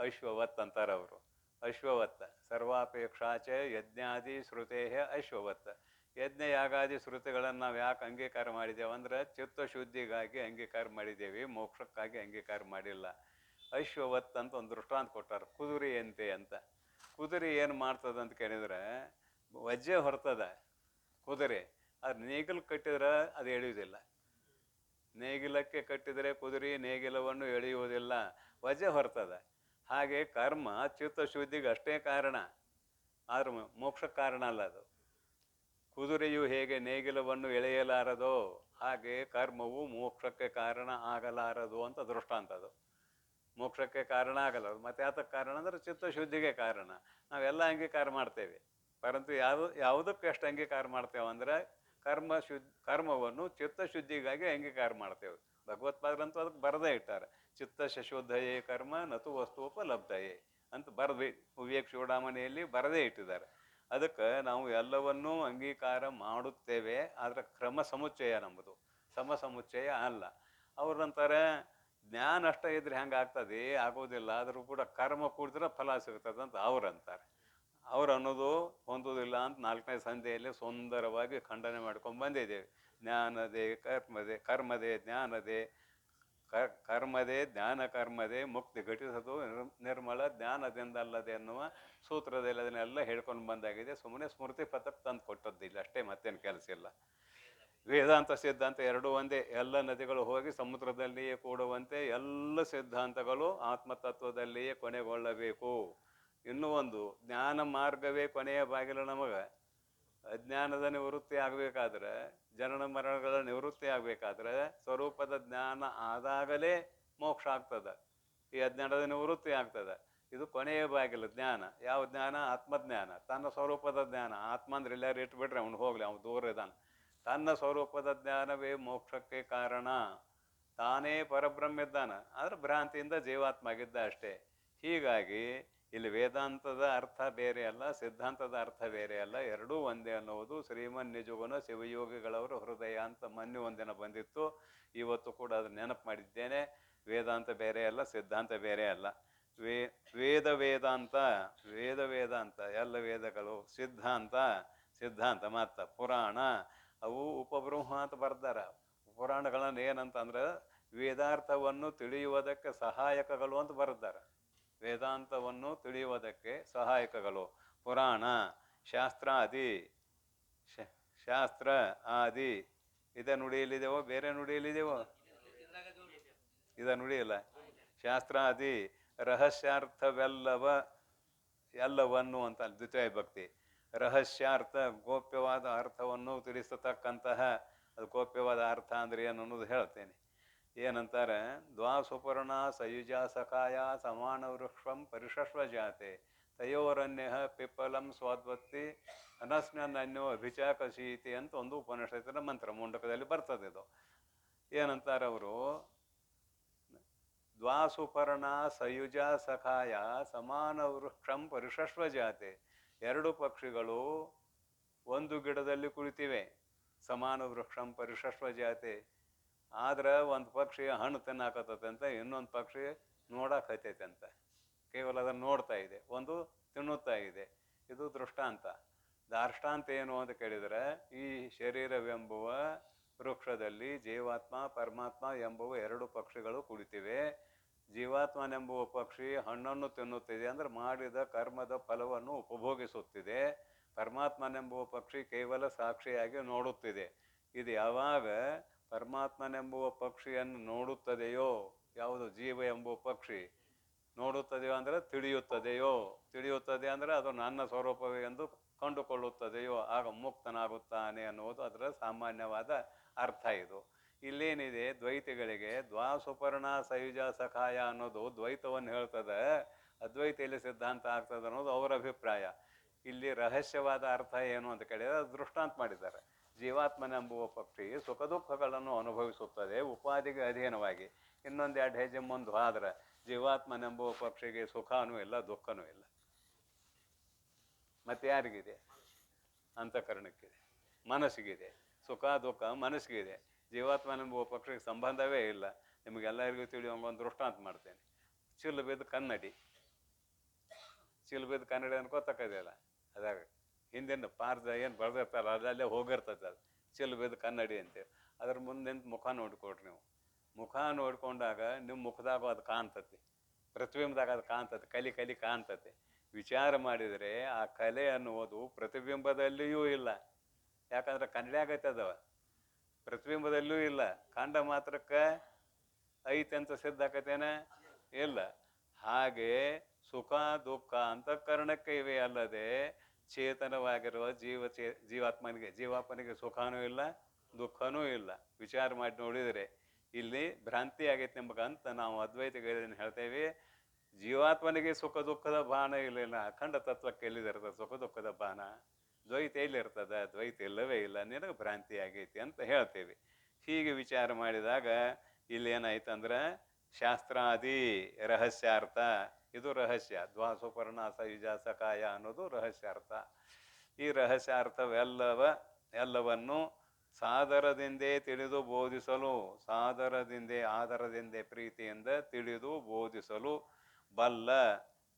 ಅಶ್ವವತ್ ಅಂತಾರೆ ಅವರು. ಅಶ್ವವತ್ ಸರ್ವಾಪೇಕ್ಷಾಚ ಯಜ್ಞಾದಿ ಶ್ರುತೇ ಅಶ್ವವತ್. ಯಜ್ಞ ಯಾಗಾದಿ ಶ್ರುತಿಗಳನ್ನು ನಾವು ಯಾಕೆ ಅಂಗೀಕಾರ ಮಾಡಿದ್ದೇವೆ ಅಂದ್ರೆ ಚಿತ್ತಶುದ್ಧಿಗಾಗಿ ಅಂಗೀಕಾರ ಮಾಡಿದ್ದೇವೆ, ಮೋಕ್ಷಕ್ಕಾಗಿ ಅಂಗೀಕಾರ ಮಾಡಿಲ್ಲ. ಅಶ್ವವತ್ ಅಂತ ಒಂದು ದೃಷ್ಟಾಂತ ಕೊಟ್ಟಾರ, ಕುದುರೆಯಂತೆ ಅಂತ. ಕುದುರೆ ಏನು ಮಾಡ್ತದೆ ಅಂತ ಕೇಳಿದ್ರೆ, ವಜ್ಜೆ ಹೊರ್ತದ ಕುದುರೆ, ಅದು ನೇಗಿಲು ಕಟ್ಟಿದ್ರೆ ಅದು ಎಳೆಯುವುದಿಲ್ಲ. ನೇಗಿಲಕ್ಕೆ ಕಟ್ಟಿದರೆ ಕುದುರೆ ನೇಗಿಲವನ್ನು ಎಳೆಯುವುದಿಲ್ಲ, ವಜ್ಜೆ ಹೊರ್ತದ. ಹಾಗೆ ಕರ್ಮ ಚಿತ್ತಶುದ್ಧಿಗೆ ಅಷ್ಟೇ ಕಾರಣ, ಆದ್ರೆ ಮೋಕ್ಷಕ್ಕೆ ಕಾರಣ ಅಲ್ಲ ಅದು. ಕುದುರೆಯು ಹೇಗೆ ನೇಗಿಲವನ್ನು ಎಳೆಯಲಾರದೋ ಹಾಗೆ ಕರ್ಮವು ಮೋಕ್ಷಕ್ಕೆ ಕಾರಣ ಆಗಲಾರದು ಅಂತ ದೃಷ್ಟಾಂತ. ಅದು ಮೋಕ್ಷಕ್ಕೆ ಕಾರಣ ಆಗಲ್ಲ. ಮತ್ತೆ ಯಾತಕ್ಕೆ ಕಾರಣ ಅಂದ್ರೆ ಚಿತ್ತಶುದ್ಧಿಗೆ ಕಾರಣ. ನಾವೆಲ್ಲ ಅಂಗೀಕಾರ ಮಾಡ್ತೇವೆ, ಪರಂತು ಯಾವುದಕ್ಕೆ ಎಷ್ಟು ಅಂಗೀಕಾರ ಮಾಡ್ತೇವೆ ಅಂದ್ರೆ ಕರ್ಮವನ್ನು ಚಿತ್ತಶುದ್ಧಿಗಾಗಿ ಅಂಗೀಕಾರ ಮಾಡ್ತೇವೆ. ಭಗವತ್ಪಾದರಂತೂ ಅದಕ್ಕೆ ಬರದೇ ಇಟ್ಟಾರೆ, ಚಿತ್ತ ಶುದ್ಧಯೇ ಕರ್ಮ ನತು ವಸ್ತುಪಲಬ್ಧಯೇ ಅಂತ ಬರದೇ ವಿವೇಕ ಚೂಡಾಮಣಿಯಲ್ಲಿ ಬರದೇ ಇಟ್ಟಿದ್ದಾರೆ. ಅದಕ್ಕೆ ನಾವು ಎಲ್ಲವನ್ನೂ ಅಂಗೀಕಾರ ಮಾಡುತ್ತೇವೆ, ಆದರೆ ಕ್ರಮ ಸಮುಚ್ಚಯ ನಮ್ಮದು, ಸಮ ಸಮುಚ್ಚಯ ಅಲ್ಲ. ಅವ್ರಂತಾರೆ ಜ್ಞಾನ ಅಷ್ಟೇ ಇದ್ರೆ ಹೆಂಗೆ ಆಗ್ತದೆ, ಆಗೋದಿಲ್ಲ. ಆದರೂ ಕೂಡ ಕರ್ಮ ಕೂಡಿದ್ರೆ ಫಲ ಸಿಗ್ತದೆ ಅಂತ ಅವ್ರಂತಾರೆ. ಅವ್ರು ಅನ್ನೋದು ಹೊಂದೋದಿಲ್ಲ ಅಂತ 4ನೇ ಸಂಧಿಯಲ್ಲಿ ಸುಂದರವಾಗಿ ಖಂಡನೆ ಮಾಡ್ಕೊಂಡು ಬಂದಿದ್ದೇವೆ. ಜ್ಞಾನದೇ ಕರ್ಮದೇ ಜ್ಞಾನದೇ ಕರ್ಮದೇ ಜ್ಞಾನ ಕರ್ಮದೇ ಮುಕ್ತಿ ಘಟಿಸೋದು ನಿರ್ಮಲ ಜ್ಞಾನದಿಂದಲ್ಲದೆ ಎನ್ನುವ ಸೂತ್ರದಲ್ಲಿ ಅದನ್ನೆಲ್ಲ ಹೇಳ್ಕೊಂಡು ಬಂದಾಗಿದೆ. ಸುಮ್ಮನೆ ಸ್ಮೃತಿ ಪಥಕ್ಕೆ ತಂದು ಕೊಟ್ಟದ್ದಿಲ್ಲ ಅಷ್ಟೇ, ಮತ್ತೇನು ಕೆಲಸ ಇಲ್ಲ. ವೇದಾಂತ ಸಿದ್ಧಾಂತ ಎರಡೂ ಒಂದೇ. ಎಲ್ಲ ನದಿಗಳು ಹೋಗಿ ಸಮುದ್ರದಲ್ಲಿಯೇ ಕೂಡುವಂತೆ ಎಲ್ಲ ಸಿದ್ಧಾಂತಗಳು ಆತ್ಮತತ್ವದಲ್ಲಿಯೇ ಕೊನೆಗೊಳ್ಳಬೇಕು. ಇನ್ನೂ ಒಂದು, ಜ್ಞಾನ ಮಾರ್ಗವೇ ಕೊನೆಯ ಬಾಗಿಲು. ನಮಗೆ ಅಜ್ಞಾನದ ನಿವೃತ್ತಿ ಆಗಬೇಕಾದ್ರೆ, ಜನನ ಮರಣಗಳ ನಿವೃತ್ತಿ ಆಗಬೇಕಾದ್ರೆ ಸ್ವರೂಪದ ಜ್ಞಾನ ಆದಾಗಲೇ ಮೋಕ್ಷ ಆಗ್ತದೆ, ಈ ಅಜ್ಞಾನದ ನಿವೃತ್ತಿ ಆಗ್ತದೆ. ಇದು ಕೊನೆಯ ಬಾಗಿಲು ಜ್ಞಾನ. ಯಾವ ಜ್ಞಾನ? ಆತ್ಮಜ್ಞಾನ, ತನ್ನ ಸ್ವರೂಪದ ಜ್ಞಾನ. ಆತ್ಮ ಅಂದ್ರೆ ಎಲ್ಲರೂ ಇಟ್ಬಿಟ್ರೆ ಅವ್ನು ಹೋಗ್ಲಿ, ಅವ್ನು ದೂರ ಇದ್ದಾನೆ. ತನ್ನ ಸ್ವರೂಪದ ಜ್ಞಾನವೇ ಮೋಕ್ಷಕ್ಕೆ ಕಾರಣ. ತಾನೇ ಪರಬ್ರಹ್ಮ ಇದ್ದಾನೆ, ಆದರೆ ಭ್ರಾಂತಿಯಿಂದ ಜೀವಾತ್ಮ ಆಗಿದ್ದ ಅಷ್ಟೇ. ಹೀಗಾಗಿ ಇಲ್ಲಿ ವೇದಾಂತದ ಅರ್ಥ ಬೇರೆ ಅಲ್ಲ, ಸಿದ್ಧಾಂತದ ಅರ್ಥ ಬೇರೆ ಅಲ್ಲ, ಎರಡೂ ಒಂದೇ ಅನ್ನುವುದು ಶ್ರೀಮನ್ ನಿಜಗುಣ ಶಿವಯೋಗಿಗಳವರ ಹೃದಯ ಅಂತ ಮೊನ್ನೆ ಒಂದಿನ ಬಂದಿತ್ತು. ಇವತ್ತು ಕೂಡ ಅದನ್ನ ನೆನಪು ಮಾಡಿದ್ದೇನೆ. ವೇದಾಂತ ಬೇರೆ ಅಲ್ಲ, ಸಿದ್ಧಾಂತ ಬೇರೆ ಅಲ್ಲ. ವೇದಾಂತ ಎಲ್ಲ ವೇದಗಳು, ಸಿದ್ಧಾಂತ ಮತ್ತು ಪುರಾಣ ಅವು ಉಪಬ್ರಹ್ಮ ಅಂತ ಬರ್ದಾರ. ಪುರಾಣಗಳನ್ನು ಏನಂತಂದ್ರೆ ವೇದಾರ್ಥವನ್ನು ತಿಳಿಯುವುದಕ್ಕೆ ಸಹಾಯಕಗಳು ಅಂತ ಬರ್ದಾರೆ. ವೇದಾಂತವನ್ನು ತಿಳಿಯುವುದಕ್ಕೆ ಸಹಾಯಕಗಳು ಪುರಾಣ. ಶಾಸ್ತ್ರ ಆದಿ ಇದೇ ನುಡಿಯಲ್ಲಿದೆವೋ ಬೇರೆ ನುಡಿಯಲ್ಲಿದೆವೋ? ಇದ ನುಡಿಯಲ್ಲ. ಶಾಸ್ತ್ರಾದಿ ಎಲ್ಲವನ್ನು ಅಂತ ದ್ವಿತೀಯ ಭಕ್ತಿ. ರಹಸ್ಯಾರ್ಥ ಗೋಪ್ಯವಾದ ಅರ್ಥವನ್ನು ತಿಳಿಸತಕ್ಕಂತಹ, ಅದು ಗೋಪ್ಯವಾದ ಅರ್ಥ ಅಂದ್ರೆ ಏನು ಅನ್ನೋದು ಹೇಳ್ತೇನೆ. ಏನಂತಾರೆ? ದ್ವಾಸುಪರ್ಣ ಸಯುಜ ಸಖಾಯ ಸಮಾನ ವೃಕ್ಷಂ ಪರಿಷಶ್ವ ಜಾತೆ ತಯೋರನ್ಯ ಪಿಪ್ಪಲಂ ಸ್ವಾದ್ವತ್ತಿ ಅನಸ್ನನ್ಯೋ ಅಭಿಚಾಕಶೀತಿ ಅಂತ ಒಂದು ಉಪನಿಷತ್ತಿನ ಮಂತ್ರ ಮುಂಡಕದಲ್ಲಿ ಬರ್ತದೆ. ಇದು ಏನಂತಾರೆ ಅವರು? ದ್ವಾಸುಪರ್ಣ ಸಯುಜ ಸಖಾಯ ಸಮಾನ ವೃಕ್ಷಂ ಪರಿಷಶ್ವ ಜಾತೆ. ಎರಡು ಪಕ್ಷಿಗಳು ಒಂದು ಗಿಡದಲ್ಲಿ ಕುಳಿತಿವೆ, ಸಮಾನ ವೃಕ್ಷಂ ಪರಿಷಶ್ವ ಜಾತೆ. ಆದ್ರೆ ಒಂದು ಪಕ್ಷಿ ಹಣ್ಣು ತಿನ್ನಾಕತ್ತೈತೆ ಅಂತ, ಇನ್ನೊಂದು ಪಕ್ಷಿ ನೋಡಕತ್ತೈತೆ ಅಂತ. ಕೇವಲ ಅದನ್ನು ನೋಡ್ತಾ ಇದೆ, ಒಂದು ತಿನ್ನುತ್ತಾ ಇದೆ. ಇದು ದೃಷ್ಟಾಂತ. ದಾರ್ಷ್ಟಾಂತ ಏನು ಅಂತ ಕೇಳಿದರೆ, ಈ ಶರೀರವೆಂಬುವ ವೃಕ್ಷದಲ್ಲಿ ಜೀವಾತ್ಮ ಪರಮಾತ್ಮ ಎಂಬುವ ಎರಡು ಪಕ್ಷಿಗಳು ಕುಳಿತಿವೆ. ಜೀವಾತ್ಮನೆಂಬುವ ಪಕ್ಷಿ ಹಣ್ಣನ್ನು ತಿನ್ನುತ್ತಿದೆ, ಅಂದರೆ ಮಾಡಿದ ಕರ್ಮದ ಫಲವನ್ನು ಉಪಭೋಗಿಸುತ್ತಿದೆ. ಪರಮಾತ್ಮನೆಂಬುವ ಪಕ್ಷಿ ಕೇವಲ ಸಾಕ್ಷಿಯಾಗಿ ನೋಡುತ್ತಿದೆ. ಇದು ಯಾವಾಗ ಪರಮಾತ್ಮನೆಂಬುವ ಪಕ್ಷಿಯನ್ನು ನೋಡುತ್ತದೆಯೋ, ಯಾವುದು ಜೀವ ಎಂಬುವ ಪಕ್ಷಿ ನೋಡುತ್ತದೆಯೋ ಅಂದರೆ ತಿಳಿಯುತ್ತದೆ ಅಂದರೆ ಅದು ನನ್ನ ಸ್ವರೂಪವೇ ಎಂದು ಕಂಡುಕೊಳ್ಳುತ್ತದೆಯೋ ಆಗ ಮುಕ್ತನಾಗುತ್ತಾನೆ ಅನ್ನುವುದು ಅದರ ಸಾಮಾನ್ಯವಾದ ಅರ್ಥ. ಇದು ಇಲ್ಲೇನಿದೆ ದ್ವೈತಿಗಳಿಗೆ ದ್ವಾಸುಪರ್ಣ ಸಯುಜ ಸಖಾಯ ಅನ್ನೋದು ದ್ವೈತವನ್ನು ಹೇಳ್ತದೆ, ಅದ್ವೈತ ಇಲ್ಲಿ ಸಿದ್ಧಾಂತ ಆಗ್ತದೆ ಅನ್ನೋದು ಅವರ ಅಭಿಪ್ರಾಯ. ಇಲ್ಲಿ ರಹಸ್ಯವಾದ ಅರ್ಥ ಏನು ಅಂತ ಕೇಳಿದರೆ ಅದು ದೃಷ್ಟಾಂತ ಮಾಡಿದ್ದಾರೆ. ಜೀವಾತ್ಮನೆಂಬುವ ಪಕ್ಷಿ ಸುಖ ದುಃಖಗಳನ್ನು ಅನುಭವಿಸುತ್ತದೆ ಉಪಾಧಿಗೆ ಅಧೀನವಾಗಿ. ಇನ್ನೊಂದು ಎರಡು ಹೆಜ್ಜೆ ಮುಂದೆ ಹೋದ್ರೆ ಜೀವಾತ್ಮನೆಂಬುವ ಪಕ್ಷಿಗೆ ಸುಖನೂ ಇಲ್ಲ ದುಃಖನೂ ಇಲ್ಲ. ಮತ್ತೆ ಯಾರಿಗಿದೆ? ಅಂತಃಕರಣಕ್ಕಿದೆ, ಮನಸ್ಸಿಗಿದೆ. ಸುಖ ದುಃಖ ಮನಸ್ಸಿಗಿದೆ. ಜೀವಾತ್ಮನೆಂಬುವ ಪಕ್ಷಿಗೆ ಸಂಬಂಧವೇ ಇಲ್ಲ. ನಿಮಗೆಲ್ಲರಿಗೂ ತಿಳಿಯುವಂಗೆ ಒಂದು ದೃಷ್ಟಾಂತ ಮಾಡ್ತೇನೆ. ಚಿಲ್ಲು ಬಿದ್ದು ಕನ್ನಡಿ, ಚಿಲ್ಲು ಬಿದ್ದು ಕನ್ನಡಿ ಅನ್ಕೋತಕ್ಕದಿಲ್ಲ. ಅದಾಗ ಹಿಂದಿನ ಪಾರ್ದ ಏನು ಬರೆದಿರ್ತಾರ ಅದರಲ್ಲೇ ಹೋಗಿರ್ತದೆ. ಅದು ಚಿಲ್ಲು ಬಿದ್ದು ಕನ್ನಡಿ ಅಂತೇಳಿ ಅದ್ರ ಮುಂದೆ ಮುಖ ನೋಡ್ಕೊಡ್ರಿ. ನೀವು ಮುಖ ನೋಡ್ಕೊಂಡಾಗ ನಿಮ್ಮ ಮುಖದಾಗ ಅದು ಕಾಣ್ತತಿ, ಪ್ರತಿಬಿಂಬದಾಗ ಅದು ಕಾಣ್ತತಿ, ಕಲಿ ಕಲಿ ಕಾಣ್ತತಿ. ವಿಚಾರ ಮಾಡಿದರೆ ಆ ಕಲೆ ಅನ್ನುವುದು ಪ್ರತಿಬಿಂಬದಲ್ಲಿಯೂ ಇಲ್ಲ. ಯಾಕಂದ್ರೆ ಕನ್ನಡಿಯಾಗತ್ತದವ, ಪ್ರತಿಬಿಂಬದಲ್ಲೂ ಇಲ್ಲ. ಕಂಡ ಮಾತ್ರಕ್ಕೆ ಐತೆ ಅಂತ ಸಿದ್ಧ ಆಕತೇನೆ ಇಲ್ಲ. ಹಾಗೆ ಸುಖ ದುಃಖ ಅಂತಃಕರಣಕ್ಕೆ ಇವೆ ಅಲ್ಲದೆ ಚೇತನವಾಗಿರುವ ಜೀವಾತ್ಮನಿಗೆ ಸುಖನೂ ಇಲ್ಲ ದುಃಖನೂ ಇಲ್ಲ. ವಿಚಾರ ಮಾಡಿ ನೋಡಿದರೆ ಇಲ್ಲಿ ಭ್ರಾಂತಿ ಆಗೈತೆ ನಿಮ್ಗಂತ ನಾವು ಅದ್ವೈತಗಳೇನು ಹೇಳ್ತೇವೆ. ಜೀವಾತ್ಮನಿಗೆ ಸುಖ ದುಃಖದ ಭಾನ ಇಲ್ಲ. ಅಖಂಡ ತತ್ವಕ್ಕೆ ಎಲ್ಲಿದಿರ್ತದೆ ಸುಖ ದುಃಖದ ಭಾನ? ದ್ವೈತ ಎಲ್ಲಿರ್ತದೆ? ದ್ವೈತ ಇಲ್ಲವೇ ಇಲ್ಲ. ನಿನಗೆ ಭ್ರಾಂತಿ ಆಗೈತಿ ಅಂತ ಹೇಳ್ತೇವೆ. ಹೀಗೆ ವಿಚಾರ ಮಾಡಿದಾಗ ಇಲ್ಲಿ ಏನಾಯ್ತಂದ್ರೆ ಶಾಸ್ತ್ರಾದಿ ರಹಸ್ಯಾರ್ಥ, ಇದು ರಹಸ್ಯ. ದ್ವಾಸುಪರ್ಣ ಸಯುಜ ಸಕಾಯ ಅನ್ನೋದು ರಹಸ್ಯಾರ್ಥ. ಈ ರಹಸ್ಯಾರ್ಥವೆಲ್ಲವನ್ನು ಸಾದರದಿಂದೇ ತಿಳಿದು ಬೋಧಿಸಲು, ಆದರದಿಂದೇ ಪ್ರೀತಿಯಿಂದ ತಿಳಿದು ಬೋಧಿಸಲು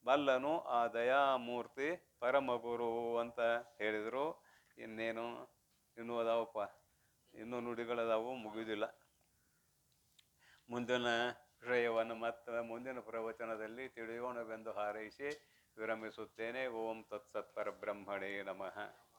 ಬಲ್ಲನು ಆ ದಯಾಮೂರ್ತಿ ಪರಮಗುರು ಅಂತ ಹೇಳಿದರು. ಇನ್ನೂ ಅದಾವಪ್ಪ, ಇನ್ನೂ ನುಡಿಗಳದಾವು, ಮುಗಿದಿಲ್ಲ. ಮುಂದಿನ ವಿಷಯವನ್ನು ಮತ್ತು ಮುಂದಿನ ಪ್ರವಚನದಲ್ಲಿ ತಿಳಿಯೋಣವೆಂದು ಹಾರೈಸಿ ವಿರಮಿಸುತ್ತೇನೆ. ಓಂ ತತ್ಸತ್ ಪರಬ್ರಹ್ಮಣೇ ನಮಃ.